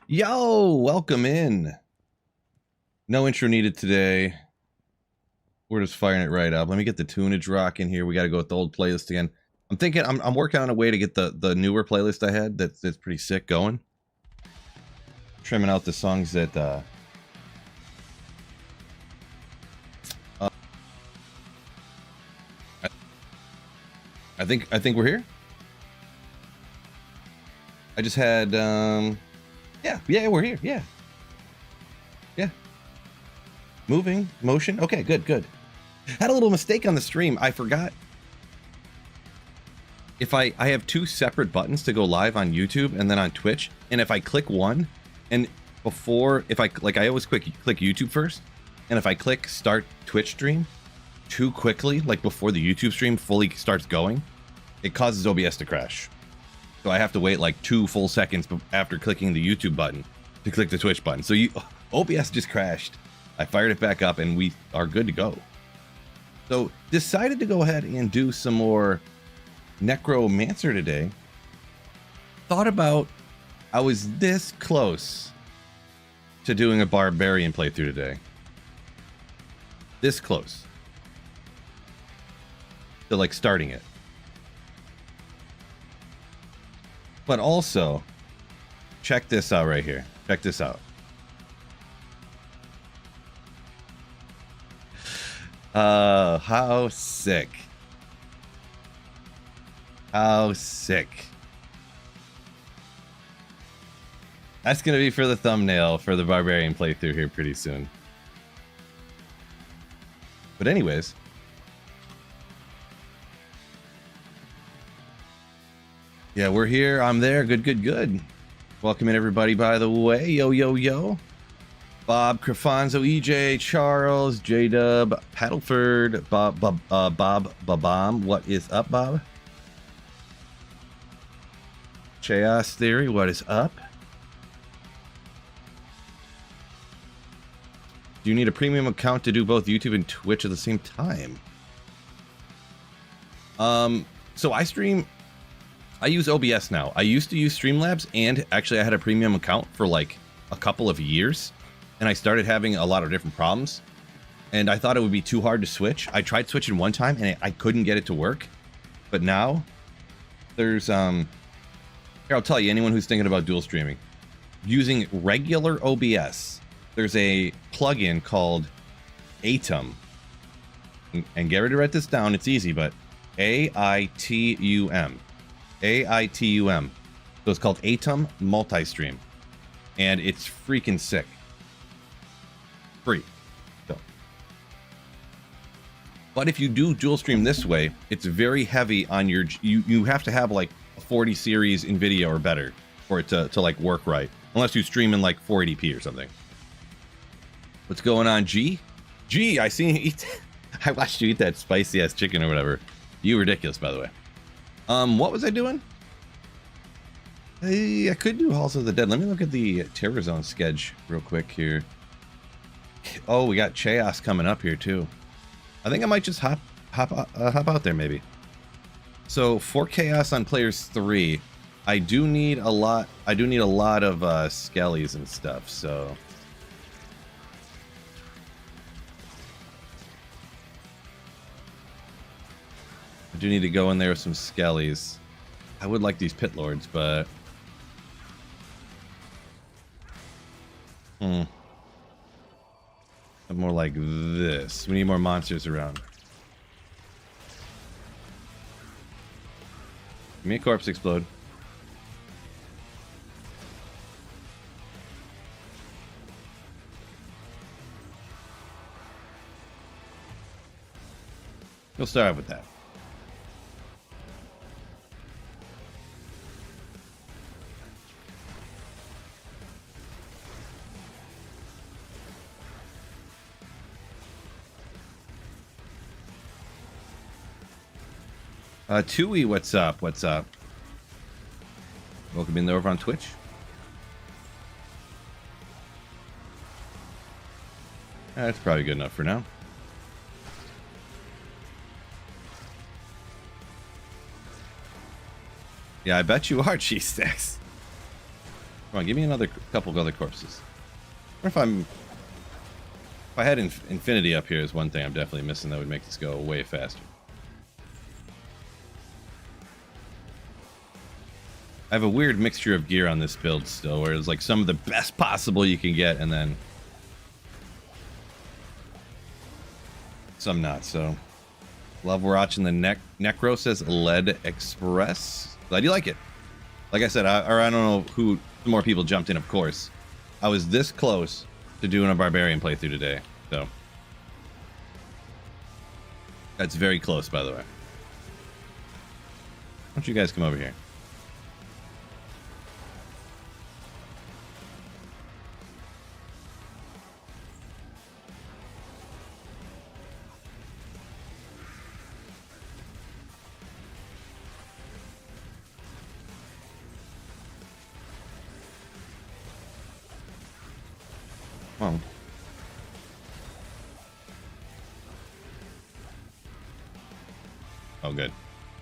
Yo, welcome in. No intro needed today. We're just firing it right up. Let me get the tunage rocking here. We got to go with the old playlist again. I'm thinking I'm working on a way to get the newer playlist I had that's pretty sick going. Trimming out the songs that I think we're here. I just had yeah, we're here. Yeah. Motion. Okay, good. Had a little mistake on the stream. I forgot. If I have two separate buttons to go live on YouTube and then on Twitch, and if I click one, and before, if I always click YouTube first, and if I click start Twitch stream too quickly, like before the YouTube stream fully starts going, it causes OBS to crash. So I have to wait like 2 full seconds after clicking the YouTube button to click the Twitch button. So OBS just crashed. I fired it back up and we are good to go. So decided to go ahead and do some more Necromancer today. Thought about, I was this close to doing a Barbarian playthrough today. This close to like starting it. But also, check this out right here. Check this out. How sick. How sick. That's gonna be for the thumbnail for the Barbarian playthrough here pretty soon. But anyways. Yeah, we're here. I'm there. Good. Welcome in everybody, by the way. Yo. Bob, Crefonzo, EJ, Charles, J-Dub, Paddleford, Bob, Babam. What is up, Bob? Chaos Theory, what is up? Do you need a premium account to do both YouTube and Twitch at the same time? So I use OBS now. I used to use Streamlabs, and actually I had a premium account for like a couple of years. And I started having a lot of different problems, and I thought it would be too hard to switch. I tried switching one time and I couldn't get it to work. But now there's here, I'll tell you, anyone who's thinking about dual streaming, using regular OBS, there's a plugin called Atom, and get ready to write this down. It's easy, but AITUM. So it's called Atom Multi-Stream, and it's freaking sick. Free. So. But if you do dual stream this way, it's very heavy on your, you have to have like a 40 series in video or better for it to like work right, unless you stream in like 480p or something. What's going on, G? I seen you eat I watched you eat that spicy ass chicken or whatever. You ridiculous, by the way. What was I doing? Hey, I could do Halls of the Dead. Let me look at the Terror Zone sketch real quick here. Oh, we got Chaos coming up here too. I think I might just hop out there maybe. So for Chaos on players 3, I do need a lot. I do need a lot of skellies and stuff. So I do need to go in there with some skellies. I would like these pit lords, but more like this. We need more monsters around. Give me a corpse explode. We'll start off with that. Tui, what's up? Welcome in over on Twitch. That's probably good enough for now. Yeah, I bet you are, cheese sticks. Come on, give me another couple of other corpses. Or if I had infinity up here is one thing I'm definitely missing that would make this go way faster. I have a weird mixture of gear on this build still, where it's like some of the best possible you can get, and then some not so. Love watching the Necro says Lead Express. Glad you like it. Like I said, I don't know who more people jumped in, of course. I was this close to doing a barbarian playthrough today, so that's very close, by the way. Why don't you guys come over here? Come on. Oh, good.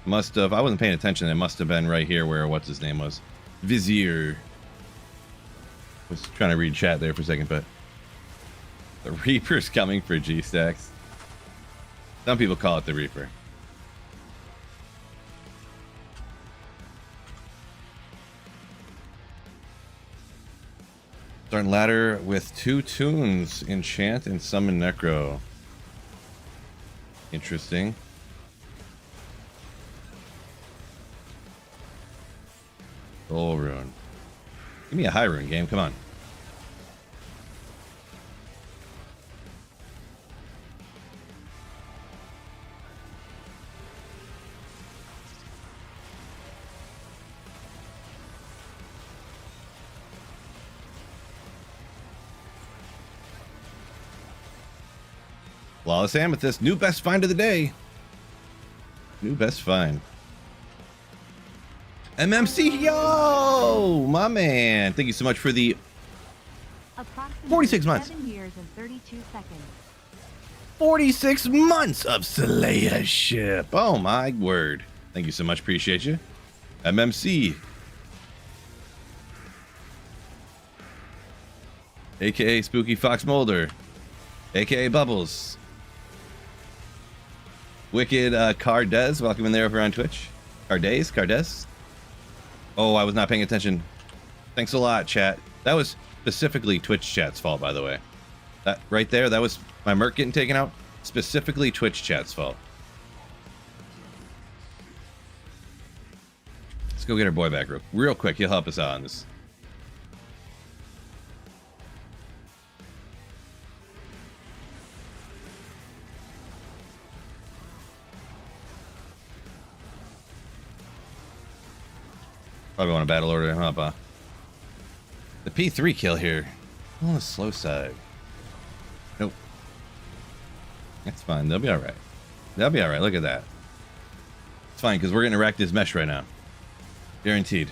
Must have. I wasn't paying attention. It must have been right here where what's his name was. Vizier. Was trying to read chat there for a second, but the Reaper's coming for G-Stacks. Some people call it the Reaper. Starting ladder with 2 tunes, Enchant and Summon Necro. Interesting. Soul Rune. Give me a high rune game, come on. Flawless Amethyst, new best find of the day. New best find. MMC, yo, my man. Thank you so much for the 46 months. 7 years and 32 seconds. 46 months of Slayership. Oh my word. Thank you so much. Appreciate you. MMC. AKA Spooky Fox Molder. AKA Bubbles. Wicked Cardez, welcome in there over on Twitch. Cardez. Oh, I was not paying attention. Thanks a lot, chat. That was specifically Twitch chat's fault, by the way. That right there, that was my merc getting taken out. Specifically Twitch chat's fault. Let's go get our boy back real quick. He'll help us out on this. Probably want to battle order him up, huh? The P3 kill here. On the slow side. Nope. That's fine. They'll be alright. They'll be alright. Look at that. It's fine, because we're getting to rack this mesh right now. Guaranteed.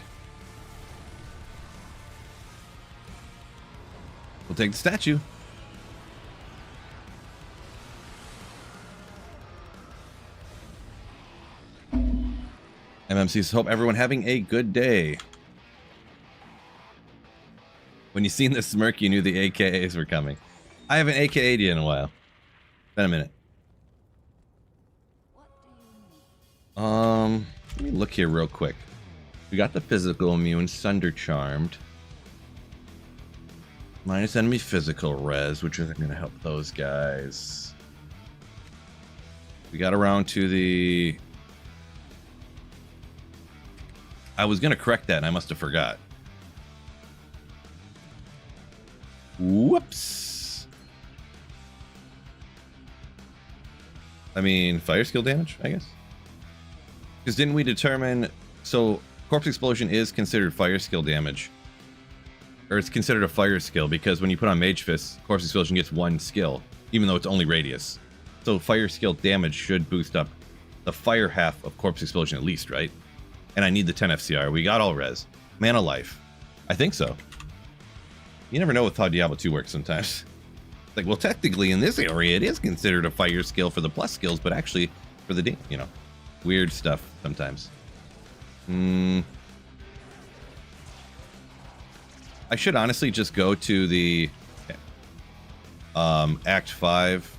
We'll take the statue. MMCs, hope everyone having a good day. When you seen the smirk, you knew the AKAs were coming. I haven't AKA'd you in a while. Been a minute. Let me look here real quick. We got the physical immune, Sunder Charmed. Minus enemy physical res, which isn't going to help those guys. We got around to the... I was going to correct that and I must have forgot. Whoops. I mean, fire skill damage, I guess. Because didn't we determine... So, Corpse Explosion is considered fire skill damage. Or it's considered a fire skill because when you put on Mage Fist, Corpse Explosion gets 1 skill, even though it's only radius. So fire skill damage should boost up the fire half of Corpse Explosion at least, right? And I need the 10 FCR. We got all res. Mana life. I think so. You never know with how Diablo 2 works sometimes. It's like, well, technically in this area, it is considered a fire skill for the plus skills, but actually for the, you know, weird stuff sometimes. I should honestly just go to the Act 5,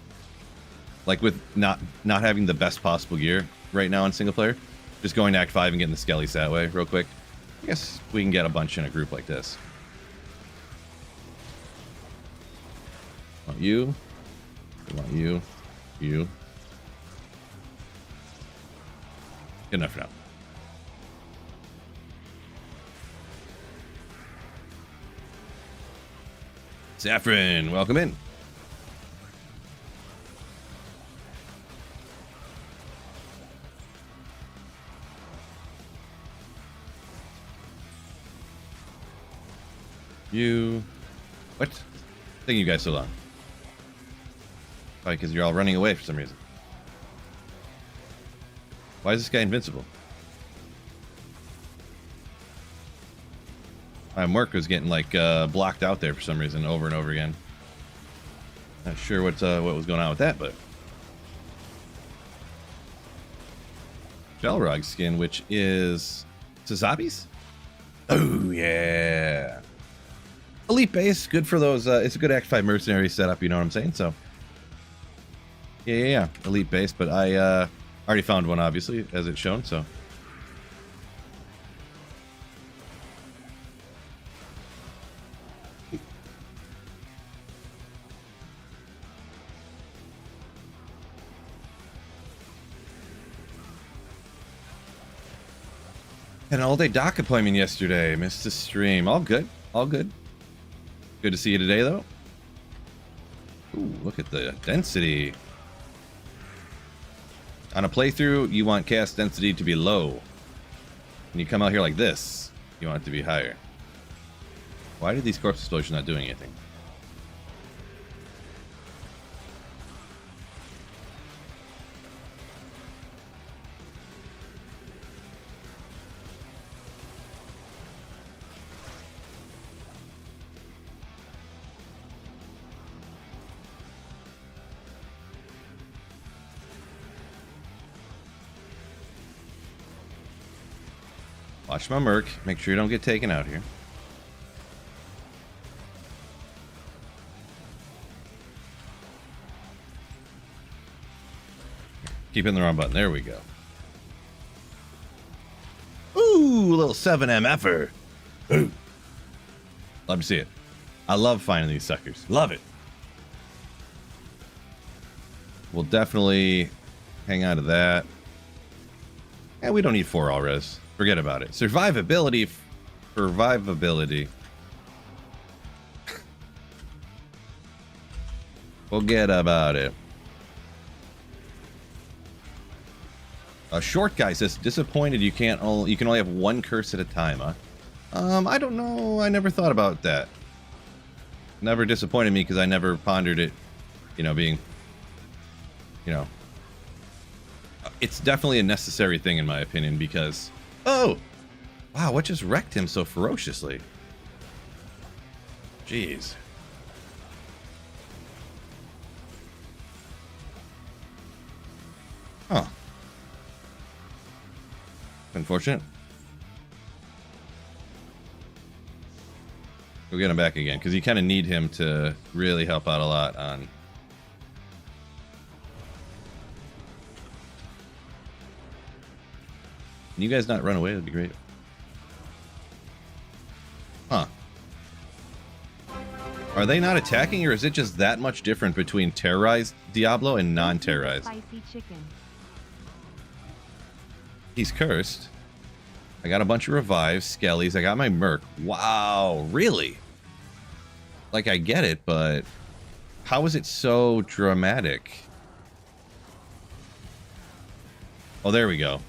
like with not having the best possible gear right now in single player. Just going to Act 5 and getting the skellies that way real quick. I guess we can get a bunch in a group like this. Want you. I want you. You. Good enough for now. Saffron, welcome in. You. What? Taking you guys so long. Probably because you're all running away for some reason. Why is this guy invincible? My Merc was getting like blocked out there for some reason over and over again. Not sure what was going on with that, but Shellrog skin, which is Sazabi's. Oh yeah, elite base, good for those. It's a good Act 5 mercenary setup. You know what I'm saying? So yeah, elite base. But I already found one, obviously, as it's shown. So. Had an all-day doc appointment yesterday. Missed the stream. All good. All good. Good to see you today, though. Ooh, look at the density. On a playthrough, you want cast density to be low. When you come out here like this, you want it to be higher. Why did these corpse explosions not doing anything? Watch my Merc. Make sure you don't get taken out here. Keep hitting the wrong button. There we go. Ooh, a little 7MFer. Ooh. Love to see it. I love finding these suckers. Love it. We'll definitely hang on to that. And we don't need 4 all res. Forget about it. Survivability. Survivability. Forget about it. A short guy says, disappointed you can only have 1 curse at a time, huh? I don't know. I never thought about that. Never disappointed me because I never pondered it, you know, being, you know. It's definitely a necessary thing in my opinion because, oh, wow, what just wrecked him so ferociously? Jeez. Huh. Unfortunate. Go get him back again, because you kind of need him to really help out a lot on... Can you guys not run away? That'd be great. Huh. Are they not attacking, or is it just that much different between terrorized Diablo and non-terrorized? Spicy chicken. He's cursed. I got a bunch of revives, skellies. I got my Merc. Wow, really? Like, I get it, but how is it so dramatic? Oh, there we go.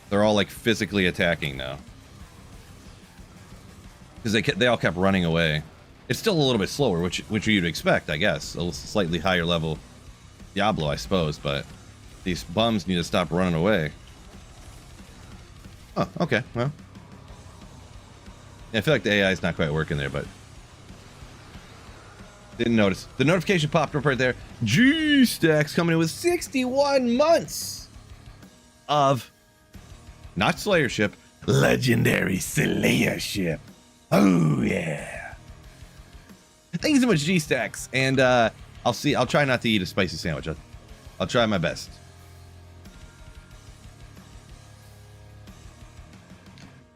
They're all like physically attacking now. Because they all kept running away. It's still a little bit slower, which you'd expect, I guess. A slightly higher level Diablo, I suppose, but these bums need to stop running away. Oh, okay, well. Yeah, I feel like the AI is not quite working there, but... Didn't notice. The notification popped up right there. G-Stacks coming in with 61 months of... Not Slayership, Legendary Slayership. Oh, yeah. Thank you so much, G Stacks. And I'll try not to eat a spicy sandwich. I'll try my best.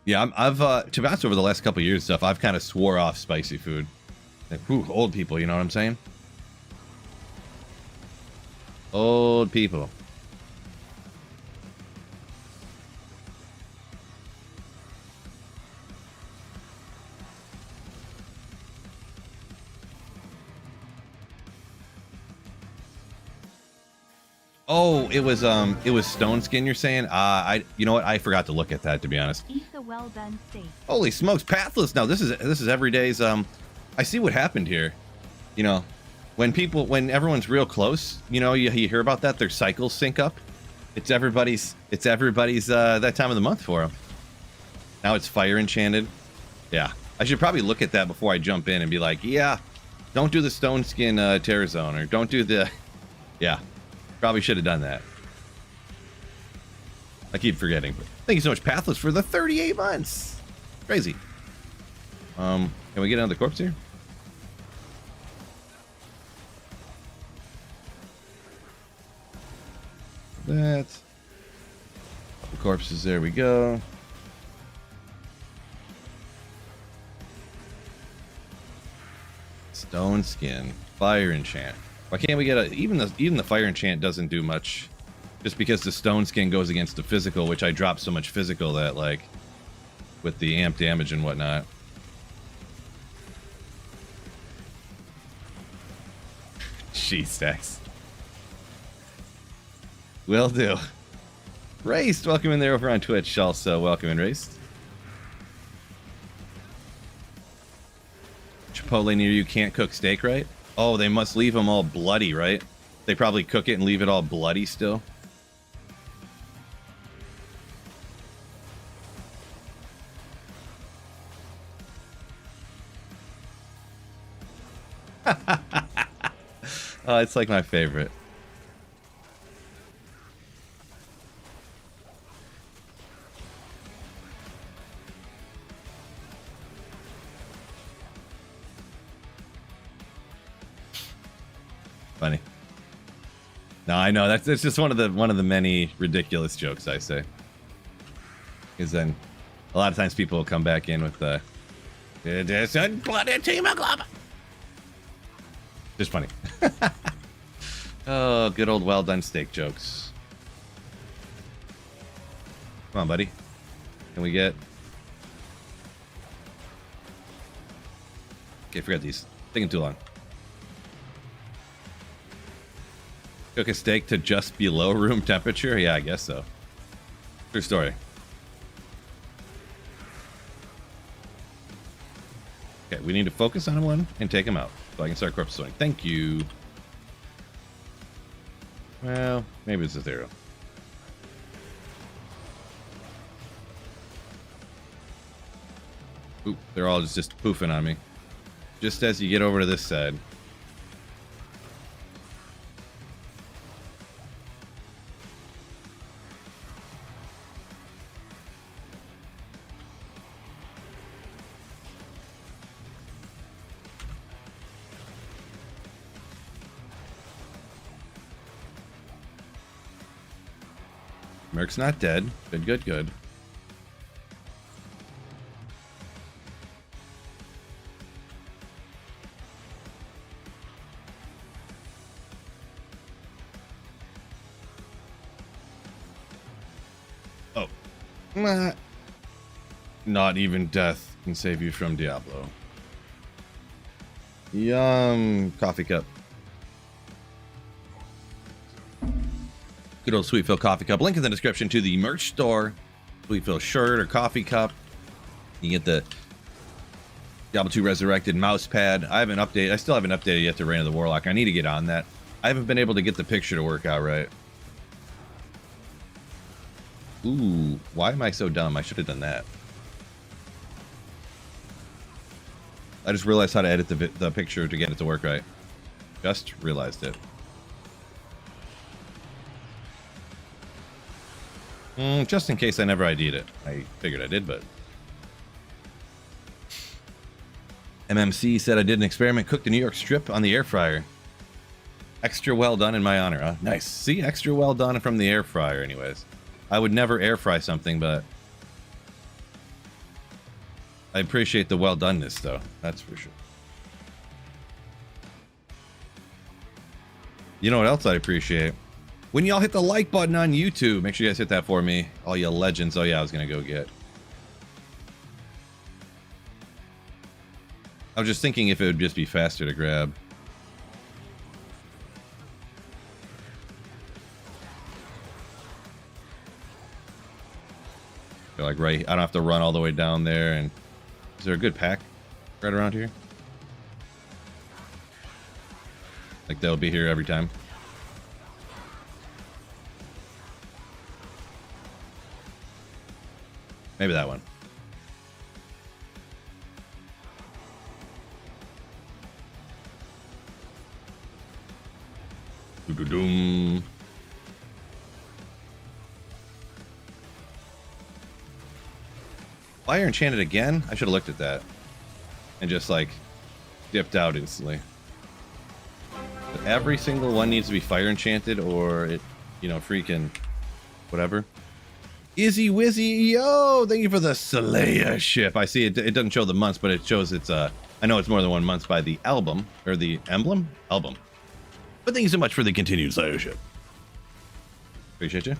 Yeah, to be honest, over the last couple of years stuff, I've kind of swore off spicy food. Like, whew, old people, you know what I'm saying? Old people. Oh, it was Stone Skin, you're saying? You know what? I forgot to look at that, to be honest. Eat the well done steak. Holy smokes, Pathless. Now this is every day's. I see what happened here. You know, when everyone's real close, you know, you hear about that. Their cycles sync up. It's everybody's that time of the month for them. Now it's fire enchanted. Yeah, I should probably look at that before I jump in and be like, yeah, don't do the Stone Skin Terror Zone, or don't do the, yeah. Probably should have done that. I keep forgetting. But thank you so much, Pathless, for the 38 months. Crazy. Can we get another corpse here? That. The corpses, there we go. Stone Skin, Fire Enchant. Why can't we get even the Fire Enchant doesn't do much, just because the Stone Skin goes against the physical, which I drop so much physical that, like, with the amp damage and whatnot. Jeez, Stacks. Will do. Raced, welcome in there over on Twitch. Also, welcome in, Raced. Chipotle near you can't cook steak, right? Oh, they must leave them all bloody, right? They probably cook it and leave it all bloody still. Oh, it's like my favorite. Funny. No, I know that's just one of the many ridiculous jokes I say. Because then a lot of times people will come back in with the just funny. Oh, good old well done steak jokes. Come on, buddy. Can we get? Okay, forget these. Taking too long. Cook a steak to just below room temperature? Yeah, I guess so. True story. Okay, we need to focus on one and take him out so I can start corpse swimming. Thank you. Well, maybe it's a zero. Oop, they're all just poofing on me. Just as you get over to this side. Merc's not dead. Good, good, good. Oh. Not even death can save you from Diablo. Yum. Coffee cup. Good old Sweet Phil coffee cup. Link in the description to the merch store. Sweet Phil shirt or coffee cup. You get the Diablo 2 Resurrected mouse pad. I still haven't updated yet to Reign of the Warlock. I need to get on that. I haven't been able to get the picture to work out right. Ooh, why am I so dumb? I should have done that. I just realized how to edit the picture to get it to work right. Just realized it. Just in case I never ID'd it. I figured I did, but... MMC said I did an experiment, cooked a New York strip on the air fryer. Extra well done in my honor, huh? Nice. See, extra well done from the air fryer anyways. I would never air fry something, but I appreciate the well doneness though. That's for sure. You know what else I appreciate? When y'all hit the like button on YouTube. Make sure you guys hit that for me. All you legends. Oh yeah, I was gonna go get. I was just thinking if it would just be faster to grab. Like right, I don't have to run all the way down there. And is there a good pack right around here? Like they'll be here every time. Maybe that one. Doo-doo-doom. Fire enchanted again? I should have looked at that. And just like dipped out instantly. But every single one needs to be fire enchanted or it, you know, freaking whatever. Izzy Wizzy, yo! Thank you for the Slayer ship. I see it doesn't show the months, but it shows it's I know it's more than 1 month by the album or the emblem? Album. But thank you so much for the continued Slayer ship. Appreciate you.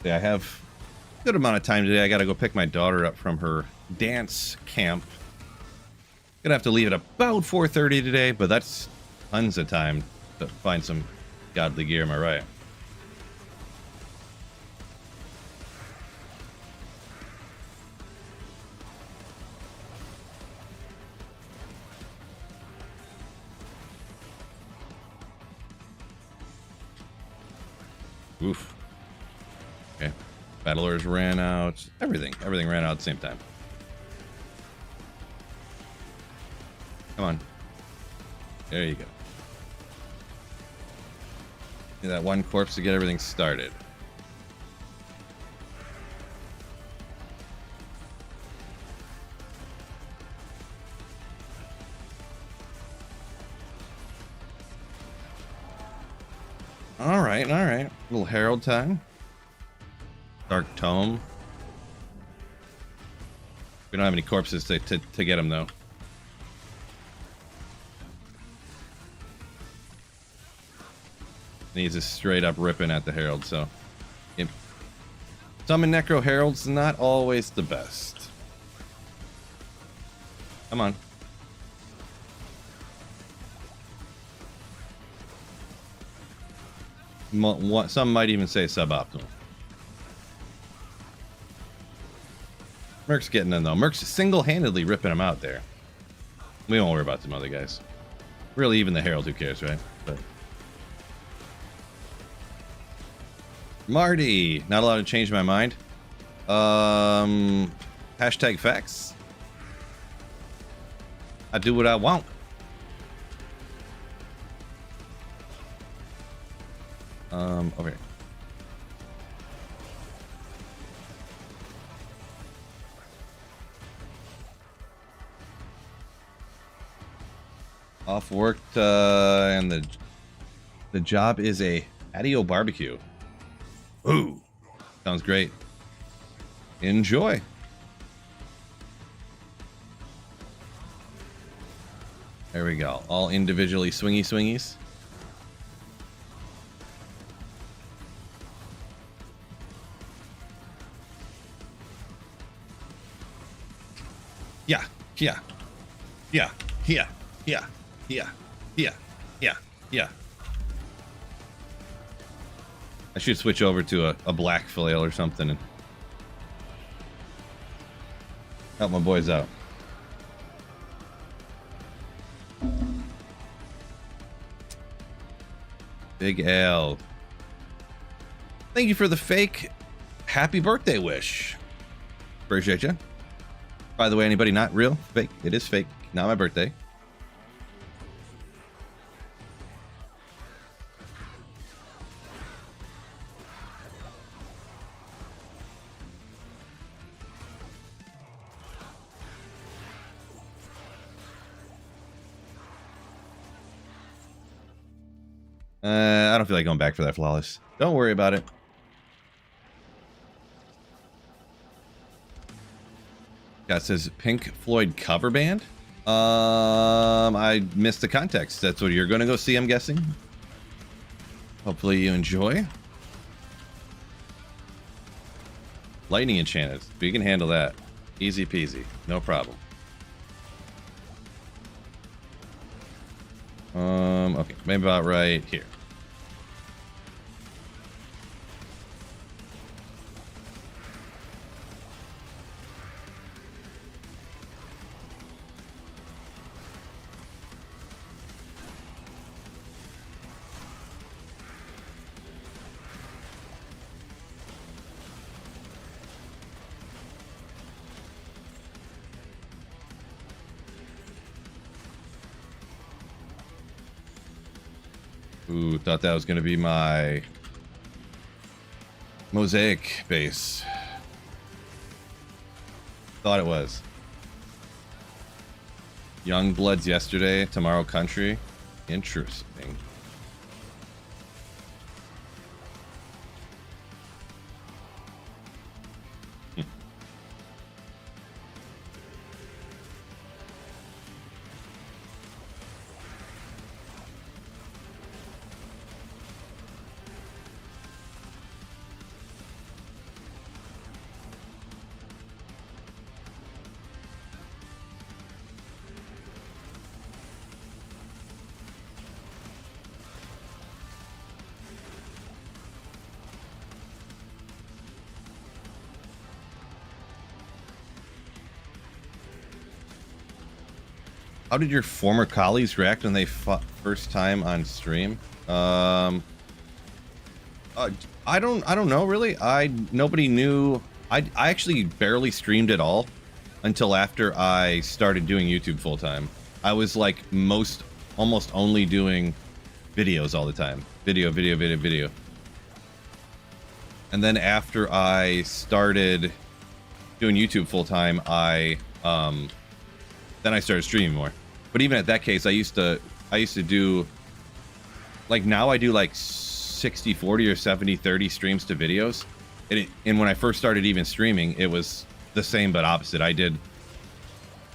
I have a good amount of time today. I gotta go pick my daughter up from her dance camp. Gonna have to leave at about 4:30 today, but that's tons of time to find some godly gear, am I right? Oof. Okay. Battlers ran out. Everything ran out at the same time. Come on. There you go. Get that one corpse to get everything started. All right. A little Herald time. Dark Tome. We don't have any corpses to get them, though. And he's just straight up ripping at the Herald, so... Yep. Summon Necro Herald's not always the best. Come on. Some might even say suboptimal. Merc's getting them though. Merc's single-handedly ripping them out there. We won't worry about some other guys. Really, even the Herald, who cares, right? But Marty, not allowed to change my mind. Hashtag facts. I do what I want. Over here. Off work, and the job is a patio barbecue. Ooh, sounds great. Enjoy. There we go. All individually swingies. Yeah. I should switch over to a black flail or something and help my boys out. Big L. Thank you for the fake happy birthday wish. Appreciate you. By the way, anybody not real? Fake. It is fake. Not my birthday. I don't feel like going back for that flawless. Don't worry about it. Yeah, it says Pink Floyd cover band. I missed the context. That's what you're going to go see, I'm guessing. Hopefully you enjoy. Lightning enchanted. We can handle that. Easy peasy. No problem. Okay. Maybe about right here. Ooh, thought that was going to be my mosaic base. Thought it was. Young Bloods yesterday, tomorrow country. Interesting. How did your former colleagues react when they fought first time on stream? I don't know really. Nobody knew. I actually barely streamed at all until after I started doing YouTube full time. I was like almost only doing videos all the time. Video. And then after I started doing YouTube full time, then I started streaming more. But even at that case, I used to do, like, now I do like 60-40 or 70-30 streams to videos. And when I first started even streaming, it was the same but opposite. I did,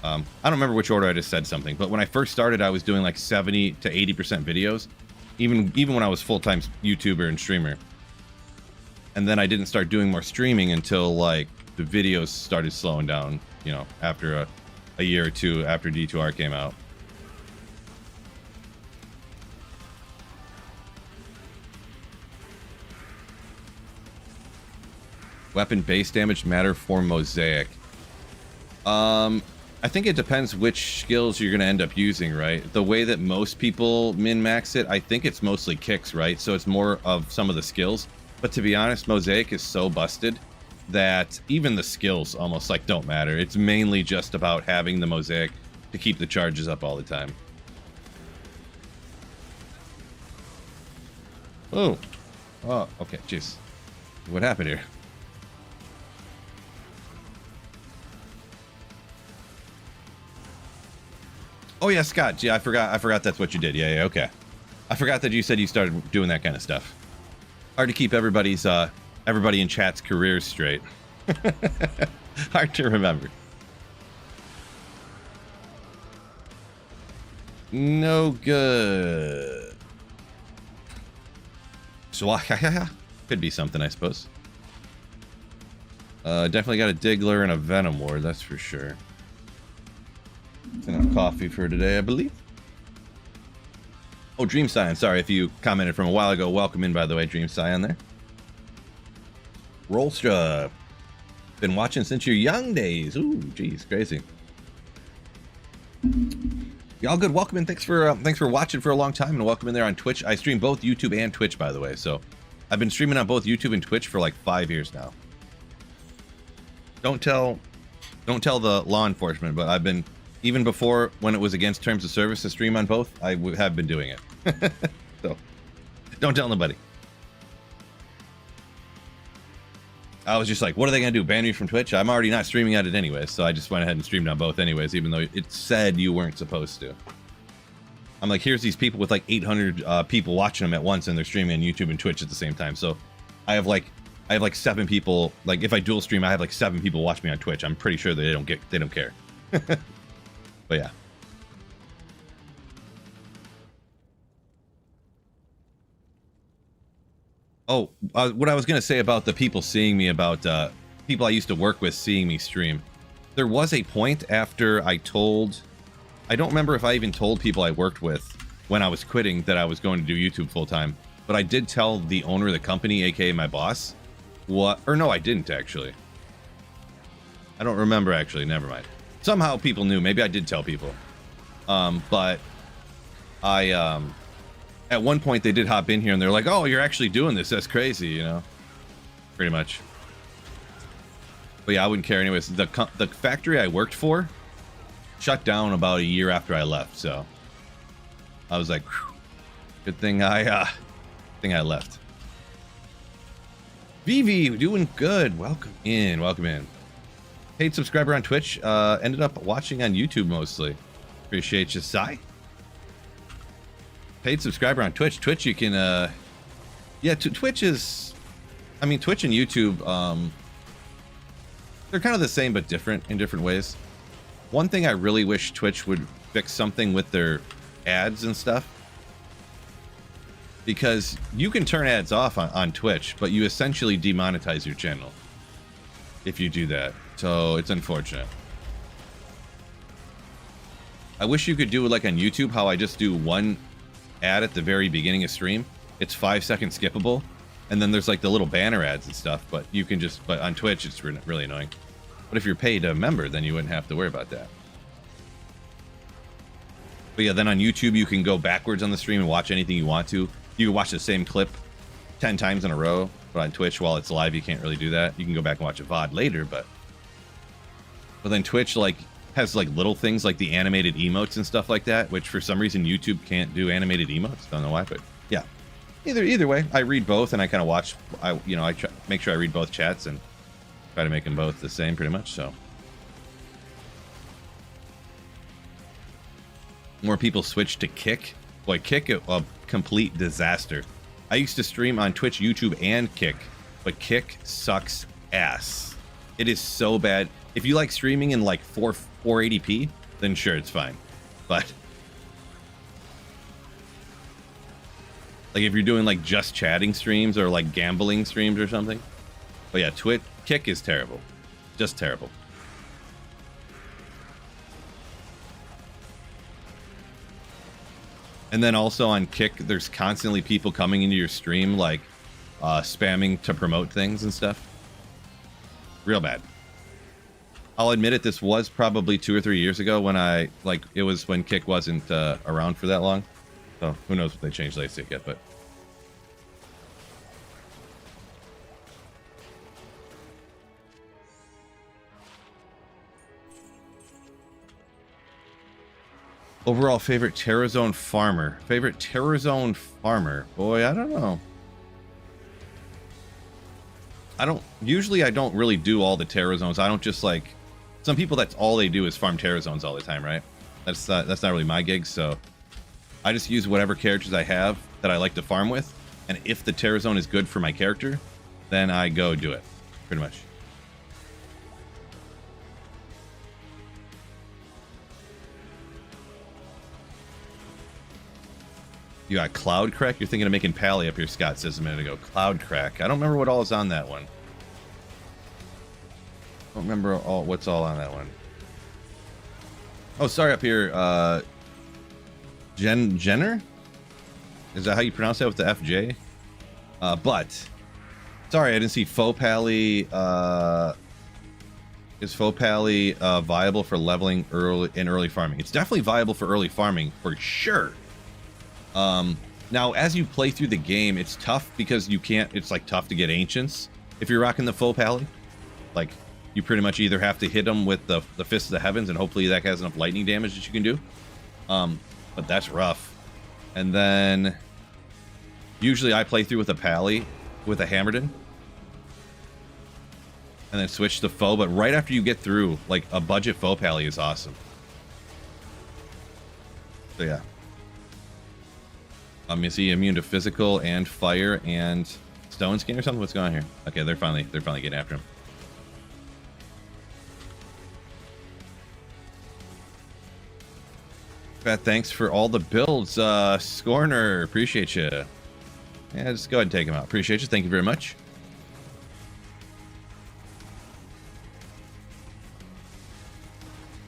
I don't remember which order I just said something, but when I first started, I was doing like 70 to 80% videos, even when I was full-time YouTuber and streamer. And then I didn't start doing more streaming until like the videos started slowing down, you know, after a year or two after D2R came out. Weapon base damage matter for Mosaic. I think it depends which skills you're going to end up using, right? The way that most people min-max it, I think it's mostly kicks, right? So it's more of some of the skills. But to be honest, Mosaic is so busted that even the skills almost like don't matter. It's mainly just about having the Mosaic to keep the charges up all the time. Oh, okay, jeez. What happened here? Oh yeah, Scott. Yeah, I forgot that's what you did. Yeah, okay. I forgot that you said you started doing that kind of stuff. Hard to keep everybody in chat's careers straight. Hard to remember. No good. So could be something, I suppose. Definitely got a Diggler and a Venom Ward, that's for sure. Enough coffee for today, I believe. Oh, Dream Scion. Sorry if you commented from a while ago. Welcome in, by the way, Dream Scion there. Rollstra. Been watching since your young days. Ooh, geez, crazy. Y'all good. Welcome in. Thanks for watching for a long time, and welcome in there on Twitch. I stream both YouTube and Twitch, by the way. So I've been streaming on both YouTube and Twitch for like 5 years now. Don't tell the law enforcement, but I've been, even before when it was against terms of service to stream on both, I have been doing it. So don't tell nobody. I was just like, what are they gonna do, ban me from Twitch? I'm already not streaming at it anyways, so I just went ahead and streamed on both anyways, even though it said you weren't supposed to. I'm like, here's these people with like 800 people watching them at once, and they're streaming on YouTube and Twitch at the same time. So I have like 7 people. Like if I dual stream, I have like 7 people watch me on Twitch. I'm pretty sure they don't care. But yeah. Oh, what I was gonna say about the people seeing me, about people I used to work with seeing me stream. There was a point after I don't remember if I even told people I worked with when I was quitting that I was going to do YouTube full time, but I did tell the owner of the company, aka my boss, or no, I didn't actually. I don't remember actually, never mind. Somehow people knew, maybe I did tell people. But I, at one point they did hop in here and they're like, oh, you're actually doing this, that's crazy, you know, pretty much. But yeah, I wouldn't care anyways. The factory I worked for shut down about a year after I left, so I was like, whew, good thing I left. Vivi, doing good. Welcome in, welcome in. Paid subscriber on Twitch, ended up watching on YouTube mostly. Appreciate you, Sai. Paid subscriber on Twitch. Twitch, you can, yeah, Twitch is, I mean, Twitch and YouTube, they're kind of the same but different in different ways. One thing I really wish Twitch would fix something with their ads and stuff, because you can turn ads off on Twitch, but you essentially demonetize your channel if you do that. So it's unfortunate. I wish you could do it like on YouTube, how I just do one ad at the very beginning of stream. It's 5 seconds skippable, and then there's like the little banner ads and stuff, but you can just, but on Twitch it's really annoying. But if you're paid a member, then you wouldn't have to worry about that. But yeah, then on YouTube you can go backwards on the stream and watch anything you want to. You can watch the same clip 10 times in a row, but on Twitch while it's live you can't really do that. You can go back and watch a VOD later, but then Twitch like has like little things like the animated emotes and stuff like that, which for some reason YouTube can't do animated emotes. Don't know why, but yeah. Either way, I read both and I kind of watch. I make sure I read both chats and try to make them both the same, pretty much. So more people switch to Kick. Boy, Kick, a complete disaster. I used to stream on Twitch, YouTube, and Kick, but Kick sucks ass. It is so bad. If you like streaming in like 480p, then sure, it's fine. But like if you're doing like just chatting streams or like gambling streams or something. But yeah, Kick is terrible. Just terrible. And then also on Kick, there's constantly people coming into your stream like spamming to promote things and stuff. Real bad. I'll admit it, this was probably 2 or 3 years ago when it was when Kick wasn't around for that long. So who knows if they changed lately yet, but. Overall favorite Terrazone farmer. Favorite Terrazone farmer. Boy, I don't know. I don't really do all the Terrazones. I don't just like, some people that's all they do is farm Terrazones all the time, right? That's not really my gig, so I just use whatever characters I have that I like to farm with, and if the Terrazone is good for my character, then I go do it, pretty much. You got Cloud Crack? You're thinking of making Pally up here, Scott says a minute ago. Cloud Crack. I don't remember what all is on that one. I don't remember what's all on that one. Oh, sorry, up here. Jenner? Is that how you pronounce that with the FJ? But sorry, I didn't see Faux Pally. Is Faux Pally viable for leveling early farming? It's definitely viable for early farming for sure. Now as you play through the game, it's tough because you can't. It's like tough to get ancients if you're rocking the Faux Pally. Like you pretty much either have to hit them with the Fist of the Heavens, and hopefully that has enough lightning damage that you can do. But that's rough. And then usually I play through with a Pally, with a Hammerden, and then switch to Faux. But right after you get through, like a budget Faux Pally is awesome. So yeah. Is he immune to physical and fire and stone skin or something? What's going on here? Okay, they're finally getting after him. Pat, thanks for all the builds, Scorner. Appreciate you. Yeah, just go ahead and take him out. Appreciate you. Thank you very much.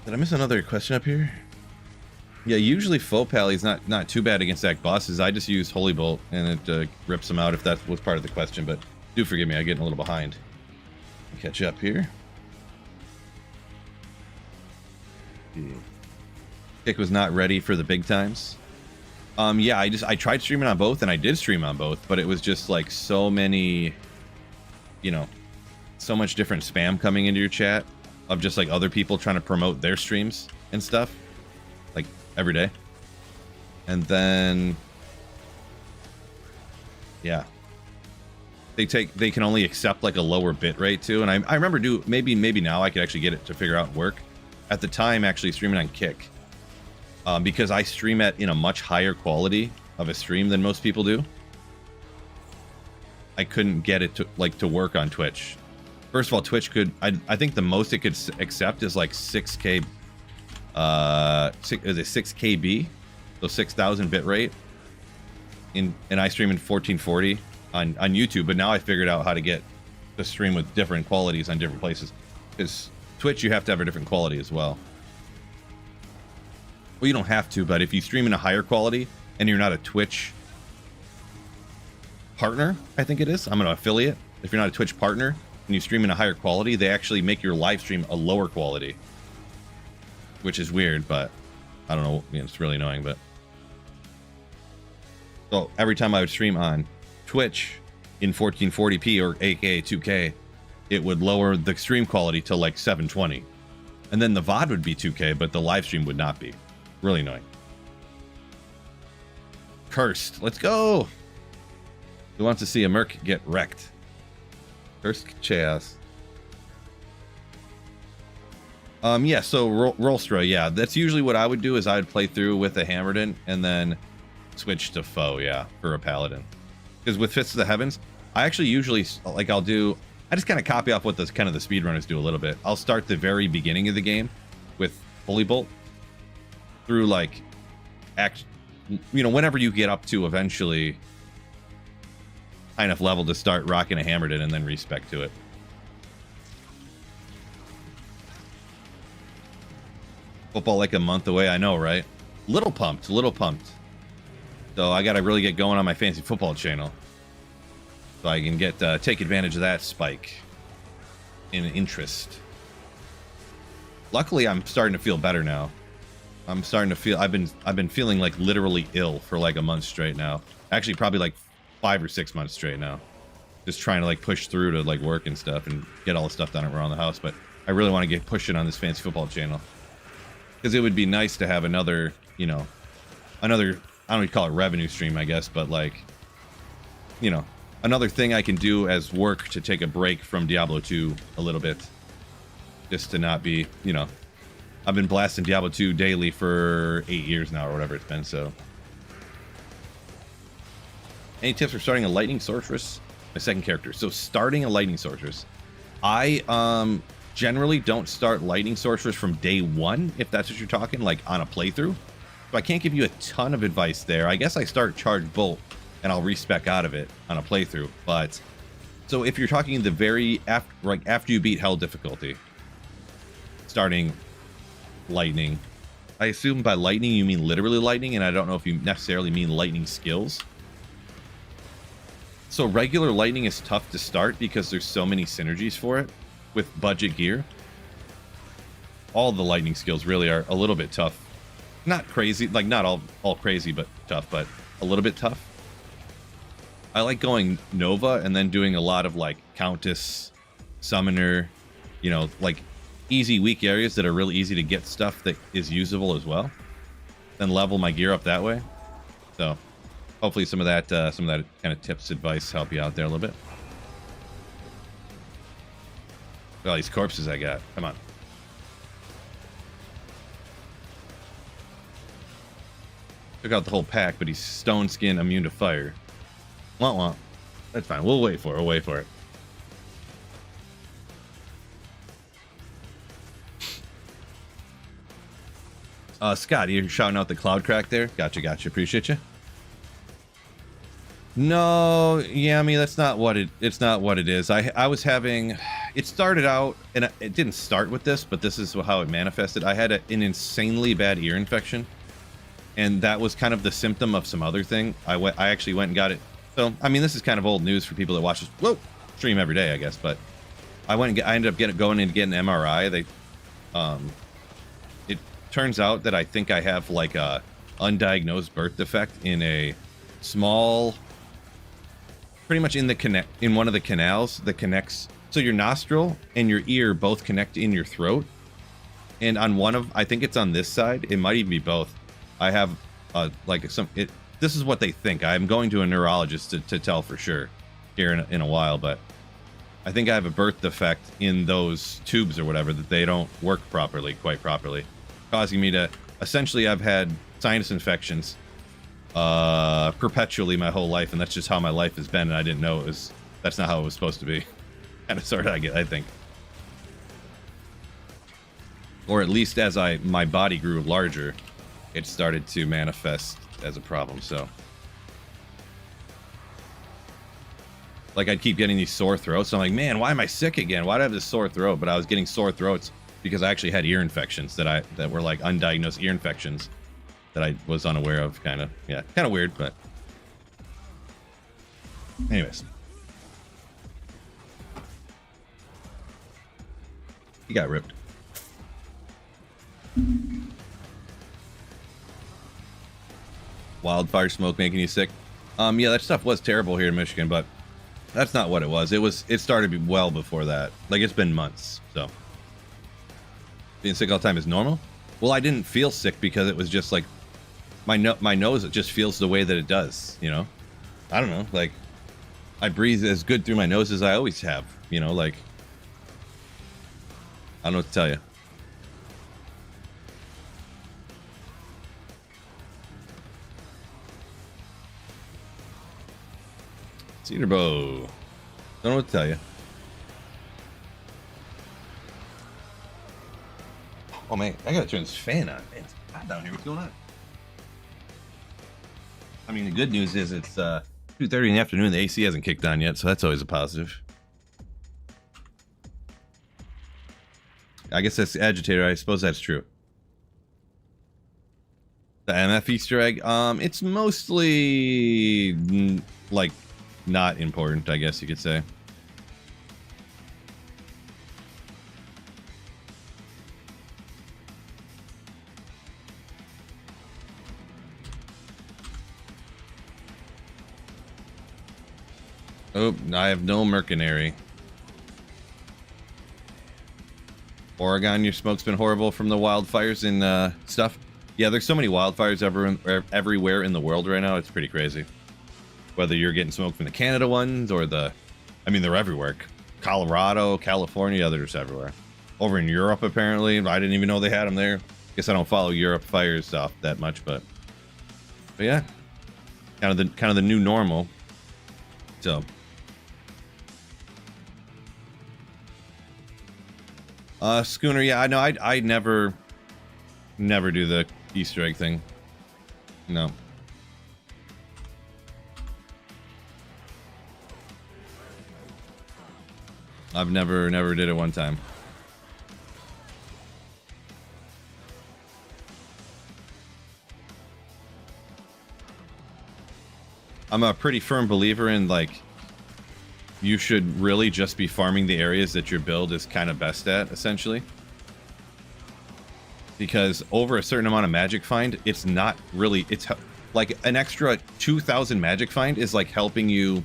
Did I miss another question up here? Yeah, usually Faux Pally is not too bad against that bosses. I just use Holy Bolt and it rips them out if that was part of the question. But do forgive me, I'm getting a little behind. I'll catch up here. Kick was not ready for the big times. Yeah, I tried streaming on both, and I did stream on both, but it was just like so many, you know, so much different spam coming into your chat of just like other people trying to promote their streams and stuff, like every day. And then, yeah, they can only accept like a lower bit rate too. And I remember maybe now I could actually get it to figure out work. At the time, actually streaming on Kick, because I stream in a much higher quality of a stream than most people do. I couldn't get it to work on Twitch. First of all, Twitch could, I think the most it could accept is like 6K, is it 6KB? So 6,000 bit rate. And I stream in 1440 on YouTube, but now I figured out how to get the stream with different qualities on different places. Because Twitch, you have to have a different quality as well. Well, you don't have to, but if you stream in a higher quality and you're not a Twitch partner, I think it is. I'm an affiliate. If you're not a Twitch partner and you stream in a higher quality, they actually make your live stream a lower quality, which is weird, but I don't know. It's really annoying, but so every time I would stream on Twitch in 1440p or aka 2K, it would lower the stream quality to like 720, and then the VOD would be 2K, but the live stream would not be. Really annoying. Cursed. Let's go. Who wants to see a Merc get wrecked? Cursed Chaos. Yeah, so Rolstra, yeah, that's usually what I would do is I would play through with a Hammerden and then switch to Foe, yeah, for a Paladin. Because with Fists of the Heavens, I actually usually, like I just kind of copy off what the kind of the speedrunners do a little bit. I'll start the very beginning of the game with Holy Bolt through like, whenever you get up to eventually high enough level to start rocking a Hammerden and then respec to it. Football like a month away, I know, right? Little pumped. So I gotta really get going on my fantasy football channel, so I can get take advantage of that spike in interest. Luckily, I'm starting to feel better now. I'm starting to feel I've been feeling like literally ill for like a month straight now. Actually, probably like 5 or 6 months straight now. Just trying to like push through to like work and stuff and get all the stuff done around the house. But I really want to get pushing on this fantasy football channel, because it would be nice to have another, I don't know what you call it, revenue stream, I guess, but like, another thing I can do as work to take a break from Diablo 2 a little bit, just to not be, I've been blasting Diablo 2 daily for 8 years now or whatever it's been. So any tips for starting a lightning sorceress? My second character. So starting a lightning sorceress, I generally don't start lightning sorceress from day one, if that's what you're talking, like on a playthrough. So I can't give you a ton of advice there. I guess I start Charge Bolt and I'll respec out of it on a playthrough. But so if you're talking the very after you beat Hell difficulty, starting lightning. I assume by lightning you mean literally lightning, and I don't know if you necessarily mean lightning skills. So regular lightning is tough to start because there's so many synergies for it with budget gear. All the lightning skills really are a little bit tough. Not crazy, like not all crazy, but tough, but a little bit tough. I like going Nova and then doing a lot of like Countess, Summoner, you know, like easy weak areas that are really easy to get stuff that is usable as well. Then level my gear up that way. So hopefully some of that kind of tips, advice help you out there a little bit. Look at all these corpses I got. Come on. Took out the whole pack, but he's stone skin immune to fire. Womp womp. That's fine. We'll wait for it. We'll wait for it. Scott, you're shouting out the cloud crack there. Gotcha. Appreciate you. No, yeah, I mean that's not what it's not what it is. I was having, it started out, and it didn't start with this, but this is how it manifested. I had an insanely bad ear infection, and that was kind of the symptom of some other thing. I actually went and got it. So I mean, this is kind of old news for people that watch this stream every day, I guess. But I ended up going in to get an MRI. It turns out that I think I have like a undiagnosed birth defect in a small, pretty much in one of the canals that connects. So your nostril and your ear both connect in your throat. And on one of, I think it's on this side. It might even be both. I have this is what they think. I'm going to a neurologist to tell for sure here in a while, but I think I have a birth defect in those tubes or whatever that they don't work quite properly, causing me to, essentially I've had sinus infections perpetually my whole life, and that's just how my life has been, and I didn't know that's not how it was supposed to be. Kind of sort of, I think. Or at least as my body grew larger, it started to manifest as a problem. So like I'd keep getting these sore throats. I'm like, man, why am I sick again? Why do I have this sore throat? But I was getting sore throats because I actually had ear infections that were like undiagnosed ear infections that I was unaware of. Kind of weird, but anyways, he got ripped. Wildfire smoke making you sick. Yeah, that stuff was terrible here in Michigan, but that's not what it was. It started well before that. Like, it's been months. So being sick all the time is normal. Well, I didn't feel sick because it was just like my nose, it just feels the way that it does, you know. I don't know, like I breathe as good through my nose as I always have, you know, like I don't know what to tell you. Cedar bow. Don't know what to tell you. Oh man, I gotta turn this fan on. Man, it's hot down here. What's going on? I mean, the good news is it's 2:30 in the afternoon. The AC hasn't kicked on yet, so that's always a positive. I guess that's the agitator. I suppose that's true. The MF Easter egg. It's mostly like not important, I guess you could say. Oh, I have no mercenary. Oregon, your smoke's been horrible from the wildfires and stuff. Yeah, there's so many wildfires everywhere in the world right now. It's pretty crazy. Whether you're getting smoke from the Canada ones or I mean, they're everywhere. Colorado, California, others everywhere. Over in Europe, apparently. I didn't even know they had them there. Guess I don't follow Europe fires stuff that much, but yeah, kind of the new normal. So. Schooner, yeah, I know. I never do the Easter egg thing. No. I've never did it one time. I'm a pretty firm believer in, like, you should really just be farming the areas that your build is kind of best at, essentially. Because over a certain amount of magic find, it's not really, it's like an extra 2,000 magic find is like helping you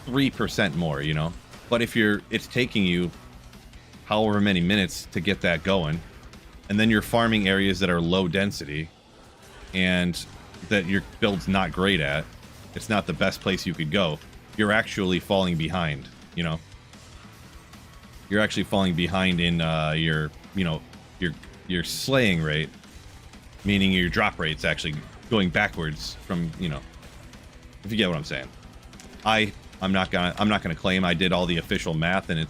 3% more, you know? But if it's taking you however many minutes to get that going, and then you're farming areas that are low density and that your build's not great at, it's not the best place you could go, you're actually falling behind, you know? You're actually falling behind in your, you know, your slaying rate, meaning your drop rate's actually going backwards from, you know, if you get what I'm saying. I'm not gonna claim I did all the official math and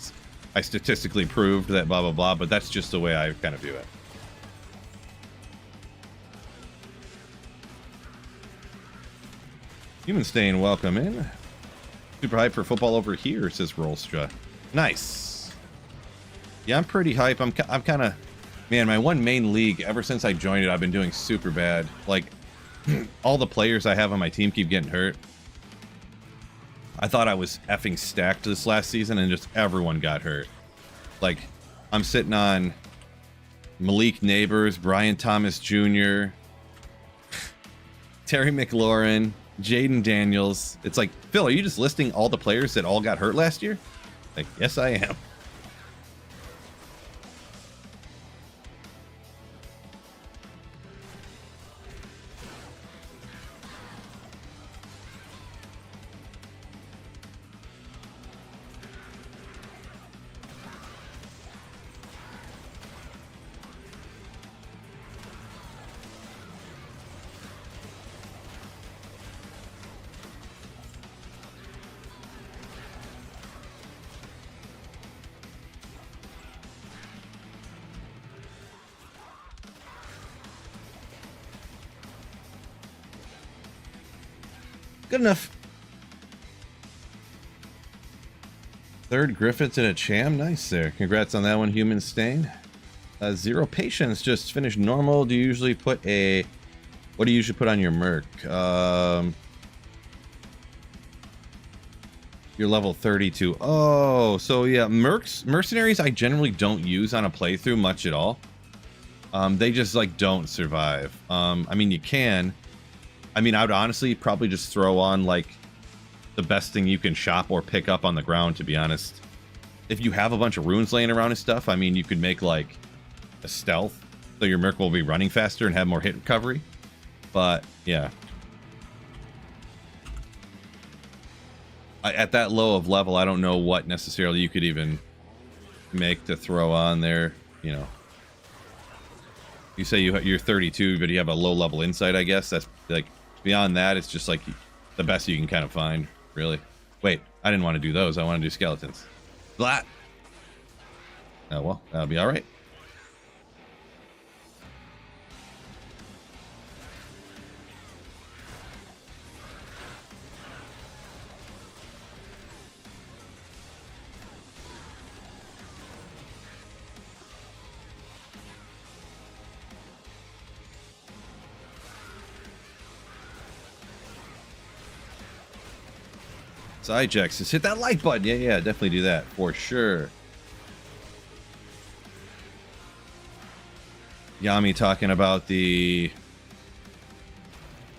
I statistically proved that blah blah blah, but that's just the way I kind of view it. Human Stain, welcome in. Super hype for football over here, says Rollstra. Nice. Yeah, I'm pretty hype. I'm kind of, man, my one main league, ever since I joined it, I've been doing super bad. Like, all the players I have on my team keep getting hurt. I thought I was effing stacked this last season, and just everyone got hurt. Like, I'm sitting on Malik Neighbors, Brian Thomas Jr., Terry McLaurin, Jaden Daniels. It's like, Phil, are you just listing all the players that all got hurt last year? Like, yes, I am. Good enough. Third Griffiths and a Cham. Nice there. Congrats on that one, Human Stain. Zero Patience just finished normal. Do you usually put a... What do you usually put on your Merc? You're level 32. Oh, so yeah, Mercenaries I generally don't use on a playthrough much at all. They just, like, don't survive. I mean, you can... I mean, I would honestly probably just throw on, like, the best thing you can shop or pick up on the ground, to be honest. If you have a bunch of runes laying around and stuff, I mean, you could make, like, a stealth, so your Merc will be running faster and have more hit recovery. But, yeah. At that low of level, I don't know what necessarily you could even make to throw on there, you know. You say you're 32, but you have a low level insight, I guess. That's, like... Beyond that, it's just like the best you can kind of find, really. Wait, I didn't want to do those. I want to do skeletons. Blah. Oh, well, that'll be all right. Ijax says, hit that like button. Yeah, definitely do that for sure. Yami talking about the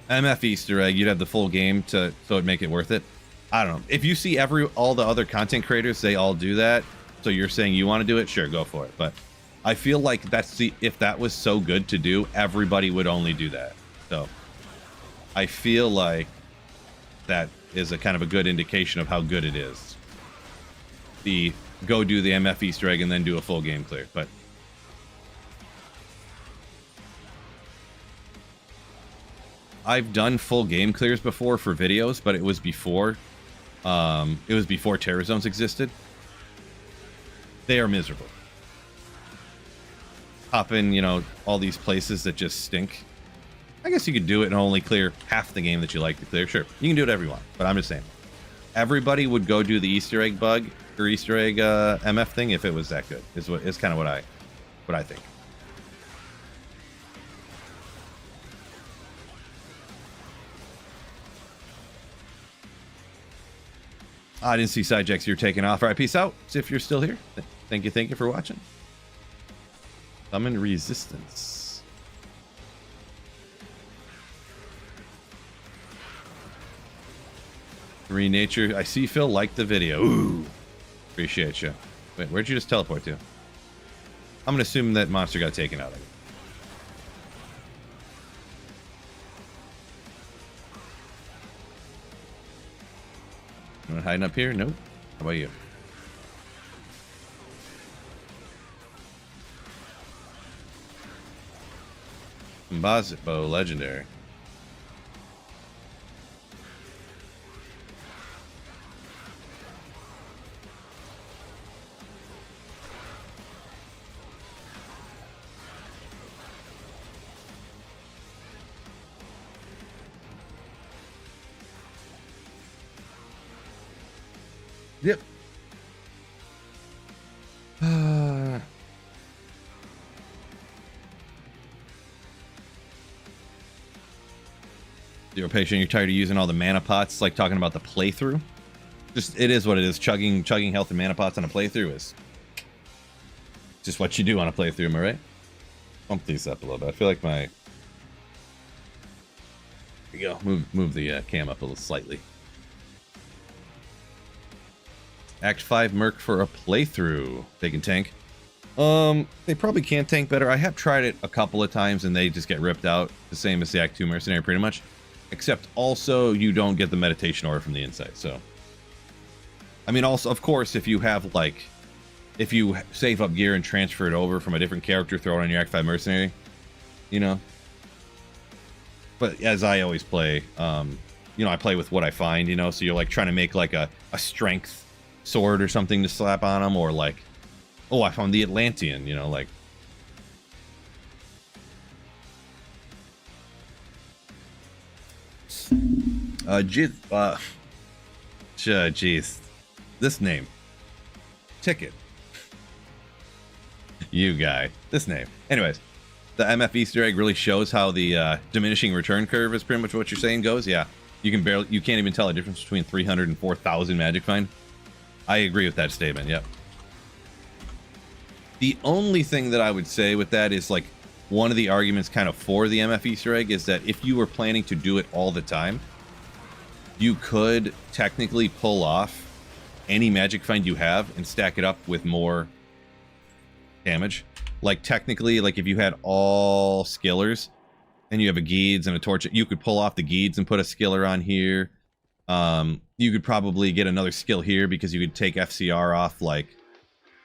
MF Easter egg. You'd have the full game so it'd make it worth it. I don't know. If you see all the other content creators, they all do that. So you're saying you want to do it? Sure, go for it. But I feel like if that was so good to do, everybody would only do that. So I feel like that is a kind of a good indication of how good it is. Go do the MF Easter egg and then do a full game clear. But I've done full game clears before for videos, but it was before Terror Zones existed. They are miserable. Hop in, you know, all these places that just stink. I guess you could do it and only clear half the game that you like to clear. Sure, you can do whatever you want, but I'm just saying. Everybody would go do the Easter egg bug or Easter egg MF thing if it was that good. Is kind of what I think. I didn't see Sidejacks. You're taking off. All right, peace out. See if you're still here. Thank you for watching. Summon resistance. Green Nature. I see Phil liked the video. Ooh. Appreciate you. Wait, where'd you just teleport to? I'm gonna assume that monster got taken out of it. Anyone hiding up here? Nope. How about you? Composite bow, legendary. Yep. You're patient. You're tired of using all the mana pots, like talking about the playthrough. Just it is what it is. Chugging health and mana pots on a playthrough is just what you do on a playthrough. Am I right? Bump these up a little bit. I feel like my. There you go. Move the cam up a little slightly. Act 5 Merc for a playthrough. They can tank. They probably can tank better. I have tried it a couple of times and they just get ripped out. The same as the Act 2 Mercenary, pretty much. Except also you don't get the meditation aura from the inside. So, I mean, also, of course, if you have like, if you save up gear and transfer it over from a different character, throw it on your Act 5 Mercenary, you know. But as I always play, you know, I play with what I find, you know. So you're like trying to make like a strength sword or something to slap on them, or like, oh, I found the Atlantean, you know, like. Jeez, this name, Ticket, you guy, this name. Anyways, the MF Easter egg really shows how the diminishing return curve is pretty much what you're saying goes. Yeah, you can't even tell a difference between 300 and 4,000 magic find. I agree with that statement. Yep. The only thing that I would say with that is like one of the arguments kind of for the MF Easter egg is that if you were planning to do it all the time, you could technically pull off any magic find you have and stack it up with more damage. Like technically, like if you had all skillers and you have a Geeds and a torch, you could pull off the Geeds and put a skiller on here. You could probably get another skill here because you could take FCR off, like,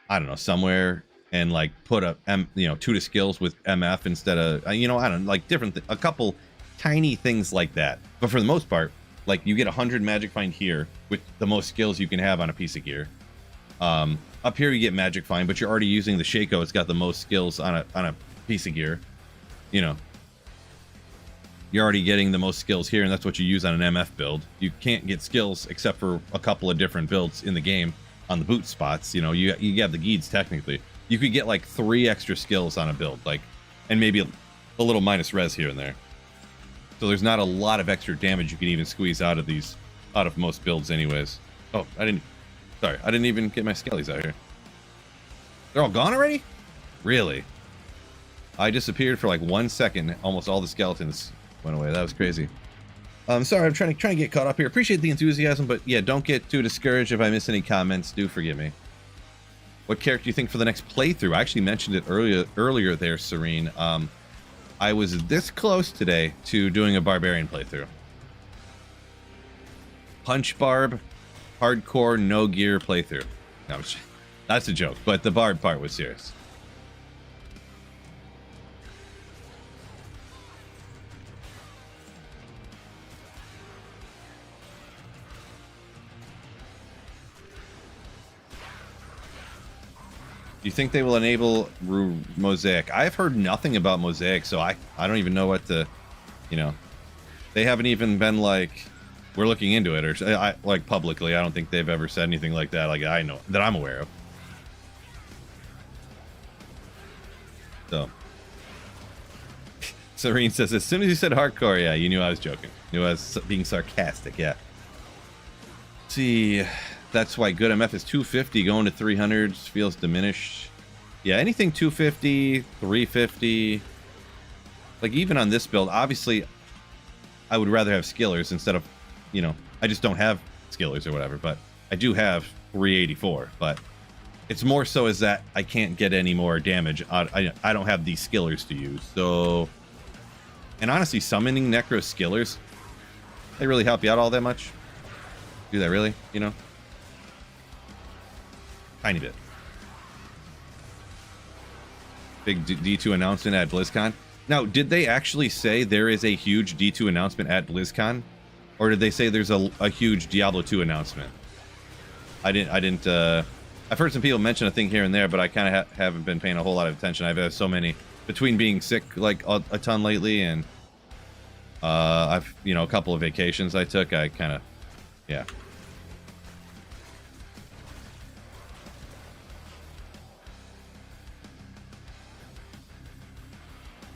I don't know, somewhere and like put a you know, 2 to skills with MF instead of, you know, I don't know, like different, a couple tiny things like that. But for the most part, like you get 100 magic find here with the most skills you can have on a piece of gear. Up here you get magic find, but you're already using the Shaco. It's got the most skills on a piece of gear. You know, you're already getting the most skills here, and that's what you use on an MF build. You can't get skills except for a couple of different builds in the game on the boot spots. You know, you have the Geeds technically. You could get like 3 extra skills on a build, like, and maybe a little minus res here and there. So there's not a lot of extra damage you can even squeeze out of most builds anyways. Oh, I didn't even get my skellies out here. They're all gone already? Really? I disappeared for like 1 second. Almost all the skeletons went away. That was crazy. Sorry, I'm trying to get caught up here. Appreciate the enthusiasm, but yeah, don't get too discouraged if I miss any comments. Do forgive me. What character do you think for the next playthrough? I actually mentioned it earlier there, Serene. I was this close today to doing a barbarian playthrough. Punch barb, hardcore, no gear playthrough. No, that's a joke, but the barb part was serious. Do you think they will enable Mosaic? I've heard nothing about Mosaic, so I don't even know what to You know, they haven't even been like, we're looking into it, or like publicly. I don't think they've ever said anything like that. Like I know that I'm aware of. So, Serene says, as soon as you said hardcore, yeah, you knew I was joking. You knew I was being sarcastic. Yeah. Let's see, that's why good MF is 250. Going to 300 feels diminished. Yeah, anything 250, 350. Like even on this build, obviously, I would rather have skillers instead of, you know, I just don't have skillers or whatever, but I do have 384, but it's more so as that I can't get any more damage. I don't have these skillers to use, so... And honestly, summoning Necro skillers, they really help you out all that much? Do that really, you know? Tiny bit. Big D2 announcement at BlizzCon. Now, did they actually say there is a huge D2 announcement at BlizzCon? Or did they say there's a huge Diablo 2 announcement? I've heard some people mention a thing here and there, but I kind of haven't been paying a whole lot of attention. I've had so many, between being sick like a ton lately and I've, you know, a couple of vacations I took, I kind of, yeah.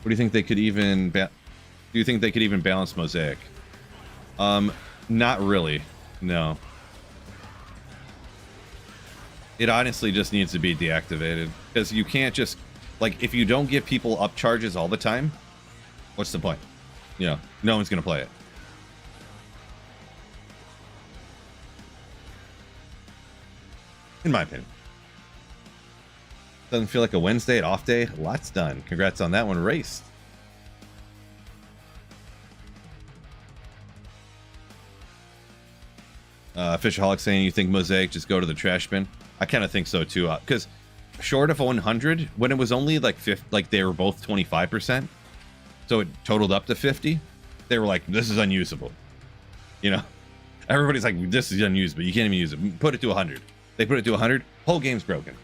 What do you think they could even do you think they could even balance Mosaic? Not really. No. It honestly just needs to be deactivated because you can't just, like, if you don't give people up charges all the time, what's the point? You know, no one's gonna play it. In my opinion. Doesn't feel like a Wednesday, an off day. Lots done. Congrats on that one, Raced. Fishaholic saying you think Mosaic just go to the trash bin. I kind of think so too, because short of 100, when it was only like 50, like they were both 25%, so it totaled up to 50. They were like, this is unusable. You know, everybody's like, this is unusable. You can't even use it. Put it to 100. They put it to 100. Whole game's broken.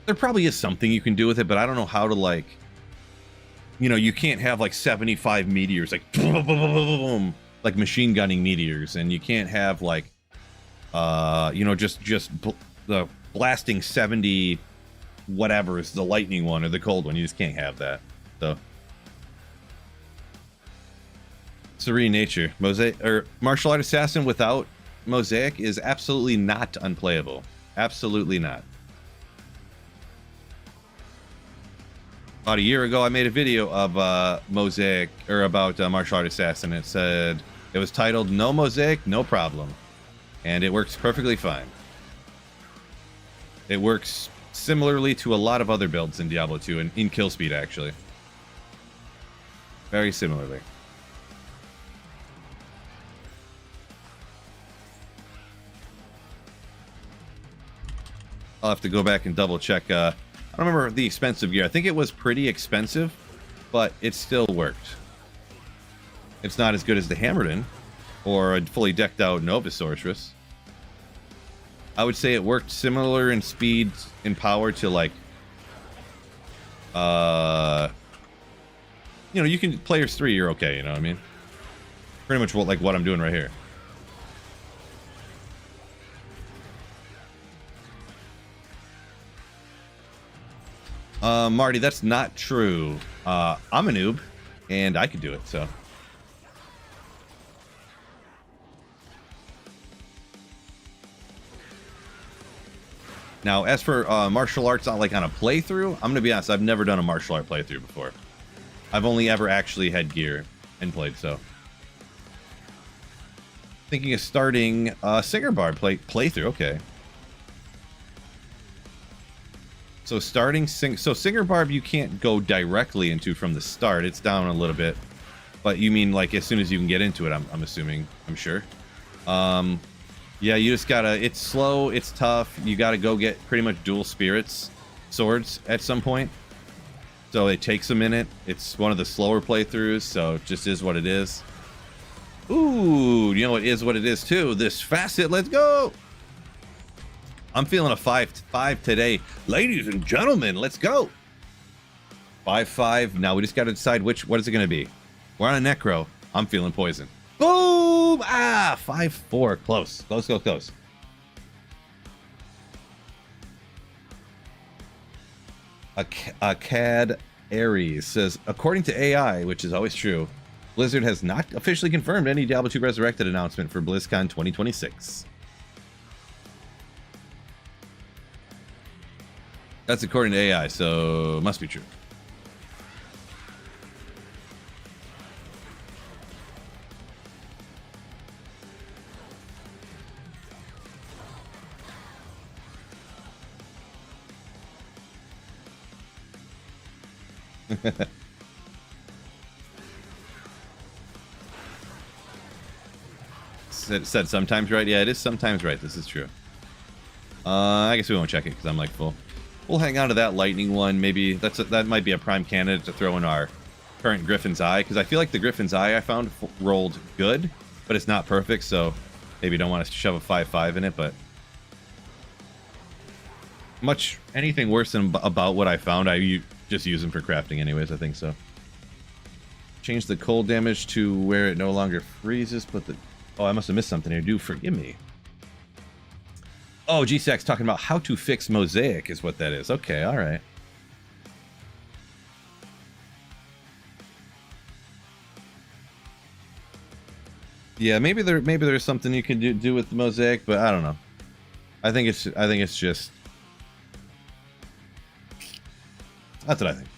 There probably is something you can do with it, but I don't know how to, like, you know, you can't have like 75 meteors, like boom, boom, boom, boom, boom, like machine gunning meteors, and you can't have like, you know, just the blasting 70 whatever is the lightning one or the cold one. You just can't have that. So, Serene Nature, Mosaic or Martial Art Assassin without Mosaic is absolutely not unplayable. Absolutely not. About a year ago, I made a video of Mosaic, or about Martial Art Assassin. It said, it was titled, No Mosaic, No Problem. And it works perfectly fine. It works similarly to a lot of other builds in Diablo 2, and in kill speed, actually. Very similarly. I'll have to go back and double check. I don't remember the expensive gear. I think it was pretty expensive, but it still worked. It's not as good as the Hammerden or a fully decked out Nova Sorceress. I would say it worked similar in speed and power to, like, you know, you can players 3, you're okay, you know what I mean? Pretty much what I'm doing right here. Marty, that's not true. I'm a noob, and I could do it, so. Now, as for martial arts, like on a playthrough, I'm gonna be honest, I've never done a martial art playthrough before. I've only ever actually had gear and played, so. Thinking of starting Singer Barb playthrough, okay. So starting Singer Barb you can't go directly into from the start. It's down a little bit. But you mean like as soon as you can get into it, I'm assuming, I'm sure. Yeah, you just gotta, it's slow, it's tough. You gotta go get pretty much dual spirits swords at some point. So it takes a minute. It's one of the slower playthroughs, so it just is what it is. Ooh, you know it is what it is too. This facet, let's go! I'm feeling a 5 today. Ladies and gentlemen, let's go. 5-5. Now we just got to decide what is it going to be. We're on a Necro. I'm feeling poison. Boom! Ah, 5-4. Close. Close, close, close. A CAD Aries says, according to AI, which is always true, Blizzard has not officially confirmed any Diablo 2 Resurrected announcement for BlizzCon 2026. That's according to AI, so must be true. said sometimes right. Yeah, it is sometimes right. This is true. I guess we won't check it because I'm like full. We'll hang on to that lightning one. Maybe that might be a prime candidate to throw in our current Griffin's Eye, because I feel like the Griffin's Eye I found rolled good, but it's not perfect. So maybe don't want to shove a 5-5 in it, but anything worse than about what I found, I just use them for crafting anyways. I think so. Change the cold damage to where it no longer freezes, but I must have missed something here. Do forgive me. Oh, GSAC's talking about how to fix Mosaic is what that is. Okay, all right. Yeah, maybe there's something you can do with the Mosaic, but I don't know. I think it's just, that's what I think.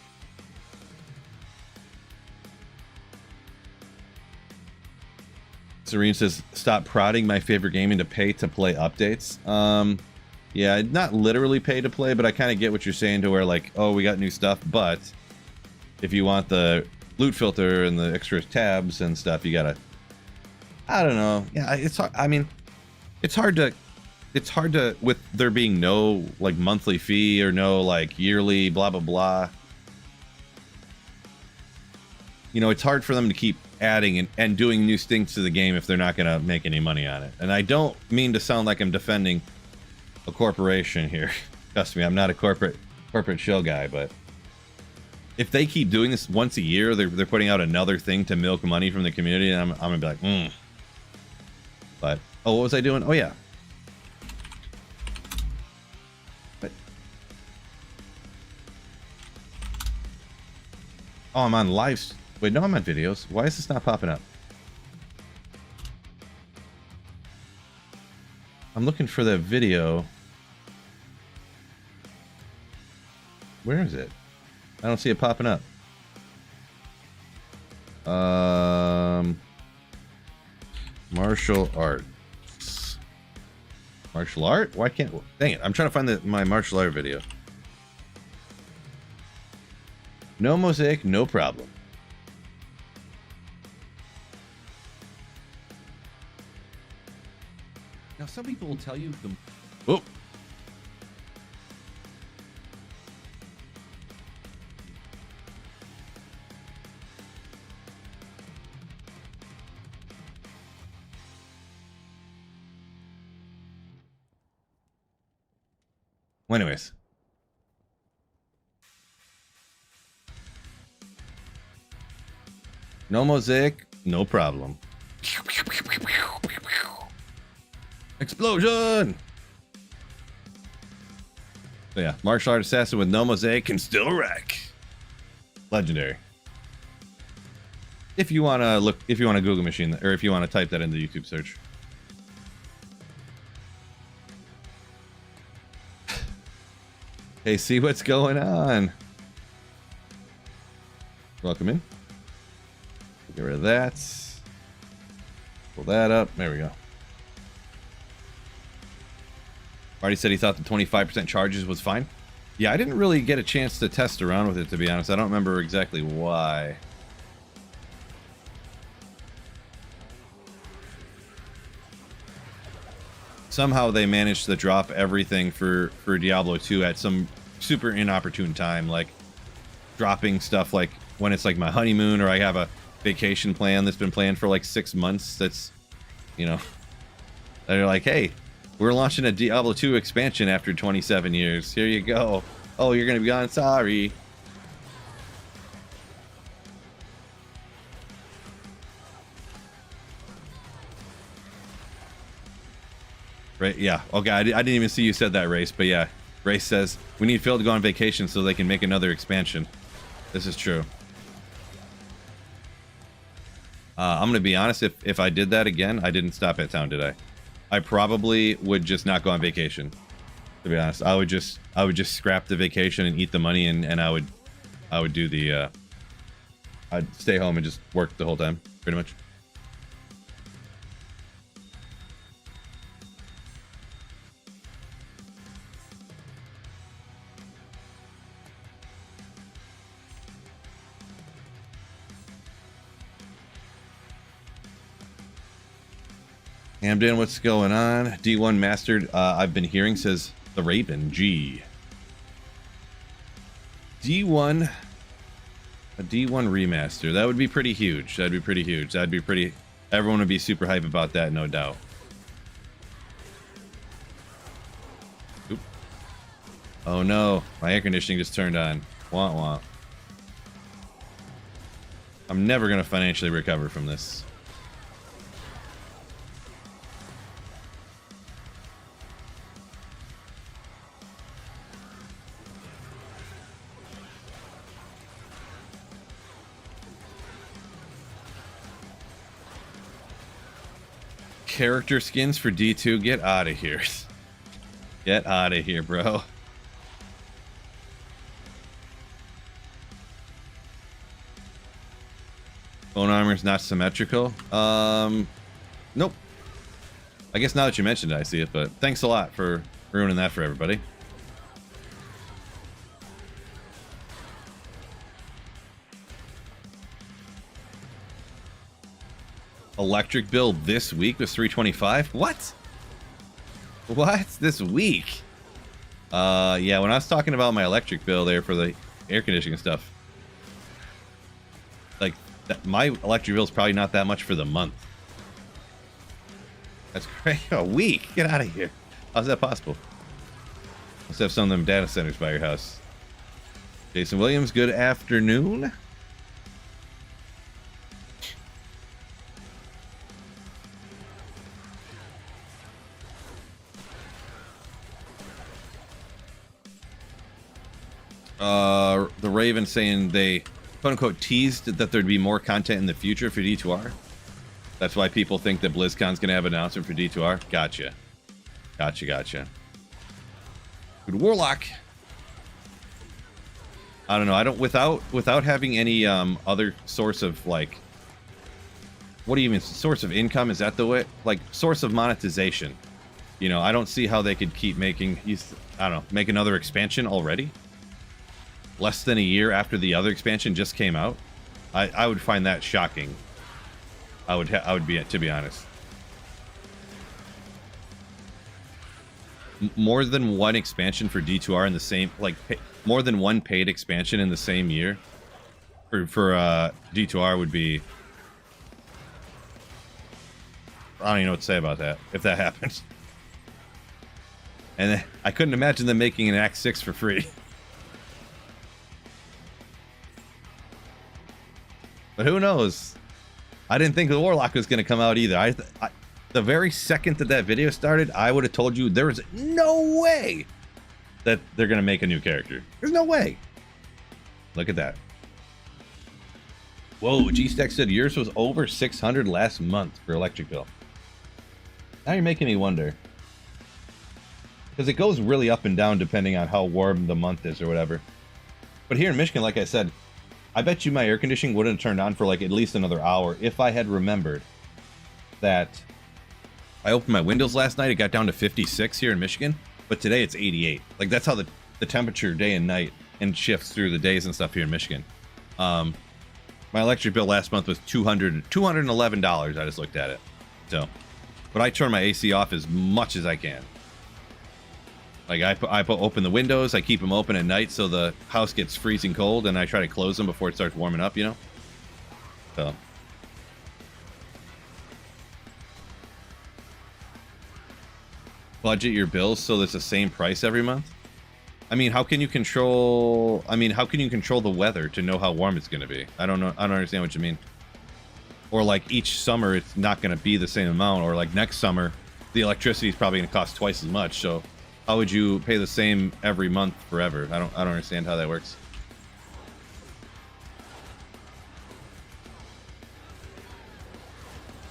Serene says, stop prodding my favorite game into pay-to-play updates. Yeah, not literally pay-to-play, but I kind of get what you're saying to where, like, oh, we got new stuff, but if you want the loot filter and the extra tabs and stuff, you gotta, I don't know. Yeah, it's hard. I mean, it's hard to, with there being no, like, monthly fee or no, like, yearly blah, blah, blah. You know, it's hard for them to keep adding and doing new things to the game if they're not going to make any money on it. And I don't mean to sound like I'm defending a corporation here. Trust me, I'm not a corporate shill guy, but if they keep doing this once a year, they're putting out another thing to milk money from the community, and I'm going to be like, But, oh, what was I doing? Oh, yeah. But, oh, I'm on live. Wait, no, I'm on videos. Why is this not popping up? I'm looking for the video. Where is it? I don't see it popping up. Martial arts. Martial art? Why can't... Dang it. I'm trying to find my martial art video. No Mosaic, no problem. Now, some people will tell you the... Oh! Well, anyways. No Mosaic, no problem. Explosion! So yeah, martial art assassin with no Mosaic can still wreck. Legendary. If you want to look, if you want to Google machine, or if you want to type that into the YouTube search. Hey, see what's going on. Welcome in. Get rid of that. Pull that up. There we go. Marty said he thought the 25% charges was fine. Yeah, I didn't really get a chance to test around with it, to be honest. I don't remember exactly why. Somehow they managed to drop everything for Diablo 2 at some super inopportune time, like dropping stuff like when it's like my honeymoon or I have a vacation plan that's been planned for like 6 months. That's, you know, they're like, hey, we're launching a Diablo 2 expansion after 27 years. Here you go. Oh, you're going to be gone. Sorry. Right? Yeah. Okay. I didn't even see you said that, Race. But yeah, Race says we need Phil to go on vacation so they can make another expansion. This is true. I'm gonna be honest. If I did that again, I didn't stop at town, did I? I probably would just not go on vacation. To be honest, I would just scrap the vacation and eat the money, and I would do the I'd stay home and just work the whole time, pretty much. Hamden, what's going on? D1 Mastered, I've been hearing, says the Raven G. D1, a D1 remaster. That would be pretty huge. That'd be pretty huge. That'd be pretty, everyone would be super hype about that, no doubt. Oop. Oh no, my air conditioning just turned on. Wah wah. I'm never gonna financially recover from this. Character skins for D2, get out of here. Get out of here, bro. Bone armor is not symmetrical. Nope. I guess now that you mentioned it, I see it, but thanks a lot for ruining that for everybody. Electric bill this week was 325. What? What? This week? Yeah, when I was talking about my electric bill there for the air conditioning stuff, like my electric bill is probably not that much for the month. That's great. A week? Get out of here. How's that possible? Let's have some of them data centers by your house. Jason Williams, good afternoon. The Raven saying they quote-unquote teased that there'd be more content in the future for D2R. That's why people think that BlizzCon's gonna have an announcement for D2R. Gotcha. Gotcha, gotcha. Good Warlock. I don't know. I don't without having any other source of like, what do you mean source of income? Is that the way? Like source of monetization? You know, I don't see how they could keep making. I don't know. Make another expansion already. Less than a year after the other expansion just came out. I would find that shocking. I would be, to be honest. More than one expansion for D2R in the same, like more than one paid expansion in the same year for D2R would be, I don't even know what to say about that if that happens. And I couldn't imagine them making an Act 6 for free. But who knows? I didn't think the Warlock was going to come out either. The very second that video started, I would have told you there is no way that they're going to make a new character. There's no way. Look at that. Whoa, G-Stack said yours was over 600 last month for electric bill. Now you're making me wonder. Because it goes really up and down depending on how warm the month is or whatever. But here in Michigan, like I said, I bet you my air conditioning wouldn't have turned on for like at least another hour if I had remembered that I opened my windows last night. It got down to 56 here in Michigan, but today it's 88. Like that's how the temperature day and night and shifts through the days and stuff here in Michigan. My electric bill last month was $211. I just looked at it. So, but I turn my AC off as much as I can. Like I open the windows, I keep them open at night so the house gets freezing cold, and I try to close them before it starts warming up, you know? So. Budget your bills so it's the same price every month? I mean, how can you control the weather to know how warm it's going to be? I don't know. I don't understand what you mean. Or like each summer it's not going to be the same amount, or like next summer the electricity is probably going to cost twice as much. So how would you pay the same every month forever? I don't understand how that works.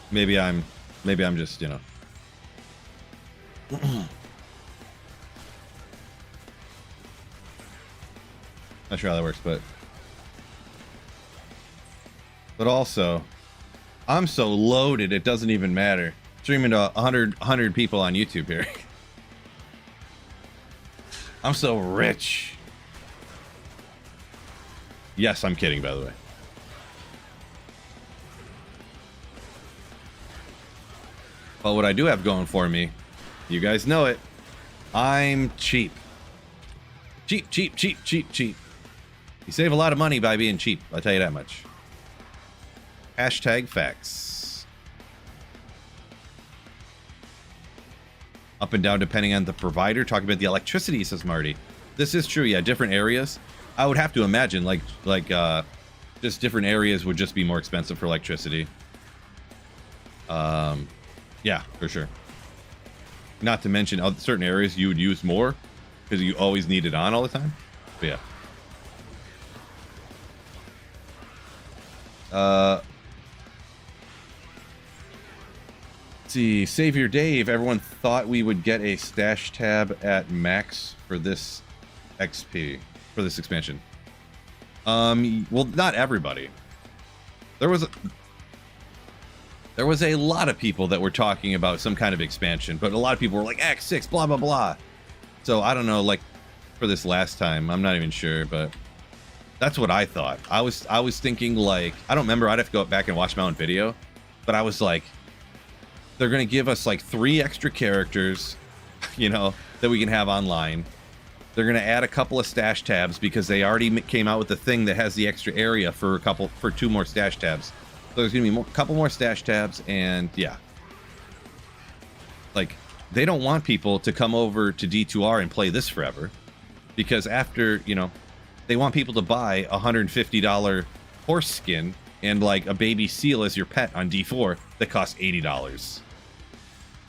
Maybe I'm just, you know. Not sure how that works, but also, I'm so loaded it doesn't even matter. Streaming to 100 people on YouTube here. I'm so rich. Yes, I'm kidding, by the way. But what I do have going for me, you guys know it, I'm cheap. Cheap, cheap, cheap, cheap, cheap. You save a lot of money by being cheap, I'll tell you that much. Hashtag facts. Up and down depending on the provider. Talking about the electricity, says Marty. This is true, yeah, different areas. I would have to imagine, like just different areas would just be more expensive for electricity. Yeah, for sure. Not to mention certain areas you would use more because you always need it on all the time. But yeah. Let's see, Savior Dave. Everyone thought we would get a stash tab at max for this XP, for this expansion. Well, not everybody. There was a lot of people that were talking about some kind of expansion, but a lot of people were like Act 6, blah, blah, blah. So I don't know, like for this last time, I'm not even sure, but that's what I thought. I was thinking like, I don't remember, I'd have to go back and watch my own video, but I was like, they're going to give us like 3 extra characters, you know, that we can have online. They're going to add a couple of stash tabs because they already came out with the thing that has the extra area for 2 more stash tabs. So there's going to be a couple more stash tabs, and yeah. Like, they don't want people to come over to D2R and play this forever. Because after, you know, they want people to buy a $150 horse skin and like a baby seal as your pet on D4 that costs $80.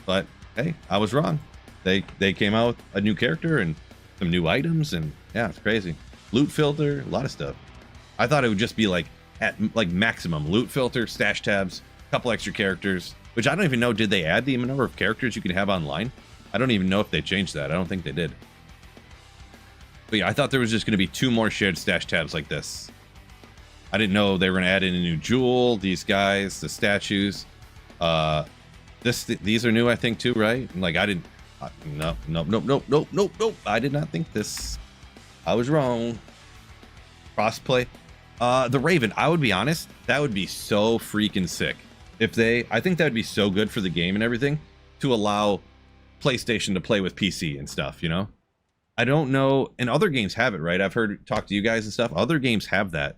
But hey, I was wrong. They came out with a new character and some new items, and yeah, it's crazy. Loot filter, a lot of stuff. I thought it would just be like at like maximum loot filter, stash tabs, a couple extra characters, which I don't even know, did they add the number of characters you can have online? I don't even know if they changed that. I don't think they did. But yeah, I thought there was just going to be 2 more shared stash tabs like this. I didn't know they were going to add in a new jewel, these guys, the statues. These are new, I think, too, right? Like, I didn't... Nope. I did not think this. I was wrong. Crossplay. The Raven, I would be honest, that would be so freaking sick. If they... I think that would be so good for the game and everything to allow PlayStation to play with PC and stuff, you know? I don't know, and other games have it, right? I've heard talk to you guys and stuff. Other games have that.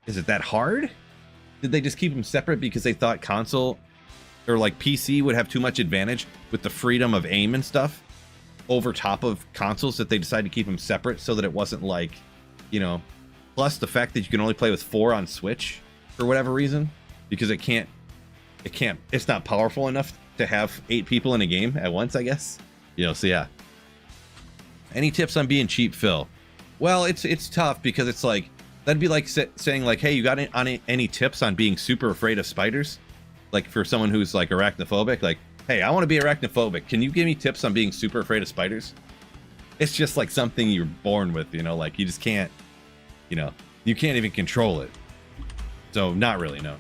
Is it that hard? Did they just keep them separate because they thought console or like PC would have too much advantage with the freedom of aim and stuff over top of consoles, that they decided to keep them separate so that it wasn't like, you know, plus the fact that you can only play with 4 on Switch for whatever reason, because it's not powerful enough to have 8 people in a game at once, I guess. You know, so yeah. Any tips on being cheap, Phil? Well, it's tough because it's like, that'd be like saying like, hey, you got any tips on being super afraid of spiders? Like for someone who's like arachnophobic, like, hey, I want to be arachnophobic. Can you give me tips on being super afraid of spiders? It's just like something you're born with, you know, like you just can't, you know, you can't even control it. So not really, no.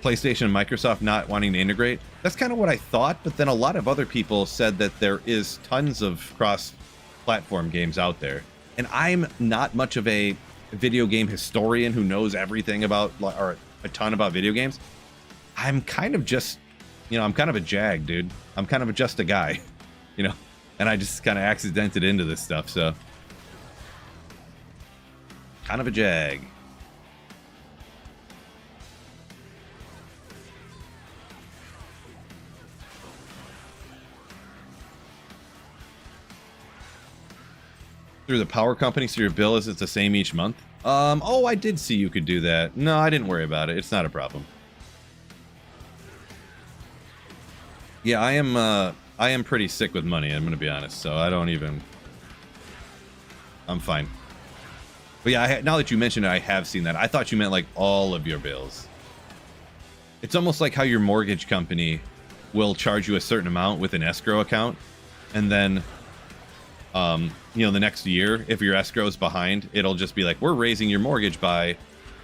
PlayStation and Microsoft not wanting to integrate. That's kind of what I thought, but then a lot of other people said that there is tons of cross-platform games out there. And I'm not much of a video game historian who knows everything about, or a ton about video games. I'm kind of just, you know, I'm kind of a jag, dude. I'm kind of just a guy, you know, and I just kind of accidented into this stuff, so. Kind of a jag. Through the power company, so your bill is the same each month. Oh, I did see you could do that. No, I didn't worry about it. It's not a problem. Yeah, I am pretty sick with money, I'm gonna be honest, so I don't even, I'm fine. But yeah, now that you mentioned it, I have seen that. I thought you meant like all of your bills. It's almost like how your mortgage company will charge you a certain amount with an escrow account, and then you know, the next year, if your escrow is behind, it'll just be like, we're raising your mortgage by,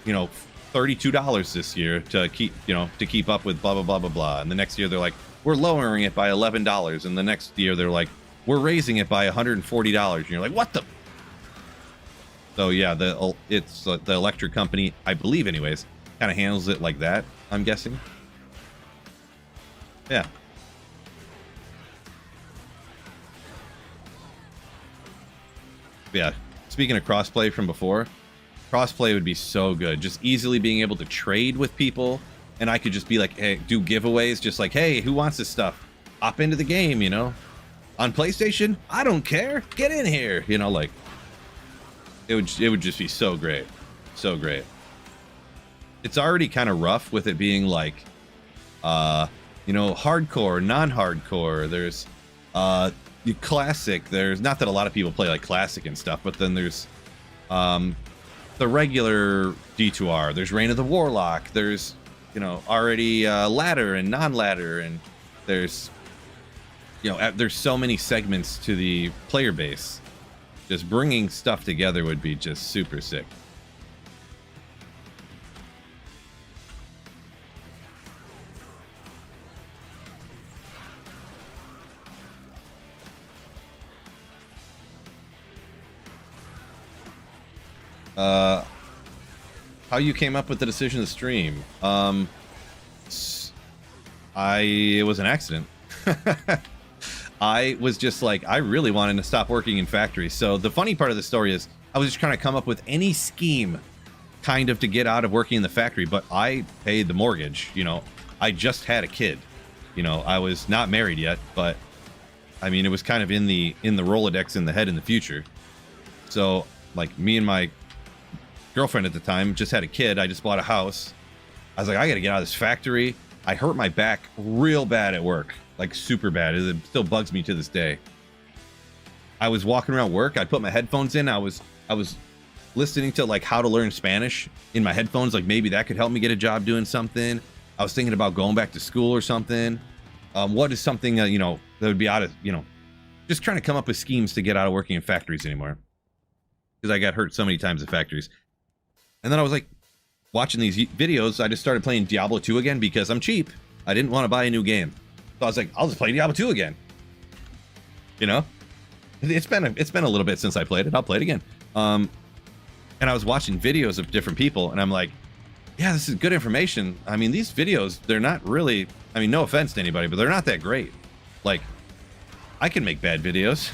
you know, $32 this year to keep, you know, to keep up with blah blah blah blah blah. And the next year they're like, we're lowering it by $11, and the next year they're like, we're raising it by $140, and you're like, what the? So yeah, it's the electric company, I believe, anyways, kind of handles it like that, I'm guessing. Yeah. Yeah, speaking of crossplay from before, crossplay would be so good. Just easily being able to trade with people, and I could just be like, hey, do giveaways, just like, hey, who wants this stuff? Hop into the game, you know? On PlayStation, I don't care. Get in here, you know, like it would just be so great. So great. It's already kind of rough with it being like you know, hardcore, non-hardcore. There's classic. There's not that a lot of people play like classic and stuff, but then there's the regular D2R. There's Reign of the Warlock. There's, you know, already ladder and non-ladder, and there's, you know, there's so many segments to the player base. Just bringing stuff together would be just super sick. How you came up with the decision to stream? It was an accident. I was just like, I really wanted to stop working in factories. So the funny part of the story is I was just trying to come up with any scheme kind of to get out of working in the factory, but I paid the mortgage. You know, I just had a kid. You know, I was not married yet, but I mean, it was kind of in the Rolodex in the head in the future. So like me and my girlfriend at the time just had a kid. I just bought a house. I was like, I gotta get out of this factory. I hurt my back real bad at work, like super bad. It still bugs me to this day. I was walking around work. I put my headphones in. I was listening to like how to learn Spanish in my headphones. Like maybe that could help me get a job doing something. I was thinking about going back to school or something. What is something you know, that would be out of, you know, just trying to come up with schemes to get out of working in factories anymore, because I got hurt so many times in factories. And then I was like watching these videos. I just started playing Diablo 2 again because I'm cheap. I didn't want to buy a new game. So I was like, I'll just play Diablo 2 again. You know, it's been a little bit since I played it. I'll play it again. And I was watching videos of different people, and I'm like, yeah, this is good information. I mean, these videos, they're not really, I mean, no offense to anybody, but they're not that great. Like, I can make bad videos.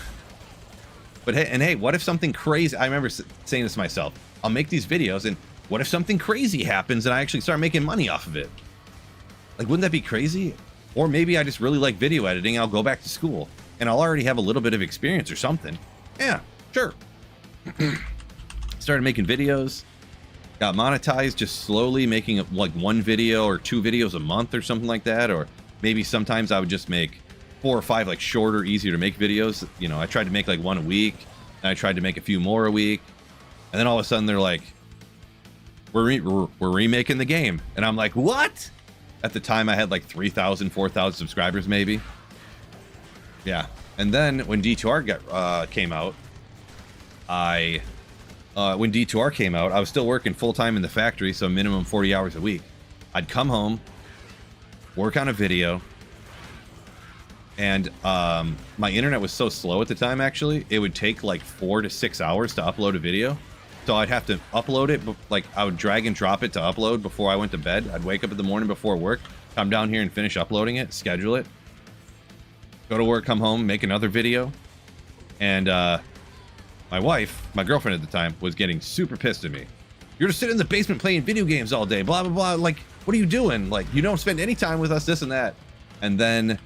But hey, what if something crazy, I remember saying this to myself, I'll make these videos, and what if something crazy happens and I actually start making money off of it? Like, wouldn't that be crazy? Or maybe I just really like video editing. I'll go back to school and I'll already have a little bit of experience or something. Yeah, sure. Started making videos, got monetized, just slowly making like one video or two videos a month or something like that. Or maybe sometimes I would just make 4 or 5 like shorter, easier to make videos. You know, I tried to make like one a week, and I tried to make a few more a week. And then all of a sudden they're like, we're remaking the game. And I'm like, what? At the time I had like 3,000, 4,000 subscribers maybe. Yeah. And then when D2R came out, I was still working full-time in the factory, so minimum 40 hours a week. I'd come home, work on a video, and my internet was so slow at the time, actually, it would take like 4 to 6 hours to upload a video. So I'd have to upload it, like I would drag and drop it to upload before I went to bed. I'd wake up in the morning before work, come down here and finish uploading it, schedule it, go to work, come home, make another video. And my wife, my girlfriend at the time, was getting super pissed at me. You're just sitting in the basement playing video games all day, blah, blah, blah. Like, what are you doing? Like, you don't spend any time with us, this and that. And then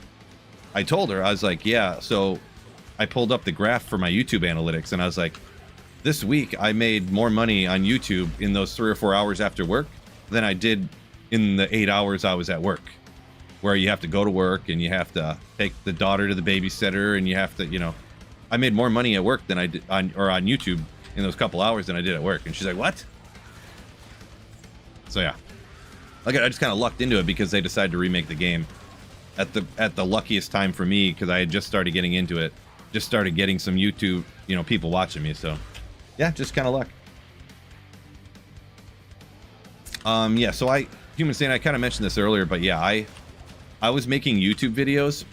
I told her, I was like, yeah, so I pulled up the graph for my YouTube analytics, and I was like, this week I made more money on YouTube in those 3 or 4 hours after work than I did in the 8 hours I was at work. where you have to go to work and you have to take the daughter to the babysitter and you have to, you know, I made more money at work than I did on YouTube in those couple hours than I did at work. And she's like, what? So yeah, like I just kind of lucked into it because they decided to remake the game at the luckiest time for me, because I had just started getting into it, just started getting some YouTube, you know, people watching me. So yeah, just kind of luck. Yeah, so Human Stain, I kind of mentioned this earlier, but yeah, I was making YouTube videos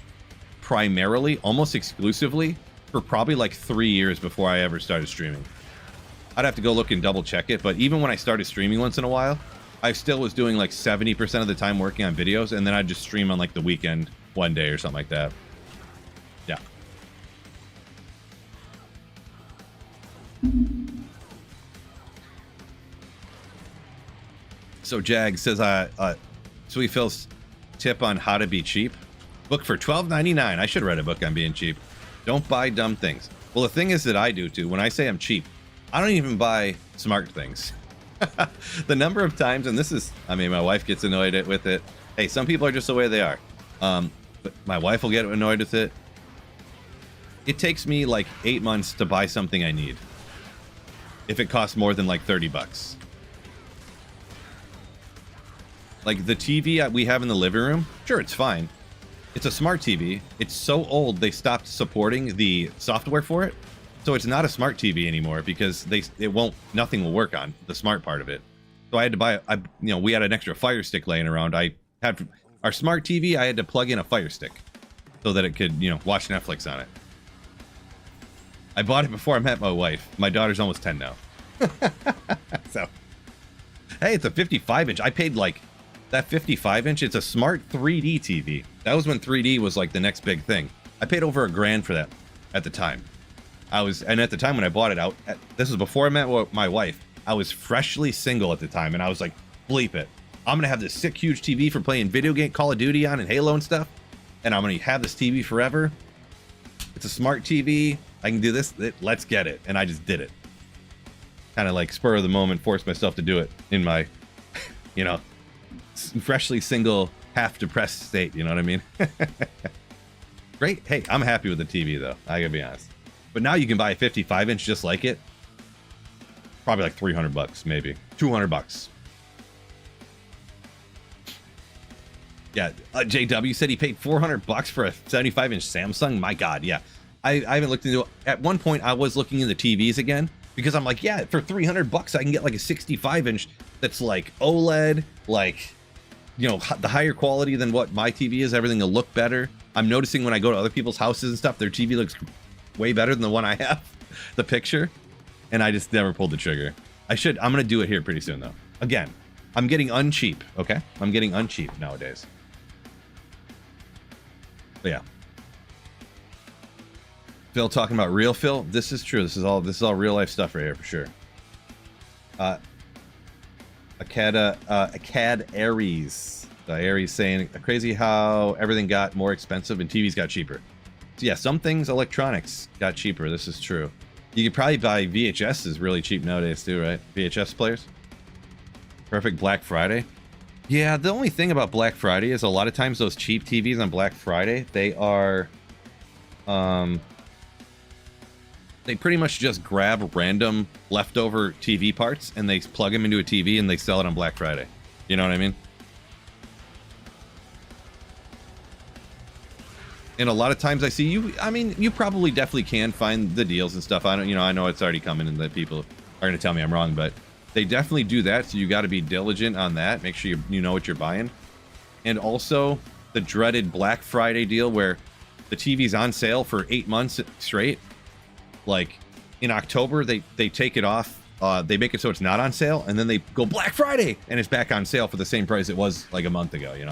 primarily, almost exclusively, for probably like 3 years before I ever started streaming. I'd have to go look and double check it, but even when I started streaming once in a while, I still was doing like 70% of the time working on videos, and then I'd just stream on like the weekend one day or something like that. Yeah. So Jag says, Sweet Phil's tip on how to be cheap. Book for $12.99. I should write a book on being cheap. Don't buy dumb things. Well, the thing is that I do too. When I say I'm cheap, I don't even buy smart things. The number of times, and this is, I mean, my wife gets annoyed with it. Hey, some people are just the way they are. But my wife will get annoyed with it. It takes me like 8 months to buy something I need, if it costs more than like 30 bucks. Like the TV we have in the living room, sure, it's fine. It's a smart TV. It's so old they stopped supporting the software for it. So it's not a smart TV anymore because nothing will work on the smart part of it. So I had to buy, we had an extra Fire Stick laying around. I had our smart TV, I had to plug in a Fire Stick so that it could, watch Netflix on it. I bought it before I met my wife. My daughter's almost 10 now. So, hey, it's a 55-inch. I paid like that 55-inch. It's a smart 3D TV. That was when 3D was like the next big thing. I paid over $1,000 for that at the time. And at the time when I bought it, this was before I met my wife. I was freshly single at the time, and I was like, bleep it. I'm gonna have this sick, huge TV for playing video game, Call of Duty on, and Halo and stuff, and I'm gonna have this TV forever. It's a smart TV. I can do this. Let's get it. And I just did it. Kind of like spur of the moment, forced myself to do it in my, freshly single, half depressed state. You know what I mean? Great. Hey, I'm happy with the TV though. I gotta be honest. But now you can buy a 55-inch just like it. Probably like 300 bucks, maybe 200 bucks. Yeah, JW said he paid 400 bucks for a 75-inch Samsung. My God, yeah. I haven't looked into it. At one point, I was looking into TVs again because I'm like, yeah, for 300 bucks, I can get like a 65-inch that's like OLED, like, the higher quality than what my TV is. Everything will look better. I'm noticing when I go to other people's houses and stuff, their TV looks way better than the one I have, the picture, and I just never pulled the trigger. I'm gonna do it here pretty soon though. Again, I'm getting uncheap, okay? I'm getting uncheap nowadays. But yeah. Phil talking about real Phil. This is true. This is all real life stuff right here for sure. Acad Aries. Aries saying crazy how everything got more expensive and TVs got cheaper. So yeah, some things, electronics got cheaper. This is true. You could probably buy VHSs really cheap nowadays too, right? VHS players. Perfect Black Friday. Yeah, the only thing about Black Friday is a lot of times those cheap TVs on Black Friday, they are, they pretty much just grab random leftover TV parts and they plug them into a TV and they sell it on Black Friday. You know what I mean? And a lot of times I see you probably definitely can find the deals and stuff. I know it's already coming and that people are going to tell me I'm wrong, but they definitely do that. So you got to be diligent on that. Make sure you know what you're buying. And also the dreaded Black Friday deal where the TV's on sale for 8 months straight. Like in October, they take it off. They make it so it's not on sale, and then they go Black Friday and it's back on sale for the same price it was like a month ago, You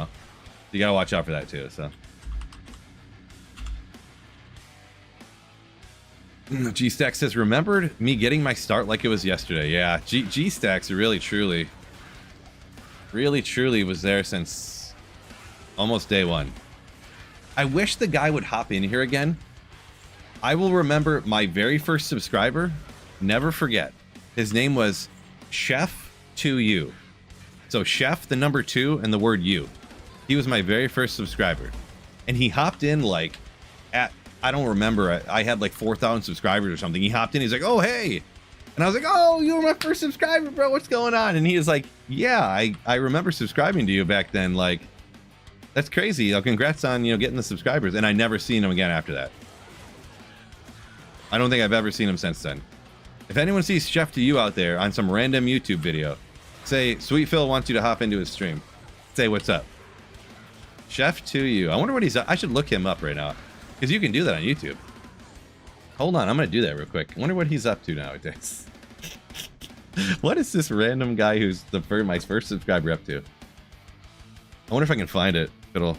got to watch out for that too. So. G-Stack says, remembered me getting my start like it was yesterday. Yeah, G-Stacks really truly was there since almost day one. I wish the guy would hop in here again. I will remember my very first subscriber. Never forget. His name was Chef2U. So Chef, the number 2, and the word U. He was my very first subscriber, and he hopped in like at, I don't remember, I had like 4,000 subscribers or something. He hopped in, he's like, oh, hey. And I was like, oh, you were my first subscriber, bro. What's going on? And he was like, yeah, I remember subscribing to you back then. Like, that's crazy. Congrats on, getting the subscribers. And I never seen him again after that. I don't think I've ever seen him since then. If anyone sees Chef to You out there on some random YouTube video, say, Sweet Phil wants you to hop into his stream. Say what's up. Chef to You. I wonder what he's up. I should look him up right now, because you can do that on YouTube. Hold on, I'm going to do that real quick. I wonder what he's up to nowadays. What is this random guy who's my first subscriber up to? I wonder if I can find it. It'll...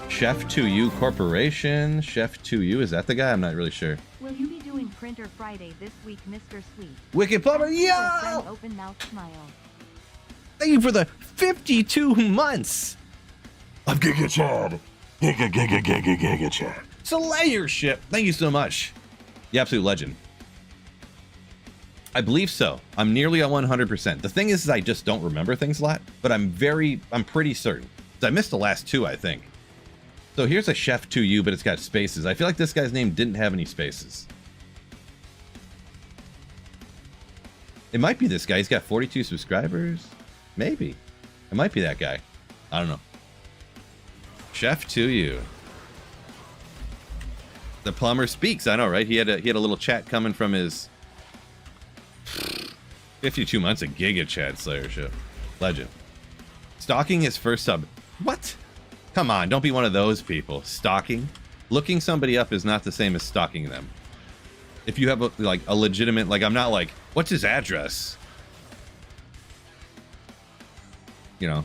Chef to You Corporation. Chef to You, is that the guy? I'm not really sure. Will you be doing Printer Friday this week, Mr. Sweet? Wicked Plumber, yo! Open mouth smile. Thank you for the 52 months of Giga Chad. Giga Chad. Slayership. Thank you so much. The absolute legend. I believe so. I'm nearly at 100%. The thing is I just don't remember things a lot, but I'm pretty certain. I missed the last two, I think. So here's a Chef to You, but it's got spaces. I feel like this guy's name didn't have any spaces. It might be this guy. He's got 42 subscribers. Maybe. It might be that guy. I don't know. Chef to You. The plumber speaks. I know, right? He had a little chat coming from his 52 months of Giga Chad Slayership. Legend. Stalking his first sub. What? Come on, don't be one of those people. Stalking? Looking somebody up is not the same as stalking them. If you have a legitimate, I'm not like, what's his address? I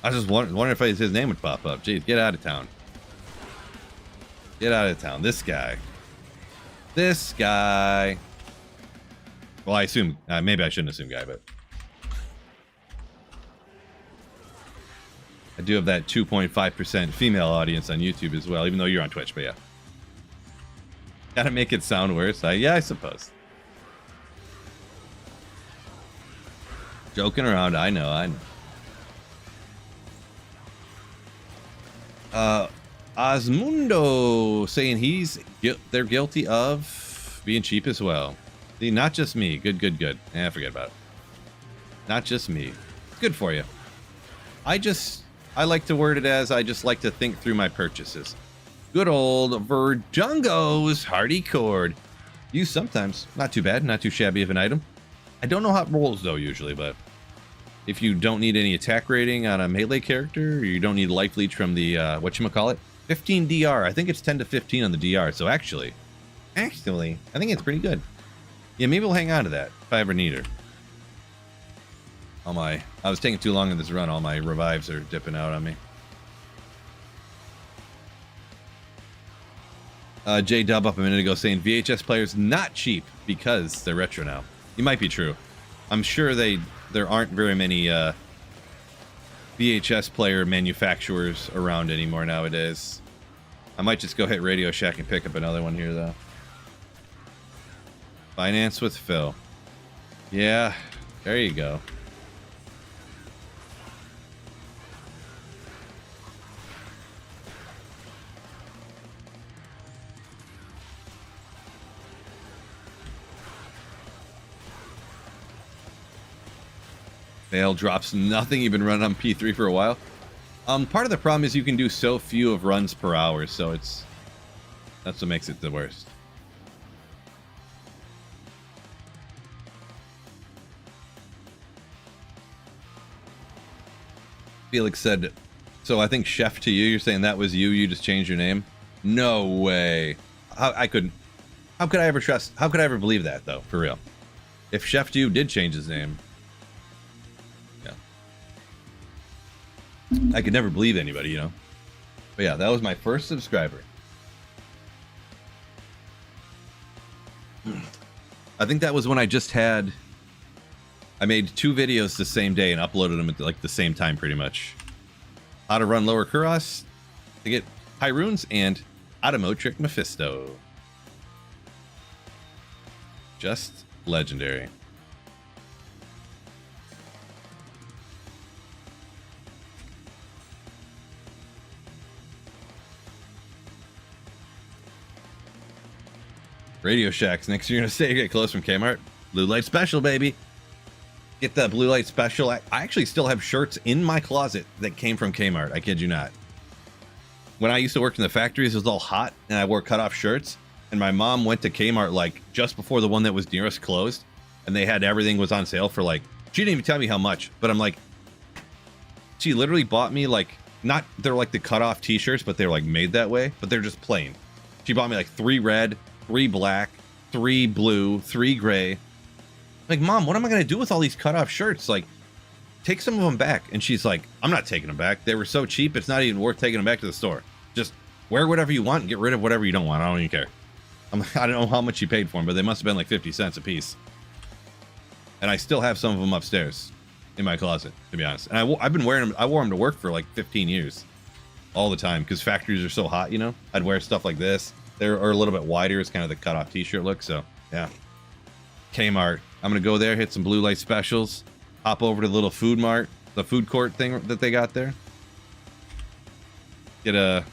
was just wondering if his name would pop up. Jeez, get out of town. Get out of town. This guy. This guy. Well, I assume, maybe I shouldn't assume guy, but. I do have that 2.5% female audience on YouTube as well, even though you're on Twitch, but yeah. Gotta make it sound worse. Yeah, I suppose. Joking around, I know. Osmundo saying they're guilty of being cheap as well. See, not just me. Good. Forget about it. Not just me. Good for you. I like to word it as I just like to think through my purchases. Good old Verdungo's Hardy Cord. Used sometimes. Not too bad. Not too shabby of an item. I don't know how it rolls though usually, but if you don't need any attack rating on a melee character, or you don't need life leech from the, whatchamacallit, 15 DR. I think it's 10 to 15 on the DR. So actually, I think it's pretty good. Yeah, maybe we'll hang on to that if I ever need her. I was taking too long in this run. All my revives are dipping out on me. J-Dub up a minute ago saying VHS players not cheap because they're retro now. You might be true. I'm sure there aren't very many VHS player manufacturers around anymore nowadays. I might just go hit Radio Shack and pick up another one here though. Finance with Phil. Yeah, there you go. Fail drops nothing. You've been running on P3 for a while. Part of the problem is you can do so few of runs per hour, so that's what makes it the worst. Felix said, so I think Chef to You, you're saying that was you just changed your name? No way. How could I ever believe that though, for real? If Chef to You did change his name, I could never believe anybody, But yeah, that was my first subscriber. I think that was when I made 2 videos the same day and uploaded them at the same time pretty much. How to run lower Kuros to get high runes and how to Motric Mephisto. Just legendary. Radio Shacks. Next you're gonna say you get clothes from Kmart. Blue light special, baby. Get the blue light special. I actually still have shirts in my closet that came from Kmart. I kid you not. When I used to work in the factories, it was all hot and I wore cutoff shirts. And my mom went to Kmart like just before the one that was nearest closed. And they had everything was on sale for like, she didn't even tell me how much, but I'm like, she literally bought me like, not, they're like the cutoff t-shirts, but they're like made that way, but they're just plain. She bought me like 3 red, 3 black, 3 blue, 3 gray. Like, Mom, what am I going to do with all these cutoff shirts? Like, take some of them back. And she's like, I'm not taking them back. They were so cheap, it's not even worth taking them back to the store. Just wear whatever you want and get rid of whatever you don't want. I don't even care. I don't know how much you paid for them, but they must have been like 50 cents a piece. And I still have some of them upstairs in my closet, to be honest. And I've been wearing them. I wore them to work for like 15 years all the time because factories are so hot, you know? I'd wear stuff like this. They're a little bit wider. It's kind of the cutoff t-shirt look. So, yeah. Kmart. I'm going to go there, hit some blue light specials, hop over to the little food mart, the food court thing that they got there. Get a...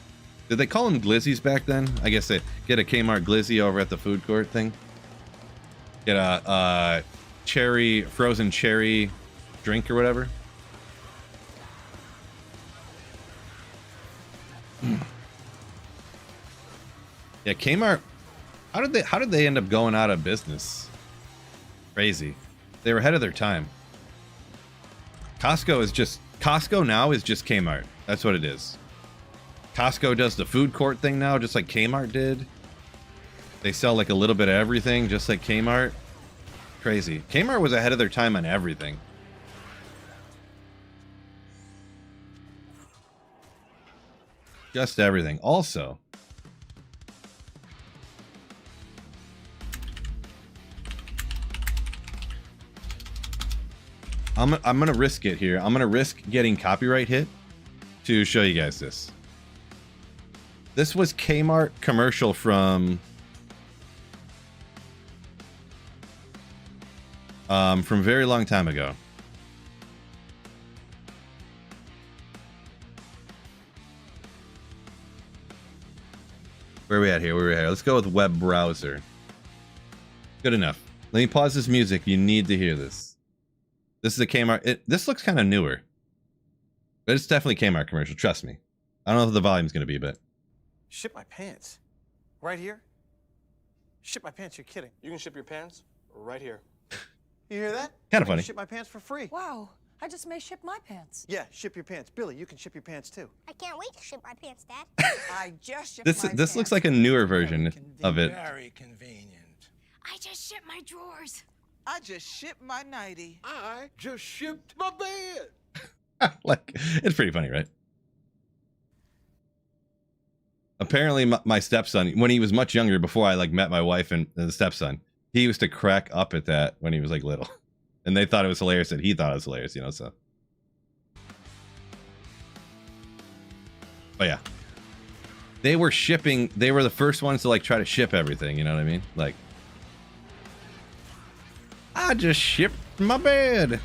Did they call them glizzies back then? I guess they get a Kmart glizzy over at the food court thing. Get a frozen cherry drink or whatever. Yeah, Kmart. How did they end up going out of business? Crazy. They were ahead of their time. Costco now is just Kmart. That's what it is. Costco does the food court thing now, just like Kmart did. They sell like a little bit of everything, just like Kmart. Crazy. Kmart was ahead of their time on everything. Just everything. Also, I'm gonna risk it here. I'm gonna risk getting copyright hit to show you guys this. This was Kmart commercial from a very long time ago. Where are we at here? Where are we at? Let's go with web browser. Good enough. Let me pause this music. You need to hear this. This is a Kmart. This looks kind of newer. But it's definitely Kmart commercial. Trust me. I don't know what the volume's going to be, but... Ship my pants? Right here? Ship my pants? You're kidding. You can ship your pants right here. You hear that? Kind of funny. Ship my pants for free. Wow, I just may ship my pants. Yeah, ship your pants. Billy, you can ship your pants too. I can't wait to ship my pants, Dad. I just shipped This my looks pants. like a newer version of it. Very convenient. I just shipped my drawers. I just shipped my nightie. I just shipped my bed. Like, it's pretty funny, right? Apparently, my stepson, when he was much younger, before I like met my wife and the stepson, he used to crack up at that when he was like little, and they thought it was hilarious that he thought it was hilarious, you know. So, but yeah, they were shipping. They were the first ones to like try to ship everything. You know what I mean? Like, I just shipped my bed.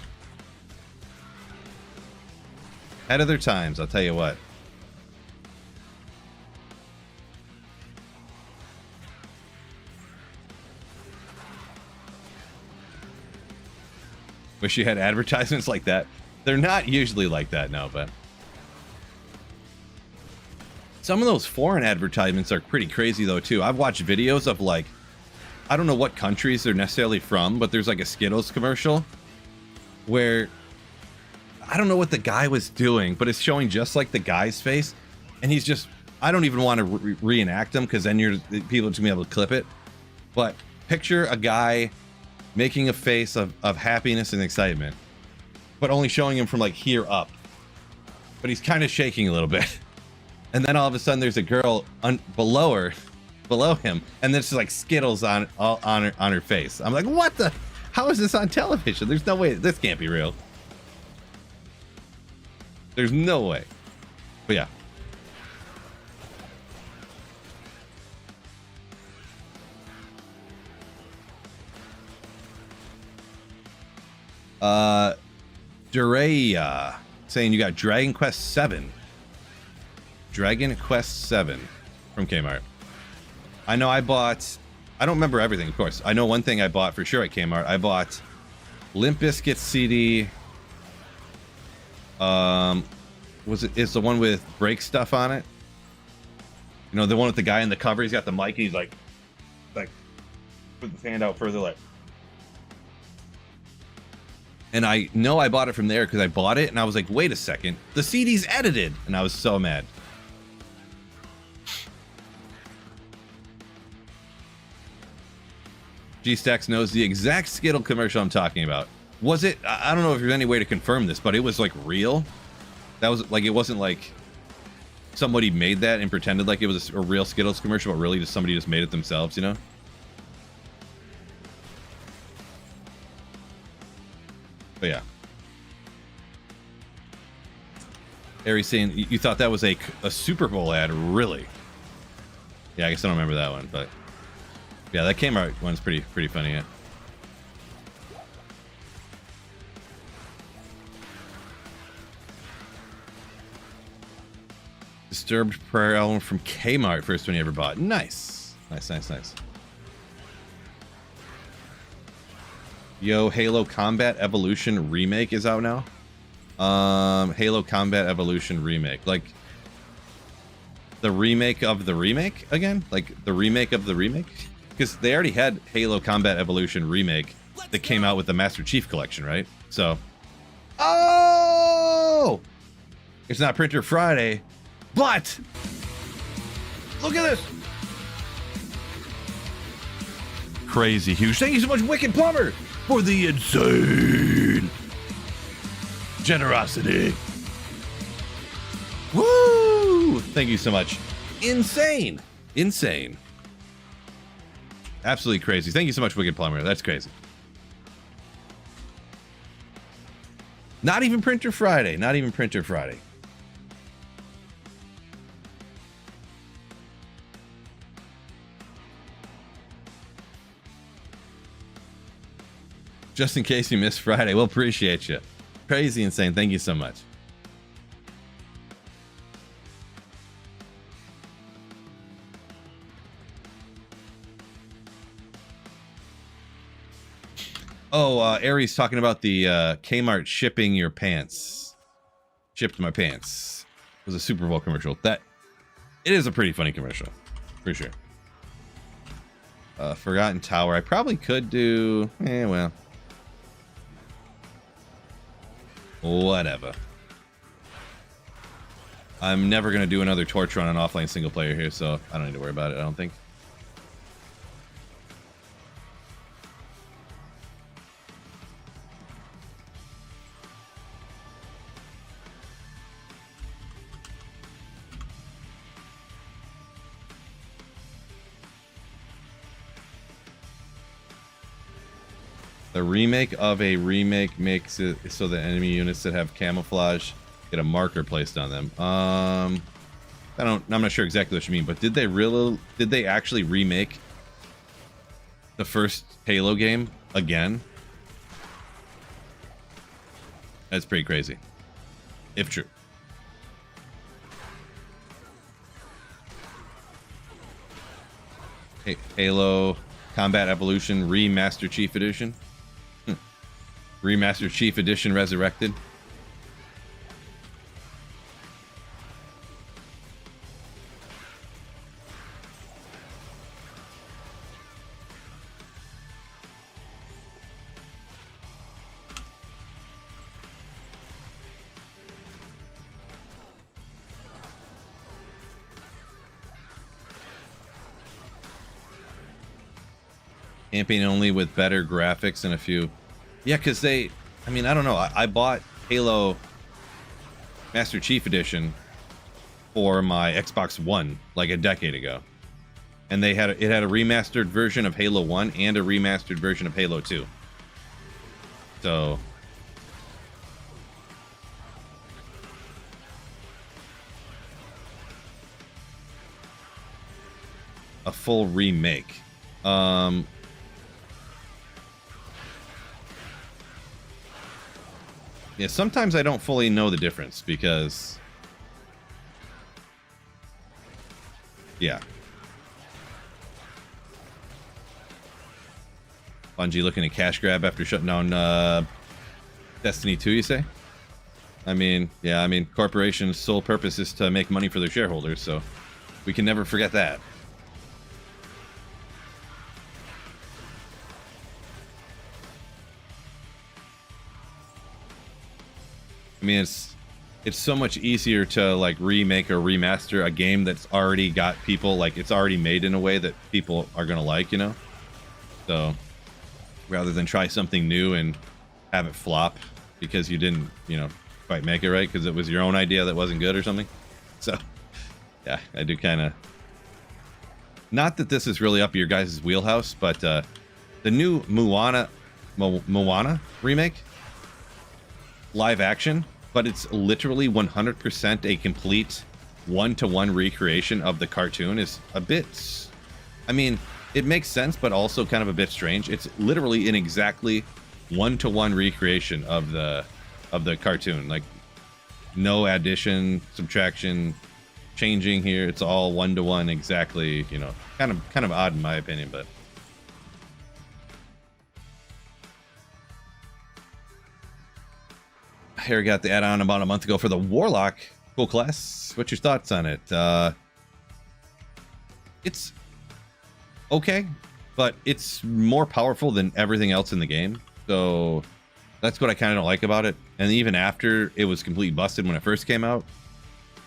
Ahead of their times, I'll tell you what. Wish you had advertisements like that. They're not usually like that, no, but some of those foreign advertisements are pretty crazy though too. I've watched videos of like, I don't know what countries they're necessarily from, but there's like a Skittles commercial where I don't know what the guy was doing, but it's showing just like the guy's face, and he's just, I don't even want to reenact them because then people are gonna be able to clip it. But picture a guy making a face of happiness and excitement, but only showing him from like here up. But he's kind of shaking a little bit. And then all of a sudden there's a girl below him, and there's like Skittles on her face. I'm like, what the? How is this on television? There's no way. This can't be real. There's no way. But yeah. Dureya saying you got Dragon Quest 7. Dragon Quest 7 from Kmart. I know I bought I don't remember everything, of course. I know one thing I bought for sure at Kmart. I bought Limp Bizkit CD. It's the one with break stuff on it. You know, the one with the guy in the cover. He's got the mic. He's like put his hand out further, like. And I know I bought it from there because I bought it and I was like, wait a second, the CD's edited, and I was so mad. G-Stacks knows the exact Skittle commercial I'm talking about. Was it? I don't know if there's any way to confirm this, but it was like real. That was like, it wasn't like somebody made that and pretended like it was a real Skittles commercial, but really just somebody just made it themselves, you know? But yeah. Aries saying, you thought that was a Super Bowl ad, really? Yeah, I guess I don't remember that one, but yeah, that Kmart one's pretty funny, yeah. Disturbed Prayer album from Kmart, first one you ever bought. Nice. Nice. Yo, Halo Combat Evolution Remake is out now. Halo Combat Evolution Remake. Like, the remake of the remake again? Like, the remake of the remake? Because they already had Halo Combat Evolution Remake that came out with the Master Chief Collection, right? So... Oh! It's not Printer Friday, but... Look at this! Crazy huge. Thank you so much, Wicked Plumber, for the insane generosity. Woo! Thank you so much. Insane. Absolutely crazy. Thank you so much, Wicked Plumber. That's crazy. Not even Printer Friday. Just in case you missed Friday. We'll appreciate you. Crazy insane. Thank you so much. Oh, Aries talking about the Kmart shipping your pants. Shipped my pants. It was a Super Bowl commercial. It is a pretty funny commercial. For sure. Forgotten Tower. I probably could do... well. Whatever. I'm never going to do another torch run on offline single player here, so I don't need to worry about it, I don't think. The remake of a remake makes it so the enemy units that have camouflage get a marker placed on them. I'm not sure exactly what you mean, but did they actually remake the first Halo game again? That's pretty crazy. If true. Halo Combat Evolution Remaster Chief Edition. Remaster Chief Edition Resurrected. Campaign only with better graphics and a few... Yeah, because I don't know. I bought Halo Master Chief Edition for my Xbox One like a decade ago. And it had a remastered version of Halo 1 and a remastered version of Halo 2. So... a full remake. Yeah, sometimes I don't fully know the difference because... Yeah. Bungie looking to cash grab after shutting down Destiny 2, you say? I mean, yeah, I mean, corporations' sole purpose is to make money for their shareholders, so we can never forget that. I mean, it's so much easier to like remake or remaster a game that's already got people, like it's already made in a way that people are gonna like, you know? So rather than try something new and have it flop because you didn't, you know, quite make it right because it was your own idea that wasn't good or something. So yeah, I do kind of, not that this is really up your guys' wheelhouse, but the new Moana remake, live action, but it's literally 100% a complete one-to-one recreation of the cartoon, is a bit, I mean, it makes sense, but also kind of a bit strange. It's literally an exactly one-to-one recreation of the cartoon, like no addition, subtraction, changing here. It's all one-to-one exactly, you know, kind of odd in my opinion, but Harry got the add-on about a month ago for the Warlock. Cool class. What's your thoughts on it? It's okay, but it's more powerful than everything else in the game. So that's what I kind of don't like about it. And even after it was completely busted when it first came out,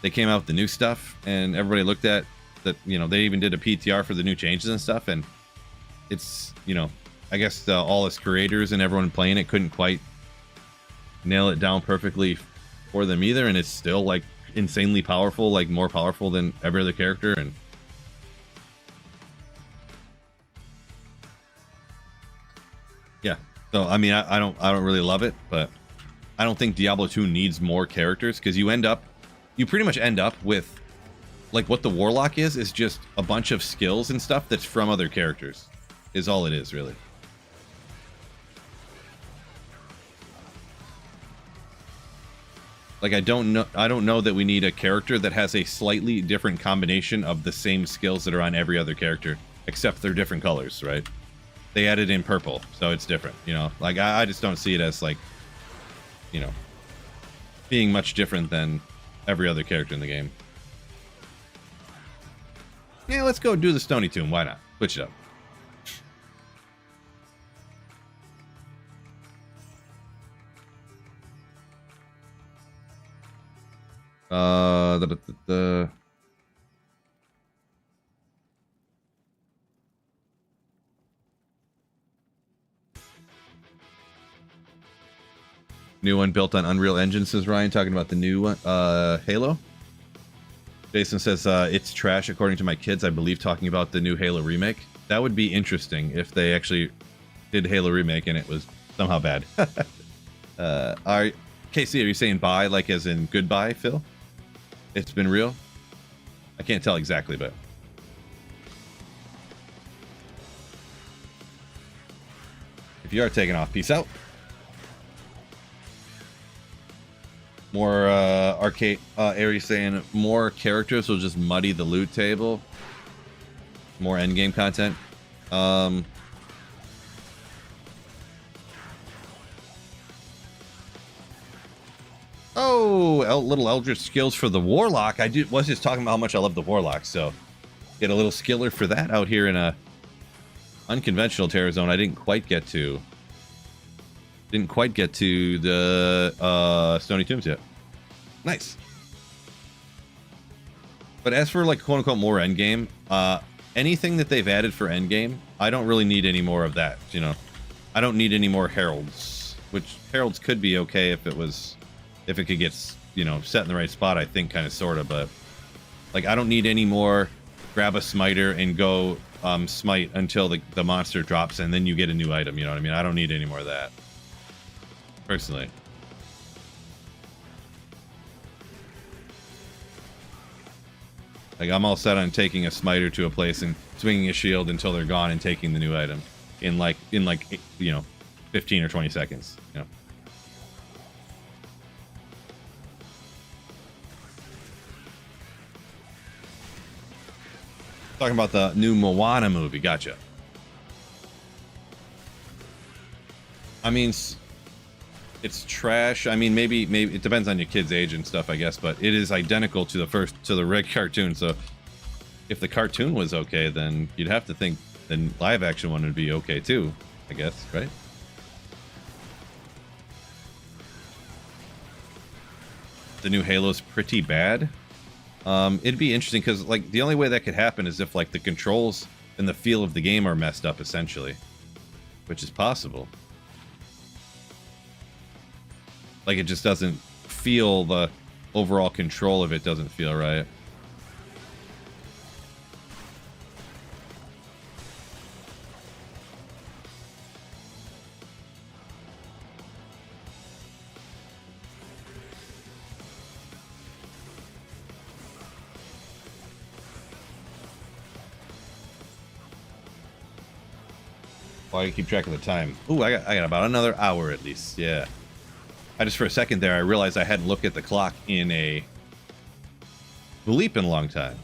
they came out with the new stuff, and everybody looked at that. You know, they even did a PTR for the new changes and stuff. And it's, you know, I guess all its creators and everyone playing it couldn't quite nail it down perfectly for them either, and it's still like insanely powerful, like more powerful than every other character. And yeah, so I mean, I don't really love it, but I don't think Diablo 2 needs more characters, because you pretty much end up with like what the Warlock is just a bunch of skills and stuff that's from other characters, is all it is really. Like I don't know that we need a character that has a slightly different combination of the same skills that are on every other character, except they're different colors, right? They added in purple, so it's different, you know? Like I just don't see it as like, you know, being much different than every other character in the game. Yeah, let's go do the Stony Tomb. Why not? Switch it up. New one built on Unreal Engine, says Ryan, talking about the new Halo. Jason says it's trash according to my kids, I believe, talking about the new Halo remake. That would be interesting if they actually did Halo remake and it was somehow bad. Casey, are you saying bye like as in goodbye, Phil? It's been real? I can't tell exactly, but if you are taking off, peace out. More arcade Aries saying more characters will just muddy the loot table. More endgame content. Oh, little Eldritch skills for the Warlock. I was just talking about how much I love the Warlock, so get a little skiller for that out here in a unconventional terror zone. I didn't quite get to. Didn't quite get to the Stony Tombs yet. Nice. But as for like quote unquote more endgame, anything that they've added for endgame, I don't really need any more of that. You know, I don't need any more heralds, which heralds could be okay if it could get, you know, set in the right spot, I think, kind of sort of, but like I don't need any more grab a smiter and go smite until the monster drops and then you get a new item, you know what I mean? I don't need any more of that, personally. Like I'm all set on taking a smiter to a place and swinging a shield until they're gone and taking the new item in like you know, 15 or 20 seconds, you know. Talking about the new Moana movie, gotcha. I mean, it's trash. I mean, maybe it depends on your kid's age and stuff, I guess, but it is identical to the red cartoon. So if the cartoon was okay, then you'd have to think the live action one would be okay too, I guess, right? The new Halo's pretty bad. It'd be interesting because like the only way that could happen is if like the controls and the feel of the game are messed up essentially, which is possible. Like it just doesn't feel, the overall control of it doesn't feel right. Oh, I keep track of the time. Ooh, I got about another hour at least. Yeah. I just for a second there, I realized I hadn't looked at the clock in a bleeping long time.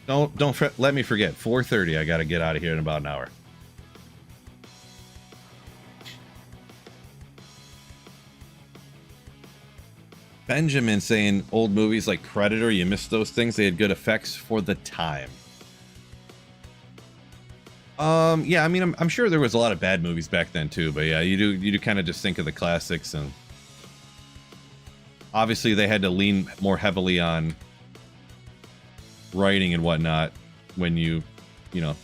Don't let me forget. 4:30. I got to get out of here in about an hour. Benjamin saying old movies like Predator, you missed those things. They had good effects for the time. Yeah, I mean, I'm sure there was a lot of bad movies back then too, but yeah, you do kind of just think of the classics, and obviously they had to lean more heavily on writing and whatnot when you know,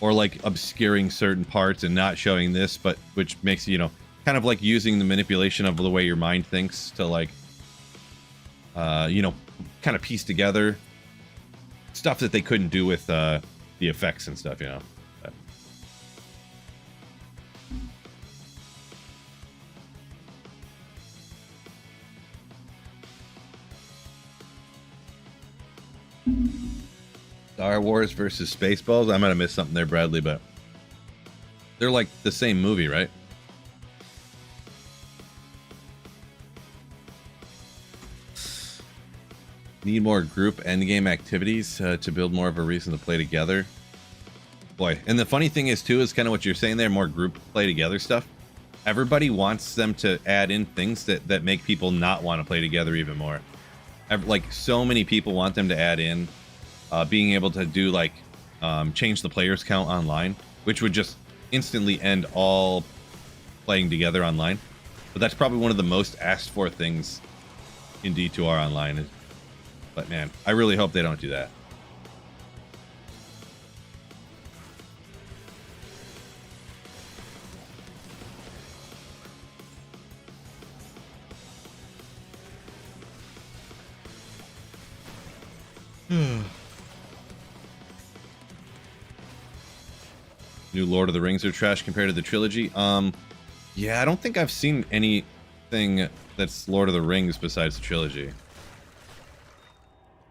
or like obscuring certain parts and not showing this, but which makes, you know, kind of like using the manipulation of the way your mind thinks to like, you know, kind of piece together stuff that they couldn't do with the effects and stuff, you know. Star Wars versus Spaceballs. I might have missed something there, Bradley, but they're like the same movie, right? Need more group endgame activities to build more of a reason to play together. Boy, and the funny thing is too, is kind of what you're saying there, more group play together stuff. Everybody wants them to add in things that make people not want to play together even more. Like so many people want them to add in being able to do like change the players count online, which would just instantly end all playing together online. But that's probably one of the most asked for things in D2R online. But man, I really hope they don't do that. New Lord of the Rings are trash compared to the trilogy. Yeah, I don't think I've seen anything that's Lord of the Rings besides the trilogy.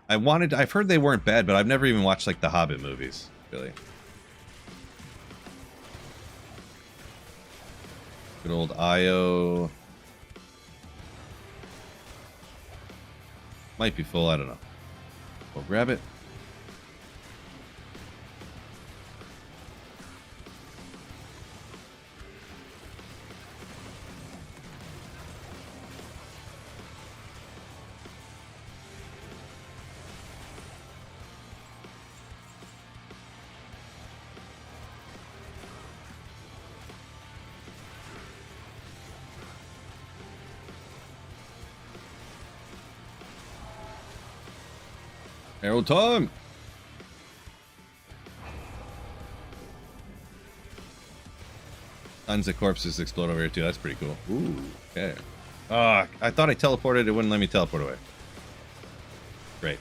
I've heard they weren't bad, but I've never even watched like the Hobbit movies, really. Good old IO. Might be full, I don't know. We'll grab it. Arrow time! Tons of corpses explode over here too. That's pretty cool. Ooh, okay. I thought I teleported. It wouldn't let me teleport away. Great.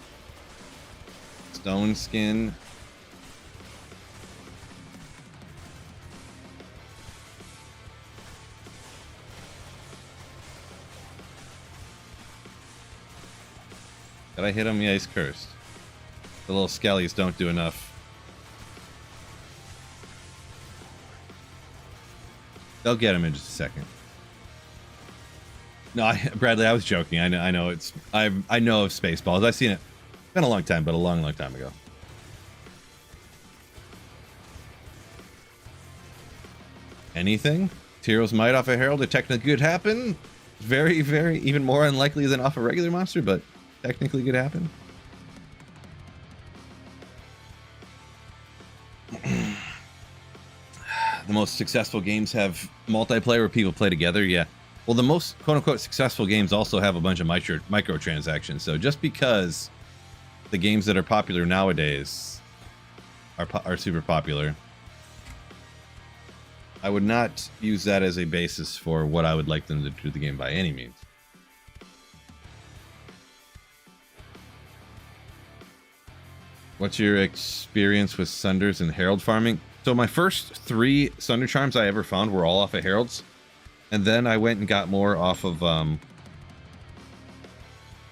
Stone skin. Did I hit him? Yeah, he's cursed. The little skellies don't do enough. They'll get him in just a second. No, Bradley, I was joking. I know it's. I know of Spaceballs. I've seen it. It's been a long time, but a long time ago. Anything? Tyro's Might off a Herald, it technically could happen. Very, very, even more unlikely than off a regular monster, but technically could happen. The most successful games have multiplayer where people play together. Yeah. Well, the most quote-unquote successful games also have a bunch of microtransactions. So just because the games that are popular nowadays are super popular, I would not use that as a basis for what I would like them to do the game by any means. What's your experience with Sunders and Herald farming? So my first 3 Sunder Charms I ever found were all off of Heralds. And then I went and got more off of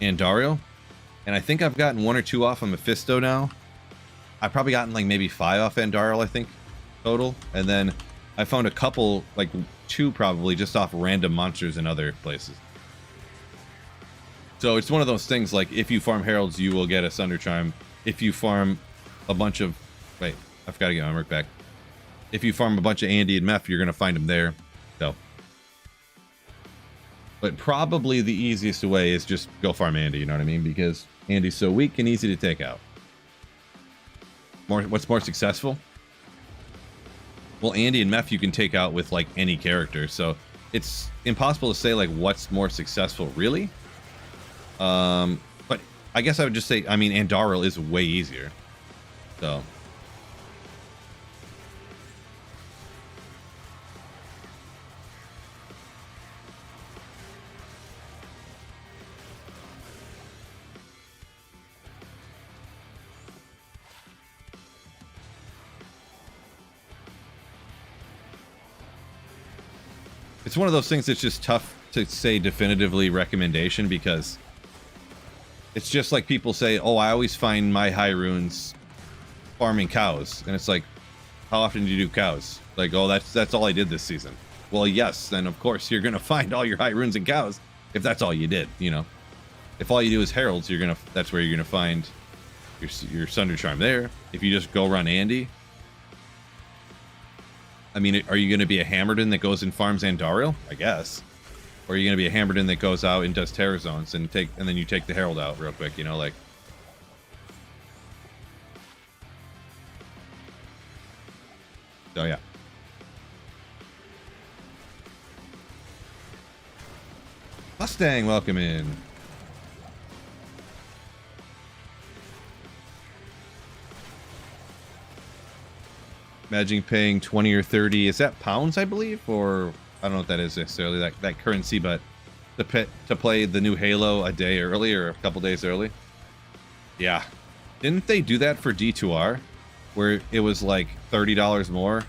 Andario. And I think I've gotten 1 or 2 off of Mephisto now. I've probably gotten like maybe 5 off Andario, I think, total. And then I found a couple, like 2 probably, just off random monsters in other places. So it's one of those things, like, if you farm Heralds, you will get a Sunder Charm. If you farm a bunch of... Wait, I forgot to get my mark back. If you farm a bunch of Andy and Meph, you're going to find them there. So... But probably the easiest way is just go farm Andy, you know what I mean? Because Andy's so weak and easy to take out. What's more successful? Well, Andy and Meph you can take out with like any character, so it's impossible to say like what's more successful really. But I guess I would just say, I mean, Andaril is way easier. So... It's one of those things that's just tough to say definitively recommendation, because it's just like people say, oh, I always find my high runes farming cows. And it's like, how often do you do cows? Like, oh, that's all I did this season. Well, yes, then of course you're going to find all your high runes and cows if that's all you did, you know. If all you do is heralds, that's where you're going to find your Sunder Charm there. If you just go run Andy, I mean, are you going to be a Hammerden that goes and farms Andariel? I guess. Or are you going to be a Hammerden that goes out and does Terror Zones and then you take the Herald out real quick, you know, like... So, yeah. Mustang, welcome in. Imagine paying 20 or 30, is that pounds, I believe? Or, I don't know what that is necessarily, that currency, but to play the new Halo a day early or a couple days early. Yeah. Didn't they do that for D2R? Where it was like $30 more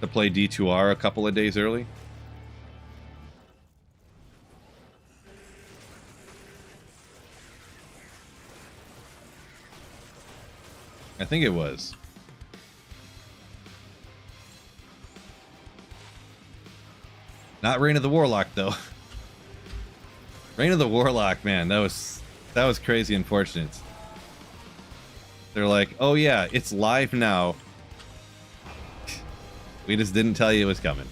to play D2R a couple of days early? I think it was. Not Reign of the Warlock, though. Reign of the Warlock, man, that was crazy unfortunate. They're like, oh yeah, it's live now. We just didn't tell you it was coming.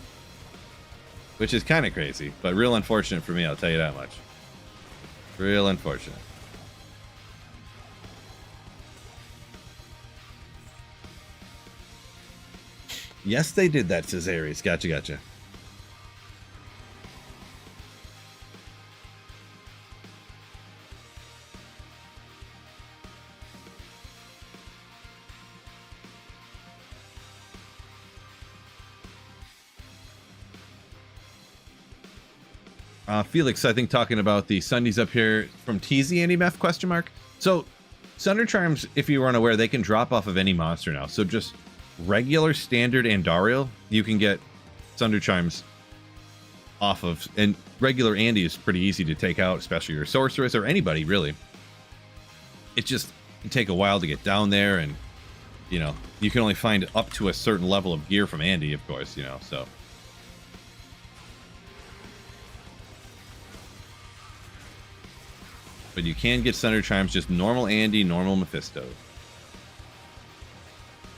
Which is kind of crazy, but real unfortunate for me, I'll tell you that much. Real unfortunate. Yes, they did that, says Ares. Gotcha. Felix, I think, talking about the Sundays up here from TZ Andy Meth question mark. So Sunder Charms, if you were unaware, they can drop off of any monster now. So just regular standard Andariel, you can get Sunder Charms off of, and regular Andy is pretty easy to take out, especially your sorceress or anybody really. It just can take a while to get down there, and you know, you can only find up to a certain level of gear from Andy, of course, you know, so. But you can get Sunder Charms, just normal Andy, normal Mephisto.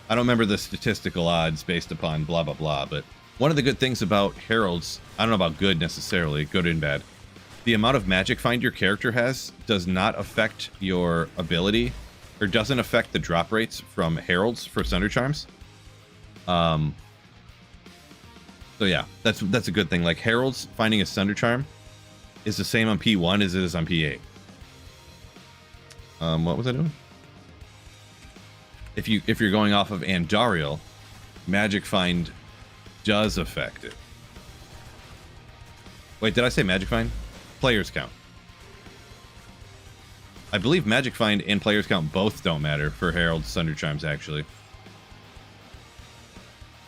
I don't remember the statistical odds based upon blah, blah, blah, but one of the good things about heralds, I don't know about good necessarily, good and bad. The amount of magic find your character has does not affect your ability, or doesn't affect the drop rates from heralds for Sunder Charms. So yeah, that's a good thing. Like heralds finding a Sunder Charm is the same on P1 as it is on P8. What was I doing? If you're going off of Andariel, magic find does affect it. Wait, did I say magic find? Players count. I believe magic find and players count both don't matter for herald Sunder Charms, actually.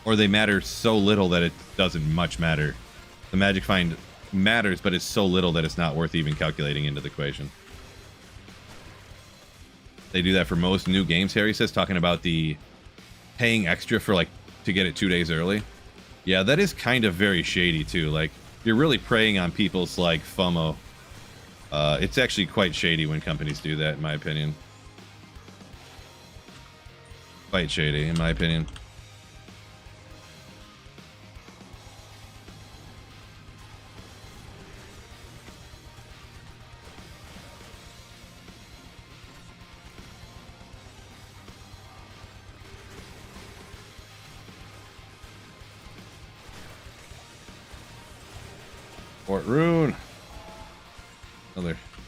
Or they matter so little that it doesn't much matter. The magic find matters, but it's so little that it's not worth even calculating into the equation. They do that for most new games, Harry says, talking about the paying extra for, like, to get it 2 days early. Yeah, that is kind of very shady, too. Like, you're really preying on people's, like, FOMO. It's actually quite shady when companies do that, in my opinion. Quite shady, in my opinion. Fort Rune.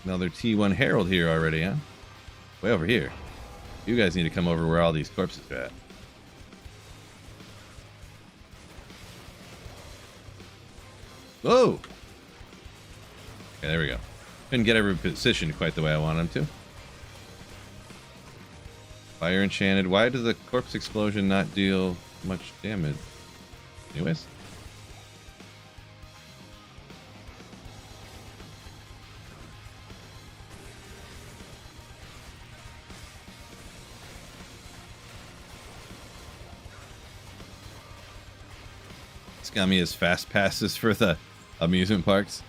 Another T1 Herald here already, huh? Way over here. You guys need to come over where all these corpses are at. Whoa! Okay, there we go. Couldn't get every position quite the way I wanted them to. Fire enchanted. Why does the corpse explosion not deal much damage? Anyways. Got me as fast passes for the amusement parks.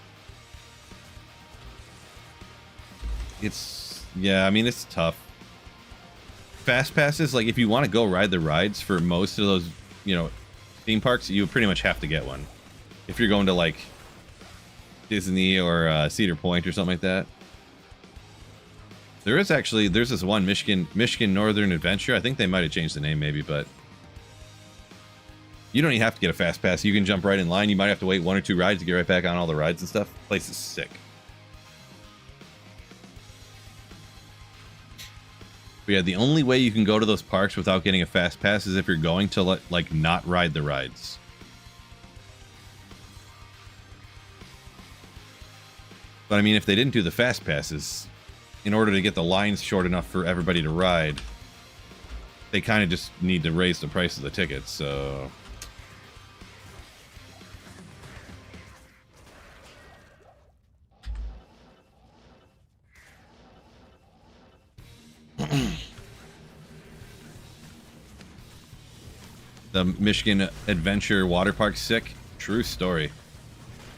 Yeah, I mean, it's tough. Fast passes, like if you want to go ride the rides for most of those, you know, theme parks, you pretty much have to get one. If you're going to like Disney or Cedar Point or something like that. There's this one Michigan Northern Adventure. I think they might have changed the name maybe, but you don't even have to get a fast pass. You can jump right in line. You might have to wait 1 or 2 rides to get right back on all the rides and stuff. The place is sick. But yeah, the only way you can go to those parks without getting a fast pass is if you're going to like not ride the rides. But I mean, if they didn't do the fast passes, in order to get the lines short enough for everybody to ride, they kind of just need to raise the price of the tickets, so... The Michigan Adventure Water Park sick. True story.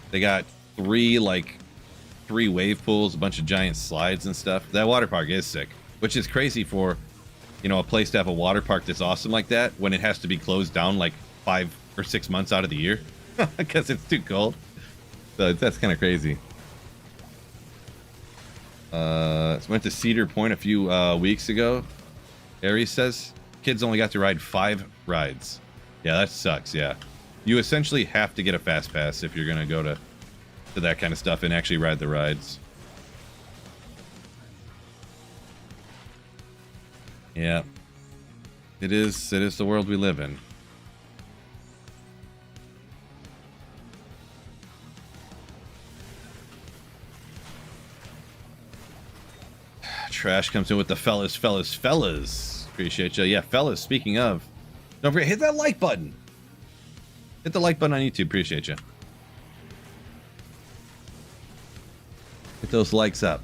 They got 3 wave pools, a bunch of giant slides and stuff. That water park is sick, which is crazy for, you know, a place to have a water park that's awesome like that when it has to be closed down like 5 or 6 months out of the year because it's too cold. So that's kind of crazy. Went to Cedar Point a few weeks ago. Aries says kids only got to ride 5 rides. Yeah, that sucks. Yeah, you essentially have to get a fast pass if you're gonna go to that kind of stuff and actually ride the rides. Yeah, it is the world we live in. Trash comes in with the fellas. Appreciate you. Yeah, fellas, speaking of, don't forget, hit that like button. Hit the like button on YouTube. Appreciate you. Get those likes up.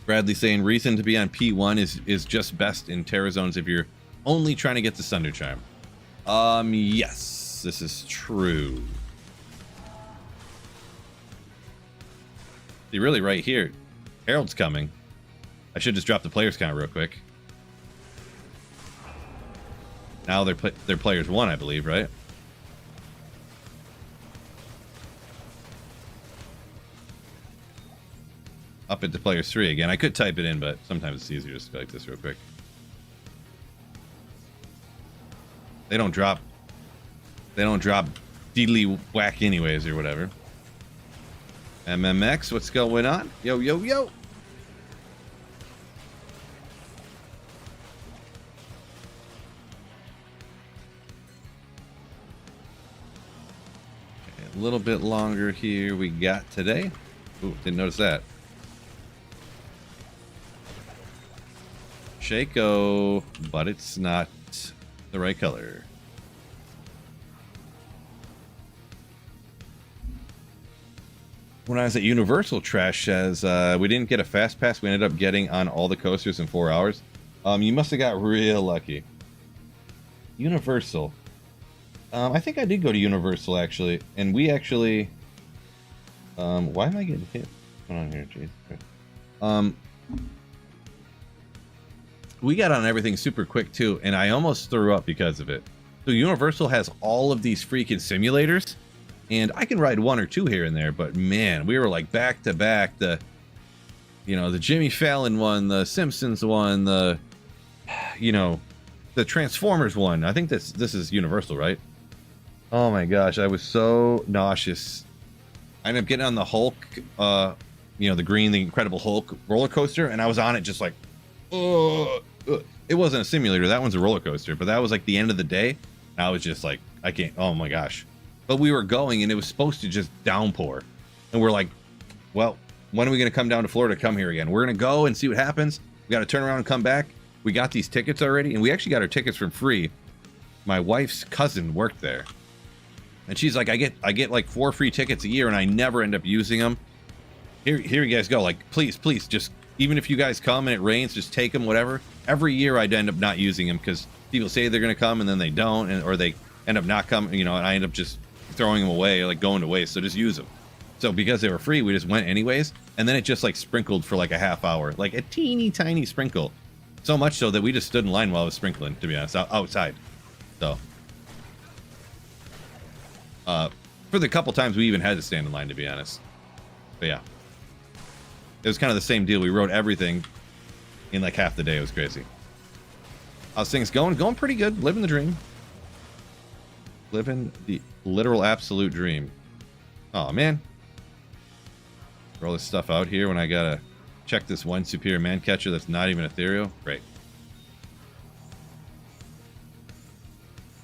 Bradley saying reason to be on P1 is just best in Terra zones if you're only trying to get the Sunder Charm. Yes, this is true. See, really right here, Herald's coming. I should just drop the players count real quick. Now they're players 1, I believe, right? Up it to players 3 again. I could type it in, but sometimes it's easier just to go like this real quick. They don't drop deedly whack anyways or whatever. MMX, what's going on? Yo, yo, yo. Okay, a little bit longer here we got today. Ooh, didn't notice that. Shaco, but it's not the right color. When I was at Universal, Trash says we didn't get a fast pass. We ended up getting on all the coasters in 4 hours. You must have got real lucky. Universal. I think I did go to Universal actually, and we actually. Why am I getting hit? What's going on here, jeez. We got on everything super quick too, and I almost threw up because of it. So Universal has all of these freaking simulators, and I can ride 1 or 2 here and there, but man, we were like back to back. The Jimmy Fallon one, the Simpsons one, the Transformers one. I think this is Universal, right? Oh my gosh, I was so nauseous. I ended up getting on the Hulk, the green, the Incredible Hulk roller coaster, and I was on it just like, it wasn't a simulator. That one's a roller coaster, but that was like the end of the day. I was just like, I can't. Oh my gosh. But we were going, and it was supposed to just downpour, and we're like, well, when are we going to come down to Florida to come here again? We're going to go and see what happens. We got to turn around and come back. We got these tickets already, and we actually got our tickets for free. My wife's cousin worked there, and she's like, I get like 4 free tickets a year, and I never end up using them. Here you guys go. Like, please, just, even if you guys come and it rains, just take them, whatever. Every year I'd end up not using them because people say they're going to come and then they don't, or they end up not coming, and I end up just throwing them away, like going to waste. So just use them. So because they were free, we just went anyways, and then it just like sprinkled for like a half hour, like a teeny tiny sprinkle, so much so that we just stood in line while it was sprinkling, to be honest, outside. So for the couple times we even had to stand in line, to be honest. But yeah, it was kind of the same deal. We rode everything in like half the day. It was crazy. How's things going? Going pretty good. Living the dream. Living the literal absolute dream. Oh man. Throw all this stuff out here when I gotta check this one superior man catcher that's not even ethereal. Great.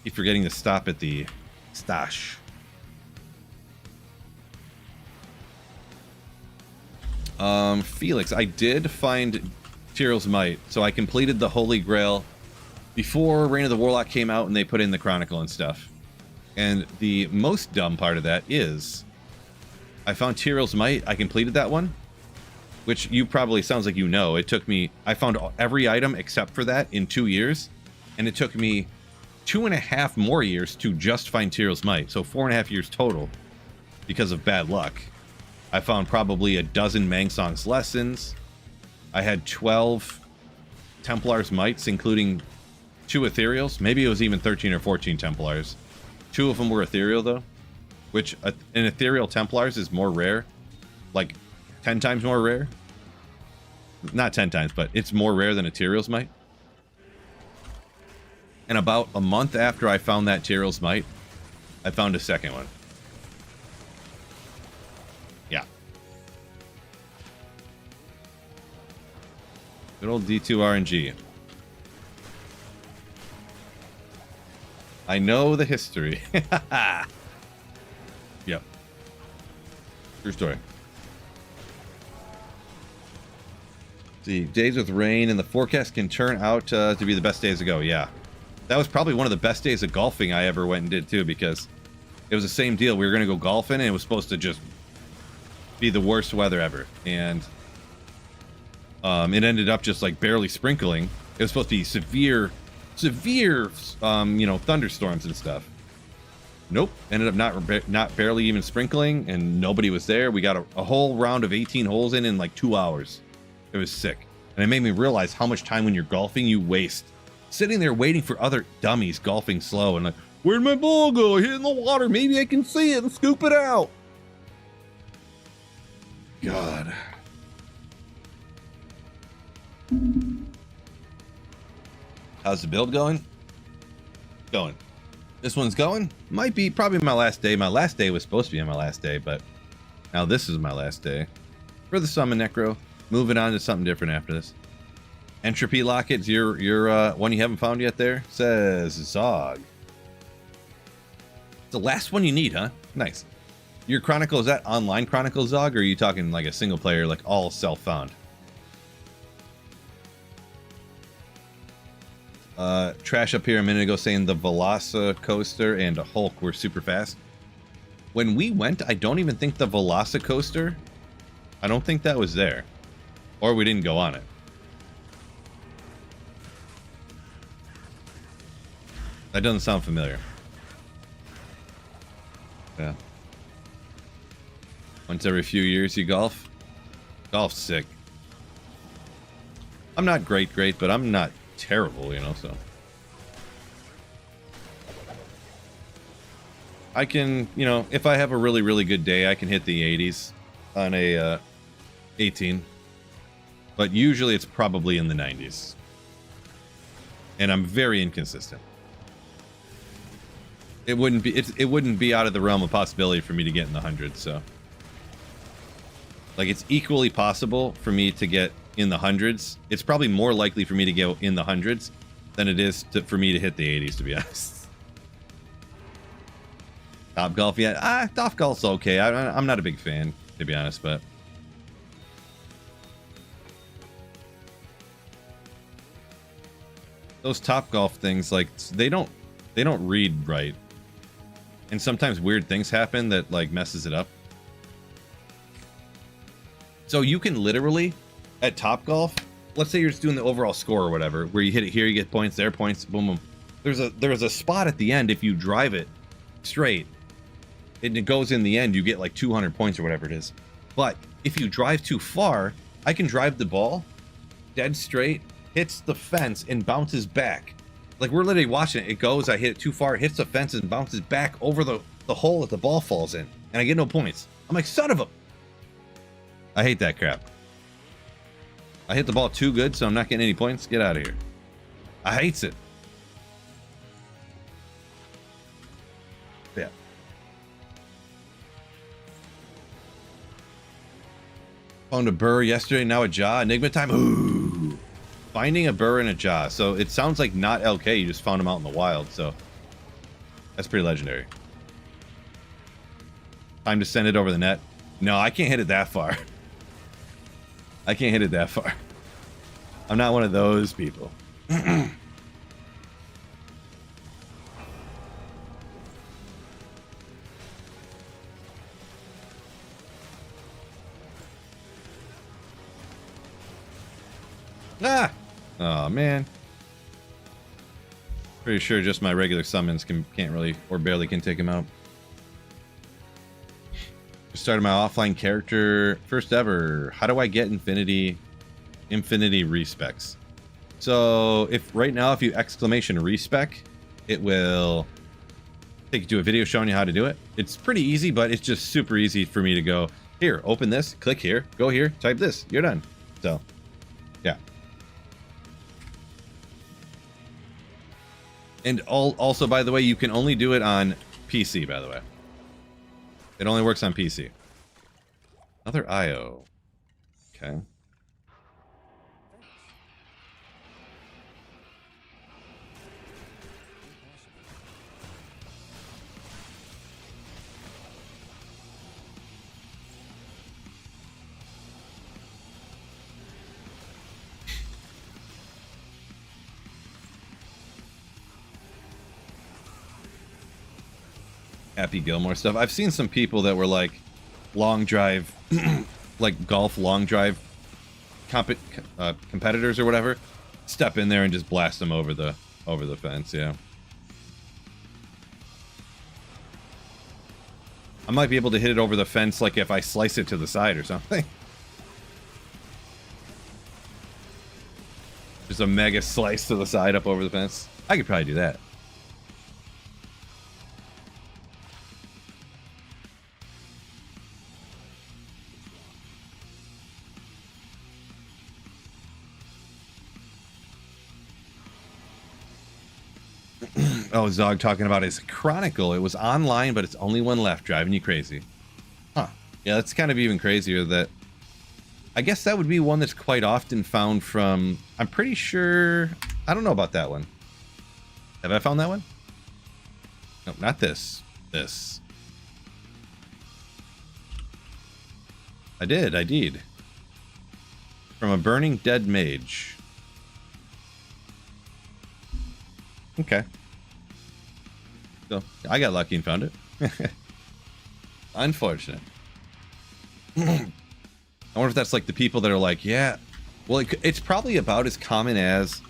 Keep forgetting to stop at the stash. Felix, I did find Tyrell's Might, so I completed the Holy Grail before Reign of the Warlock came out and they put in the Chronicle and stuff. And the most dumb part of that is I found Tyrell's Might. I completed that one, which you probably, sounds like it took me, I found every item except for that in 2 years, and it took me 2.5 more years to just find Tyrell's Might, so 4.5 years total because of bad luck. I found probably a dozen Mangsong's lessons. I had 12 Templar's Mights, including 2 Ethereals. Maybe it was even 13 or 14 Templars. 2 of them were Ethereal, though, which an Ethereal Templars is more rare, like 10 times more rare. Not 10 times, but it's more rare than a Tyrell's Might. And about a month after I found that Tyrell's Might, I found a second one. Yeah. Good old D2 RNG. I know the history. Yep. True story. See, days with rain and the forecast can turn out to be the best days to go. Yeah. That was probably one of the best days of golfing I ever went and did too, because it was the same deal. We were going to go golfing and it was supposed to just be the worst weather ever. And it ended up just like barely sprinkling. It was supposed to be severe, thunderstorms and stuff. Nope. Ended up not barely even sprinkling, and nobody was there. We got a whole round of 18 holes in like 2 hours. It was sick. And it made me realize how much time when you're golfing you waste sitting there waiting for other dummies golfing slow and like, where'd my ball go? I hit it in the water. Maybe I can see it and scoop it out. God. How's the build going? Going. This one's going. Might be probably my last day. My last day was supposed to be my last day, but now this is my last day. For the summon Necro. Moving on to something different after this. Entropy Lockets, your one you haven't found yet there? Says Zog. It's the last one you need, huh? Nice. Your Chronicle, is that online Chronicle, Zog, or are you talking like a single player, like all self-found? Trash up here a minute ago saying the Velocicoaster and a Hulk were super fast. When we went, I don't even think the Velocicoaster, I don't think that was there. Or we didn't go on it. That doesn't sound familiar. Yeah. Once every few years you golf? Golf's sick. I'm not great, but I'm not terrible, you know, so. I can, you know, if I have a really, really good day, I can hit the 80s on a 18. But usually it's probably in the 90s. And I'm very inconsistent. It wouldn't be out of the realm of possibility for me to get in the hundreds, so. Like, it's equally possible for me to get in the hundreds. It's probably more likely for me to go in the hundreds than it is for me to hit the 80s, to be honest. Top Golf, yeah. Top Golf's okay. I'm not a big fan, to be honest, but. Those Top Golf things, like, they don't read right. And sometimes weird things happen that, like, messes it up. So you can literally, at Top Golf, let's say you're just doing the overall score or whatever, where you hit it here, you get points, there, points, boom, boom. There's a spot at the end, if you drive it straight, and it goes in the end, you get like 200 points or whatever it is. But if you drive too far, I can drive the ball dead straight, hits the fence, and bounces back. Like, we're literally watching it. It goes, I hit it too far, it hits the fence, and bounces back over the hole that the ball falls in. And I get no points. I'm like, son of a... I hate that crap. I hit the ball too good, so I'm not getting any points. Get out of here. I hates it. Yeah. Found a burr yesterday, now a jaw. Enigma time. Ooh. Finding a burr and a jaw. So it sounds like not LK. You just found them out in the wild. So that's pretty legendary. Time to send it over the net. No, I can't hit it that far. I can't hit it that far. I'm not one of those people. Ah! Oh, man. Pretty sure just my regular summons can't really, or barely can take him out. Just started my offline character, first ever. How do I get infinity respecs? So if right now, if you exclamation respec, it will take you to a video showing you how to do it. It's pretty easy, but it's just super easy for me to go here, open this, click here, go here, type this, you're done. So yeah. And also, by the way, you can only do it on PC, by the way. It only works on PC. Another IO. Okay. Happy Gilmore stuff. I've seen some people that were like long drive, like golf long drive competitors or whatever, step in there and just blast them over the fence. Yeah. I might be able to hit it over the fence, like if I slice it to the side or something. Just a mega slice to the side up over the fence. I could probably do that. Oh, Zog talking about his Chronicle. It was online, but it's only one left, driving you crazy. Huh. Yeah, that's kind of even crazier that... I guess that would be one that's quite often found from... I'm pretty sure... I don't know about that one. Have I found that one? No, not this. This. I did. From a Burning Dead Mage. Okay. So, I got lucky and found it. Unfortunate. I wonder if that's like the people that are like, yeah, well, it's probably about as common as...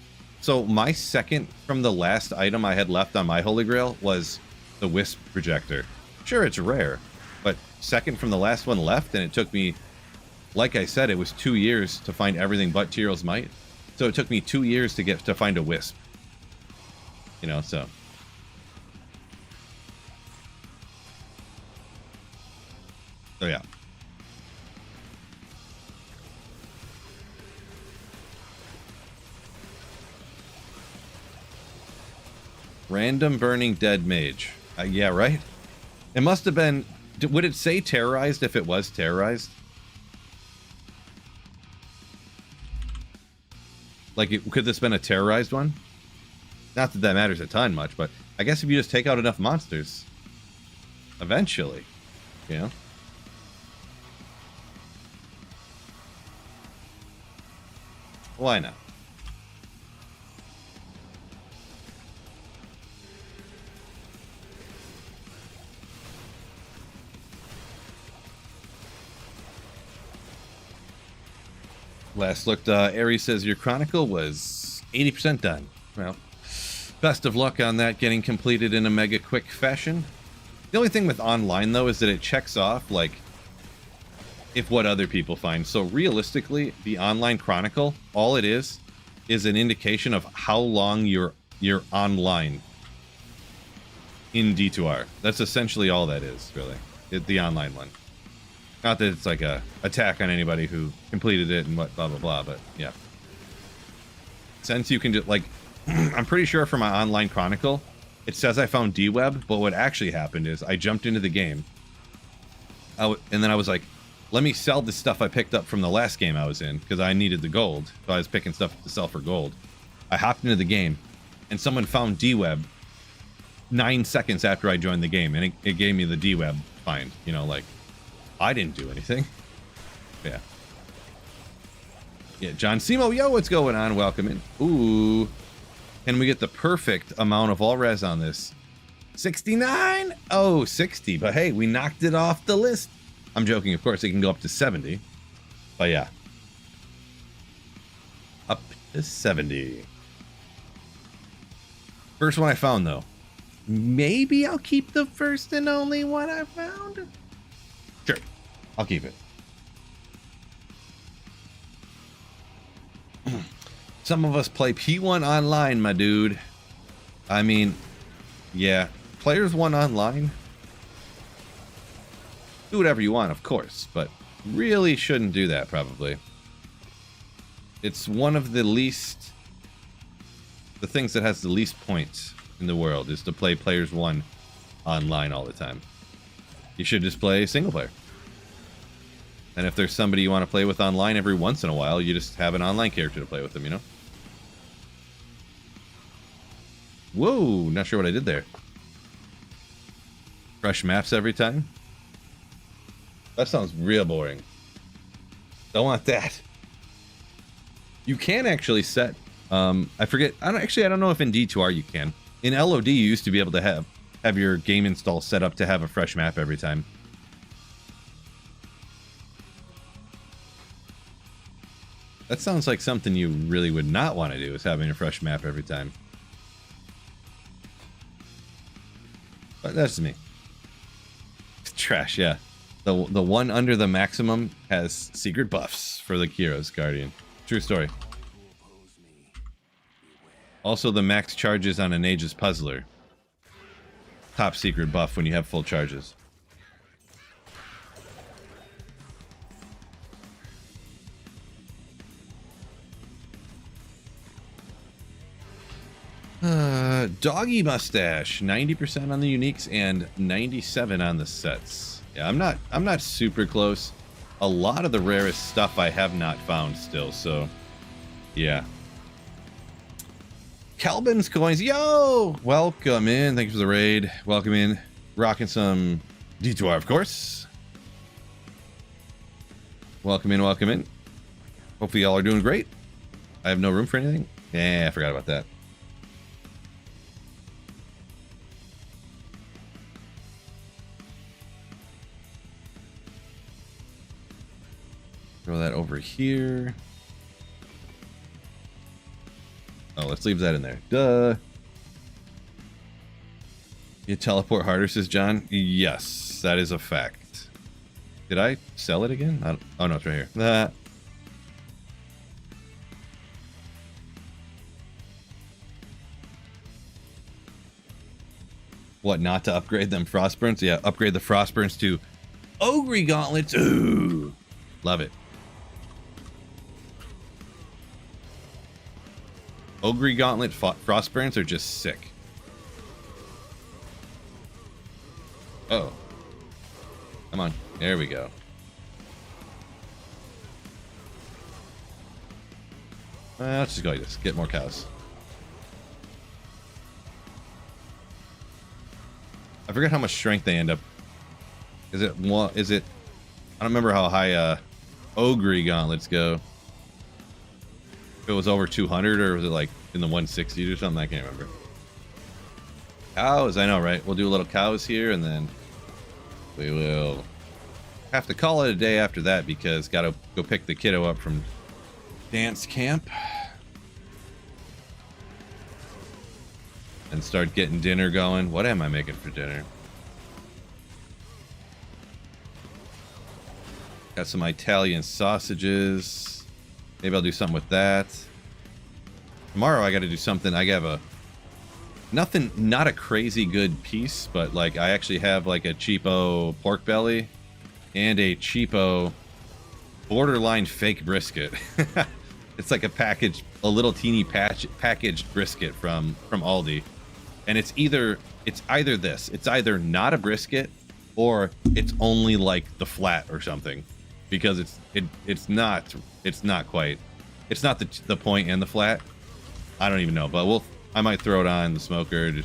So my second from the last item I had left on my Holy Grail was the Wisp Projector. Sure, it's rare, but second from the last one left, and it took me, like I said, it was 2 years to find everything but Tyrael's Might. So it took me 2 years to find a Wisp. You know, so... So yeah. Random Burning Dead Mage. Yeah, right? It must have been... Would it say terrorized if it was terrorized? Like, could this have been a terrorized one? Not that that matters a ton much, but I guess if you just take out enough monsters, eventually, you know? Why not? Last looked, Aries says your Chronicle was 80% done. Well, best of luck on that getting completed in a mega quick fashion. The only thing with online, though, is that it checks off, like, if what other people find. So realistically, the online Chronicle, all it is an indication of how long you're online in D2R. That's essentially all that is, really. The online one. Not that it's like a attack on anybody who completed it and what blah blah blah, but yeah. Since you can just like, I'm pretty sure for my online Chronicle, it says I found D-Web, but what actually happened is I jumped into the game, and then I was like, let me sell the stuff I picked up from the last game I was in because I needed the gold, so I was picking stuff to sell for gold. I hopped into the game, and someone found D-Web 9 seconds after I joined the game, and it gave me the D-Web find. You know, like. I didn't do anything. Yeah. Yeah, John Simo, yo, what's going on? Welcome in. Ooh. Can we get the perfect amount of all res on this? 69? Oh, 60. But hey, we knocked it off the list. I'm joking, of course. It can go up to 70. But yeah. Up to 70. First one I found, though. Maybe I'll keep the first and only one I found. Sure, I'll keep it. Some of us play P1 online, my dude. I mean, yeah, players 1 online. Do whatever you want, of course, but really shouldn't do that, probably. It's one of the things that has the least points in the world is to play players 1 online all the time. You should just play single player. And if there's somebody you want to play with online every once in a while, you just have an online character to play with them, you know? Whoa, not sure what I did there. Fresh maps every time? That sounds real boring. Don't want that. You can actually set, I forget, I don't know if in D2R you can. In LOD, you used to be able to have your game install set up to have a fresh map every time. That sounds like something you really would not want to do, is having a fresh map every time. But that's me. Trash, yeah. The one under the maximum has secret buffs for the Kyros Guardian. True story. Also, the max charges on an Aegis Puzzler. Top secret buff when you have full charges. Doggy mustache, 90% on the uniques and 97 on the sets. Yeah, I'm not super close. A lot of the rarest stuff I have not found still, so yeah. Kelvin's coins, yo! Welcome in, thanks for the raid. Welcome in, rocking some D2R, of course. Welcome in, welcome in. Hopefully y'all are doing great. I have no room for anything. Yeah, I forgot about that. Throw that over here. Oh, let's leave that in there. Duh. You teleport harder, says John. Yes, that is a fact. Did I sell it again? Oh no, it's right here. That. What, not to upgrade them Frostburns? Yeah, upgrade the Frostburns to Ogre Gauntlets. Ooh, love it. Ogre Gauntlet Frostburns are just sick. Oh. Come on. There we go. Let's just go like this. Get more cows. I forget how much strength they end up. Is it one? Is it? I don't remember how high Ogre Gauntlets go. If it was over 200 or was it like in the 160s or something? I can't remember. Cows, I know, right? We'll do a little cows here and then we will have to call it a day after that because gotta go pick the kiddo up from dance camp and start getting dinner going. What am I making for dinner? Got some Italian sausages. Maybe I'll do something with that. Tomorrow I got to do something. I have a nothing, not a crazy good piece, but like I actually have like a cheapo pork belly and a cheapo borderline fake brisket. It's like a package, a little teeny packaged brisket from Aldi, and it's either this. It's either not a brisket or it's only like the flat or something, because it's not quite. It's not the point and the flat. I don't even know, but I might throw it on the smoker. The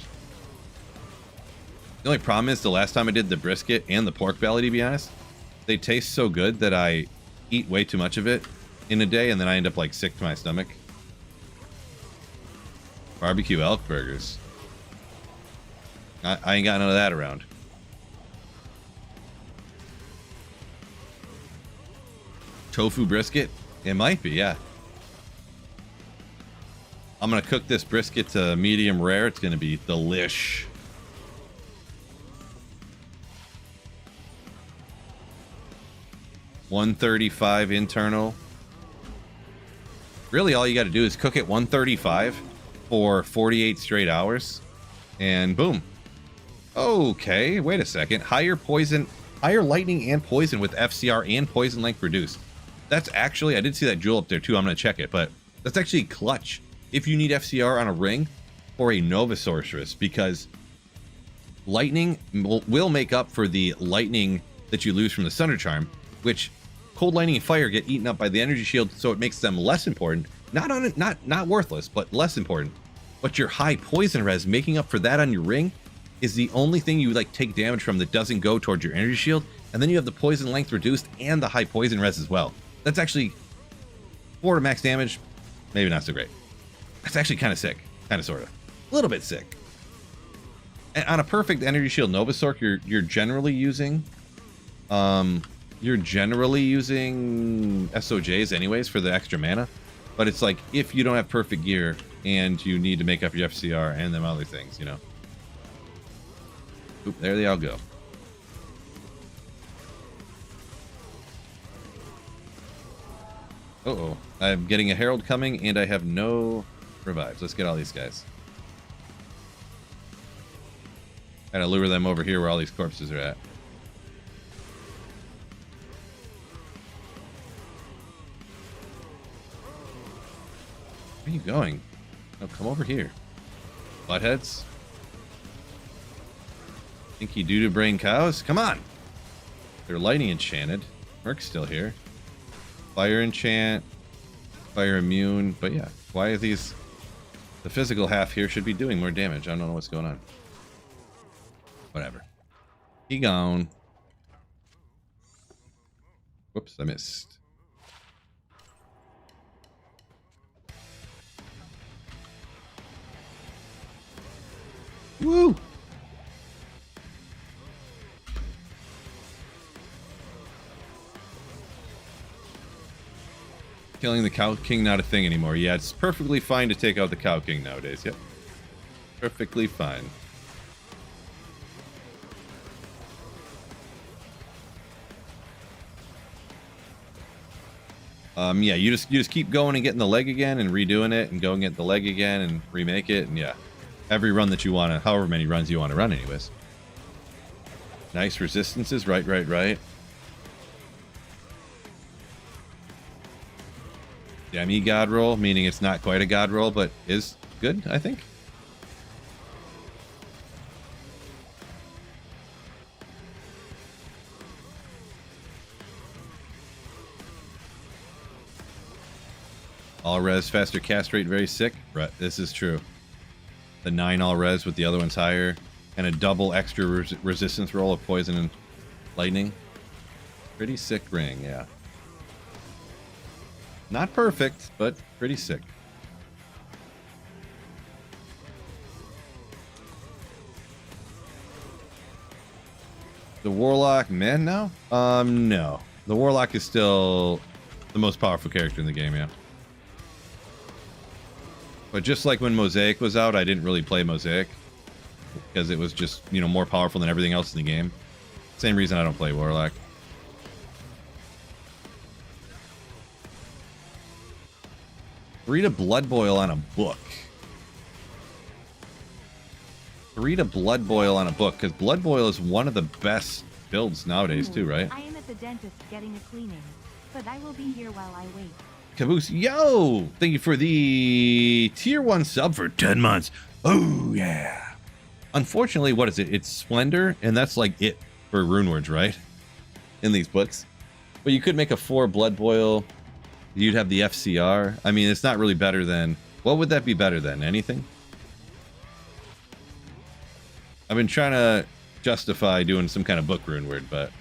only problem is the last time I did the brisket and the pork belly, to be honest, they taste so good that I eat way too much of it in a day, and then I end up like sick to my stomach. Barbecue elk burgers. I ain't got none of that around. Tofu brisket? It might be, yeah. I'm gonna cook this brisket to medium rare. It's gonna be delish. $135 internal. Really, all you got to do is cook it 135 for 48 straight hours, and boom. Okay, wait a second. Higher lightning and poison with FCR and poison length reduced. That's actually, I did see that jewel up there too. I'm gonna check it, but that's actually clutch if you need FCR on a ring or a Nova Sorceress, because lightning will make up for the lightning that you lose from the Thunder Charm, which cold lightning and fire get eaten up by the energy shield, so it makes them less important. Not worthless, but less important. But your high poison res making up for that on your ring is the only thing you like take damage from that doesn't go towards your energy shield, and then you have the poison length reduced and the high poison res as well. That's actually 4 to max damage. Maybe not so great. That's actually kind of sick. Kind of, sort of. A little bit sick. And on a perfect energy shield Novasork, you're generally using SOJs anyways for the extra mana. But it's like, if you don't have perfect gear and you need to make up your FCR and them other things, you know. Oop, there they all go. Uh-oh. I'm getting a Herald coming, and I have no revives. Let's get all these guys. Gotta lure them over here where all these corpses are at. Where are you going? No, come over here. Buttheads. Stinky doo-doo brain cows. Come on! They're lightning enchanted. Merc's still here. Fire enchant. Fire immune. But yeah, why are these... The physical half here should be doing more damage. I don't know what's going on. Whatever. He gone. Whoops, I missed. Woo! Killing the Cow King not a thing anymore. Yeah, it's perfectly fine to take out the Cow King nowadays. Yep. Perfectly fine. Yeah, you just keep going and getting the leg again and redoing it and going get the leg again and remake it, and yeah. Every run that you want to, however many runs you want to run anyways. Nice resistances, right. Demi god roll, meaning it's not quite a god roll, but is good, I think. All res, faster cast rate, very sick. Right, this is true. The 9 all res with the other ones higher, and a double extra resistance roll of poison and lightning. Pretty sick ring, yeah. Not perfect, but pretty sick. The Warlock, man, now? No. The Warlock is still the most powerful character in the game, yeah. But just like when Mosaic was out, I didn't really play Mosaic because it was just, you know, more powerful than everything else in the game. Same reason I don't play Warlock. Read a Blood Boil on a book. Read a Blood Boil on a book, because Blood Boil is one of the best builds nowadays too, right? I am at the dentist getting a cleaning, but I will be here while I wait. Caboose, yo! Thank you for the tier 1 sub for 10 months. Oh, yeah. Unfortunately, what is it? It's Splendor, and that's like it for runewords, right? In these books. But you could make a 4 Blood Boil. You'd have the FCR. I mean, it's not really better than... What would that be better than? Anything? I've been trying to justify doing some kind of book rune word, but...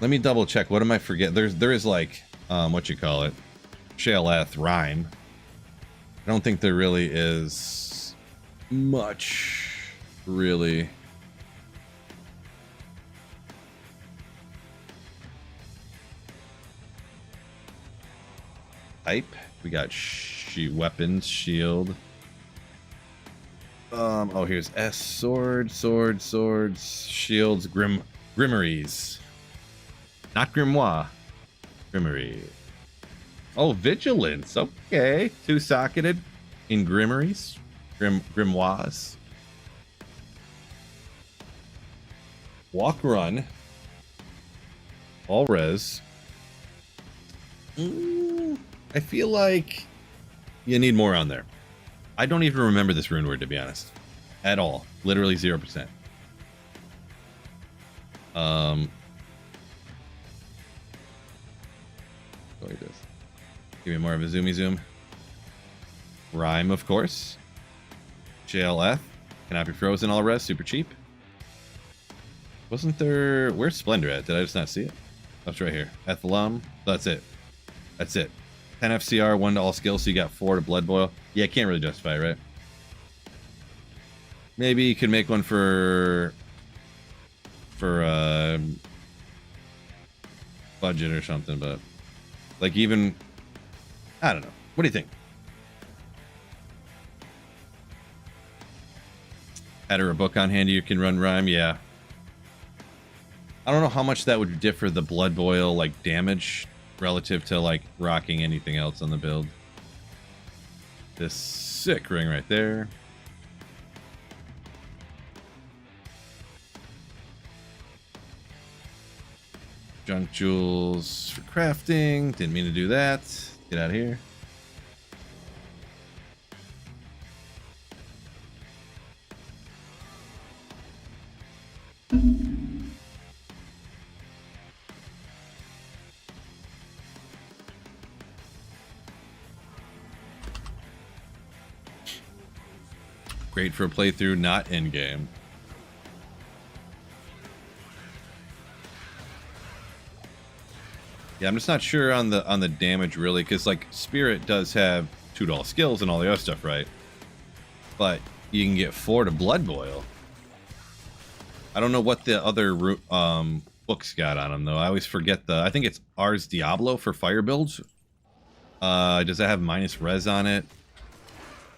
Let me double check. What am I forgetting? There is like, what you call it? Shaleth rhyme. I don't think there really is much, really. Type. We got weapons, shield. Oh, here's S, swords, shields, grimoires. Not grimoire. Grimoire. Oh, vigilance. Okay. 2-socketed in grimoires. Grimoires. Walk, run. All res. I feel like you need more on there. I don't even remember this rune word, to be honest. At all. Literally 0%. Like this. Give me more of a zoomy zoom. Rhyme, of course. JLF. Cannot be frozen all res. Super cheap. Wasn't there... Where's Splendor at? Did I just not see it? Oh, it's right here. Ethelum. That's it. That's it. 10 FCR, 1 to all skills, so you got 4 to Blood Boil. Yeah, can't really justify it, right? Maybe you could make one for budget or something, but like even I don't know. What do you think? Had her a book on hand you can run rhyme, yeah. I don't know how much that would differ the blood boil like damage relative to like rocking anything else on the build. This sick ring right there. Junk jewels for crafting. Didn't mean to do that. Get out of here. Great for a playthrough, not in game. Yeah, I'm just not sure on the damage really, because like Spirit does have $2 skills and all the other stuff, right? But you can get 4 to Blood Boil. I don't know what the other books got on them though. I always forget I think it's Ars Diablo for fire builds. Does that have minus res on it?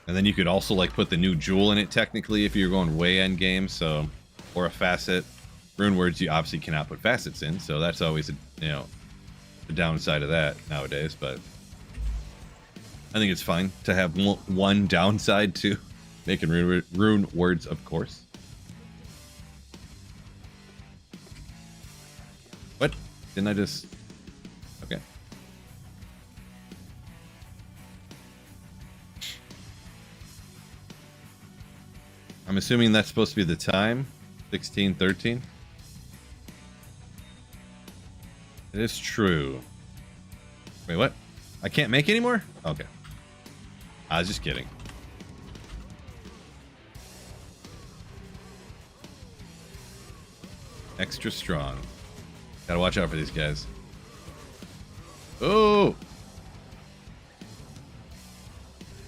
And then you could also like put the new jewel in it technically if you're going way end game, so, or a facet. Rune words you obviously cannot put facets in, so that's always the downside of that nowadays. But I think it's fine to have one downside to making rune words, of course. What? Didn't I just... Okay. I'm assuming that's supposed to be the time. 16:13. It is true. Wait, what? I can't make anymore? Okay. I was just kidding. Extra strong. Gotta watch out for these guys. Oh!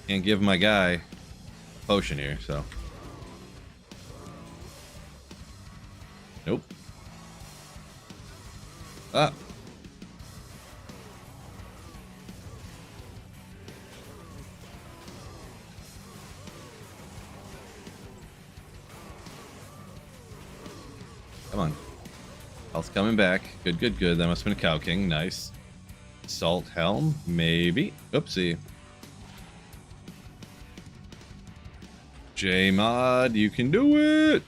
Can't give my guy a potion here, so. Nope. Ah. Come on. Health coming back. Good, good, good. That must have been a Cow King. Nice. Salt Helm? Maybe. Oopsie. J-Mod, you can do it!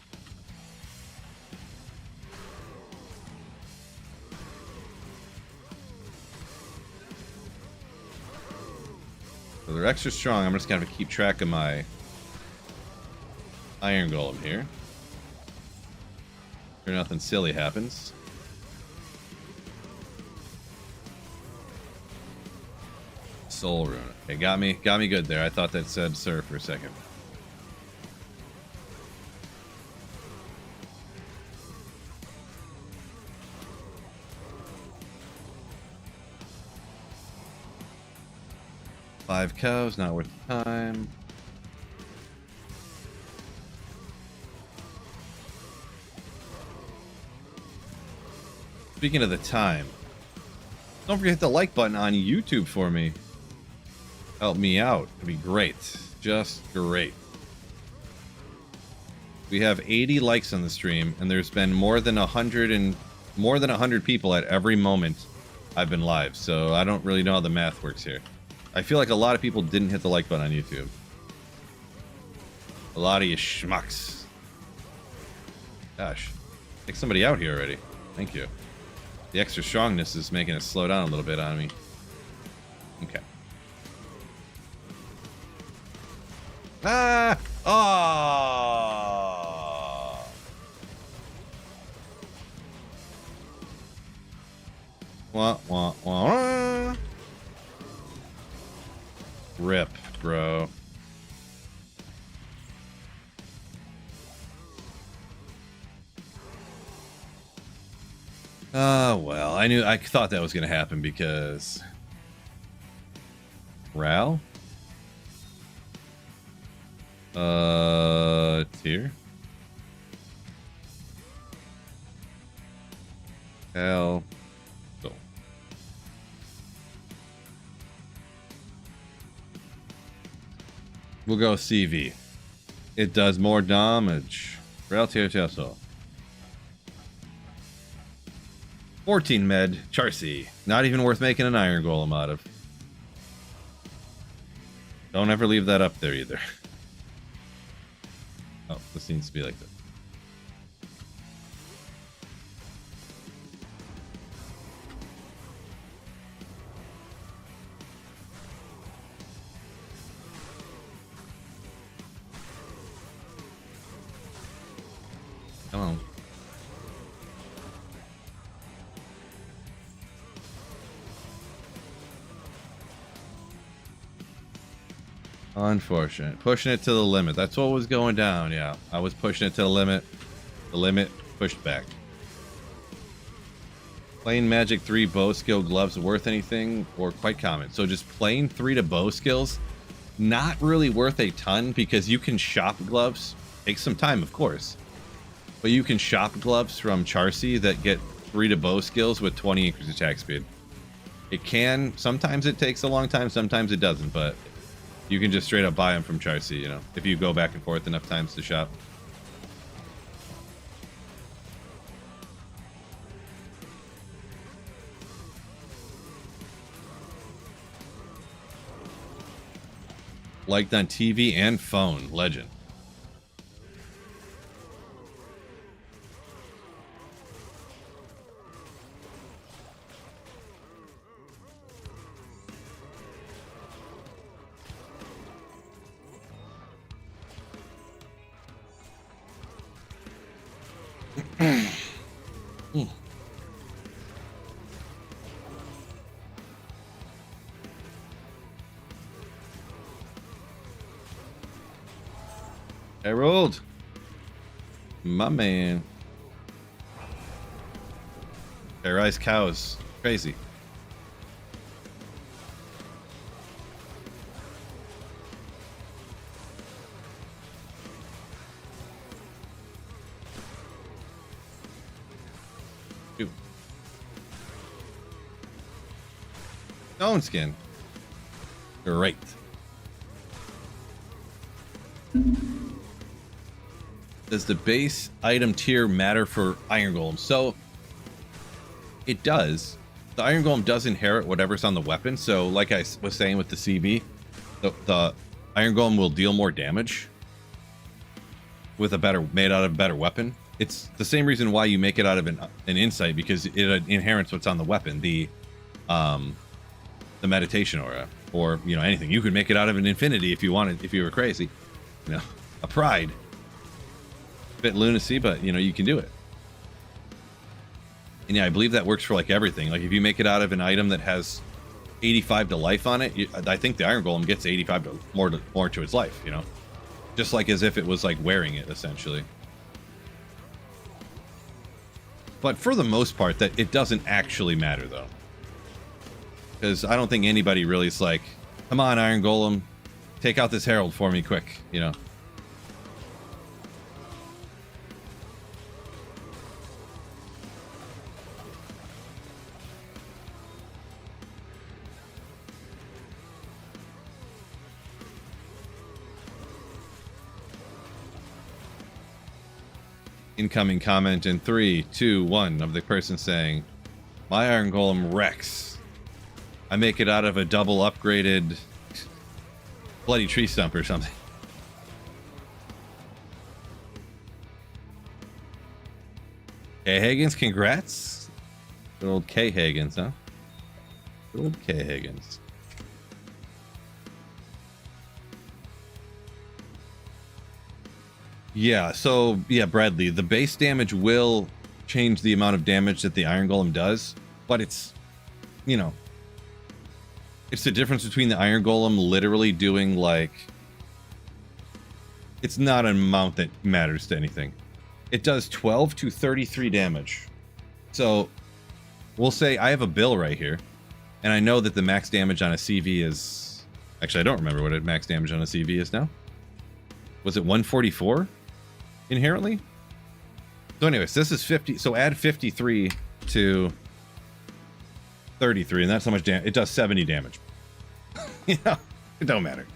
So they're extra strong. I'm just gonna have to keep track of my Iron Golem here. Sure nothing silly happens. Soul Rune. Okay, got me good there. I thought that said sir for a second. Five cows, not worth the time. Speaking of the time, don't forget to hit the like button on YouTube for me. Help me out. It'd be great. Just great. We have 80 likes on the stream, and there's been more than 100 people at every moment I've been live, so I don't really know how the math works here. I feel like a lot of people didn't hit the like button on YouTube. A lot of you schmucks. Gosh. Take somebody out here already. Thank you. The extra strongness is making it slow down a little bit on me. Okay. Ah! Oh! Wah, wah, wah, wah. Rip, bro. Well, I thought that was gonna happen because Ral? Tier? Hell. Go. We'll go CV. It does more damage. Ral tier so. 14 med, Charcy. Not even worth making an iron golem out of. Don't ever leave that up there either. Oh, this needs to be like this. Come on. Unfortunate. Pushing it to the limit. That's what was going down. Yeah, I was pushing it to the limit. The limit pushed back. Plain magic 3 bow skill gloves worth anything or quite common. So just plain 3 to bow skills, not really worth a ton because you can shop gloves. Takes some time, of course. But you can shop gloves from Charcy that get 3 to bow skills with 20 increased attack speed. It can, sometimes it takes a long time, sometimes it doesn't, but you can just straight up buy them from Charcy, you know, if you go back and forth enough times to shop. Liked on TV and phone, legend. Harold, my man. Terrorized cows, crazy. Ew. Stone skin. Great. Does the base item tier matter for Iron Golem? So it does. The Iron Golem does inherit whatever's on the weapon. So like I was saying with the CB, the Iron Golem will deal more damage with a better, made out of a better weapon. It's the same reason why you make it out of an insight, because it inherits what's on the weapon, the meditation aura, or you know, anything. You could make it out of an infinity if you wanted, if you were crazy, you know, a pride. Bit lunacy, but you know, you can do it. And yeah, I believe that works for like everything. Like if you make it out of an item that has 85 to life on it, I think the Iron Golem gets 85 to more to its life, you know, just like as if it was like wearing it essentially. But for the most part, that it doesn't actually matter though, because I don't think anybody really is like, come on Iron Golem, take out this Herald for me quick, you know. Incoming comment in 3, 2, 1 of the person saying, my Iron Golem wrecks. I make it out of a double upgraded bloody tree stump or something. K. Higgins, congrats. Good old K. Higgins, huh? Good old K. Higgins. Yeah, so yeah, Bradley, the base damage will change the amount of damage that the Iron Golem does, but it's, you know, it's the difference between the Iron Golem literally doing like, it's not an amount that matters to anything. It does 12 to 33 damage. So we'll say I have a bill right here, and I know that the max damage on a CV is, actually I don't remember what max damage on a CV is now. Was it 144 inherently? So anyways, this is 50, so add 53 to 33, and that's how much damage it does. 70 damage. You know, it don't matter.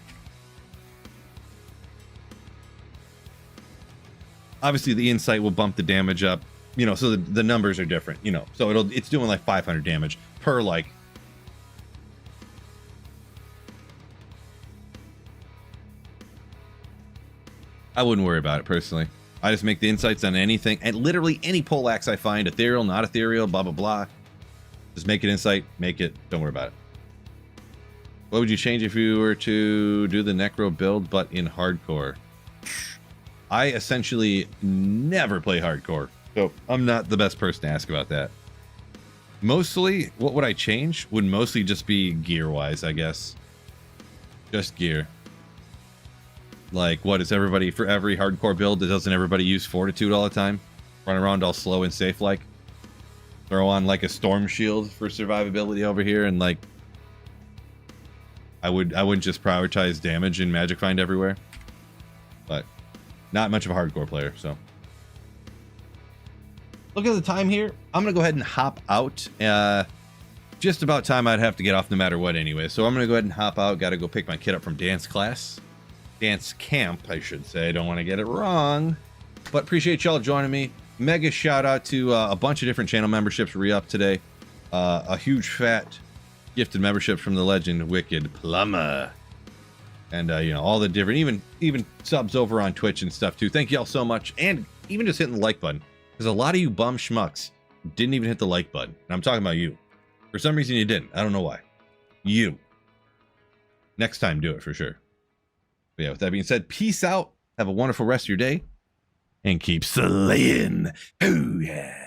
Obviously the insight will bump the damage up, You know, so the numbers are different, you know. So it's doing like 500 damage per like. I wouldn't worry about it personally. I just make the insights on anything, and literally any poleaxe I find, ethereal, not ethereal, blah blah blah. Just make it insight, make it. Don't worry about it. What would you change if you were to do the Necro build, but in hardcore? I essentially never play hardcore, so I'm not the best person to ask about that. Mostly, what would I change? Would mostly just be gear-wise, I guess. Just gear. Like, what is everybody, for every hardcore build, doesn't everybody use Fortitude all the time? Run around all slow and safe like? Throw on like a Storm Shield for survivability over here, and like... I wouldn't just prioritize damage in Magic Find everywhere. But, not much of a hardcore player, so... Look at the time here. I'm going to go ahead and hop out. Just about time I'd have to get off no matter what anyway. So I'm going to go ahead and hop out. Got to go pick my kid up from dance class. Dance camp, I should say. I don't want to get it wrong. But appreciate y'all joining me. Mega shout out to a bunch of different channel memberships re-up today. A huge fat gifted membership from the legend Wicked Plumber. And, you know, all the different, even subs over on Twitch and stuff too. Thank y'all so much. And even just hitting the like button. Because a lot of you bum schmucks didn't even hit the like button. And I'm talking about you. For some reason you didn't. I don't know why. You. Next time, do it for sure. But yeah, with that being said, peace out. Have a wonderful rest of your day. And keep slaying. Oh, yeah.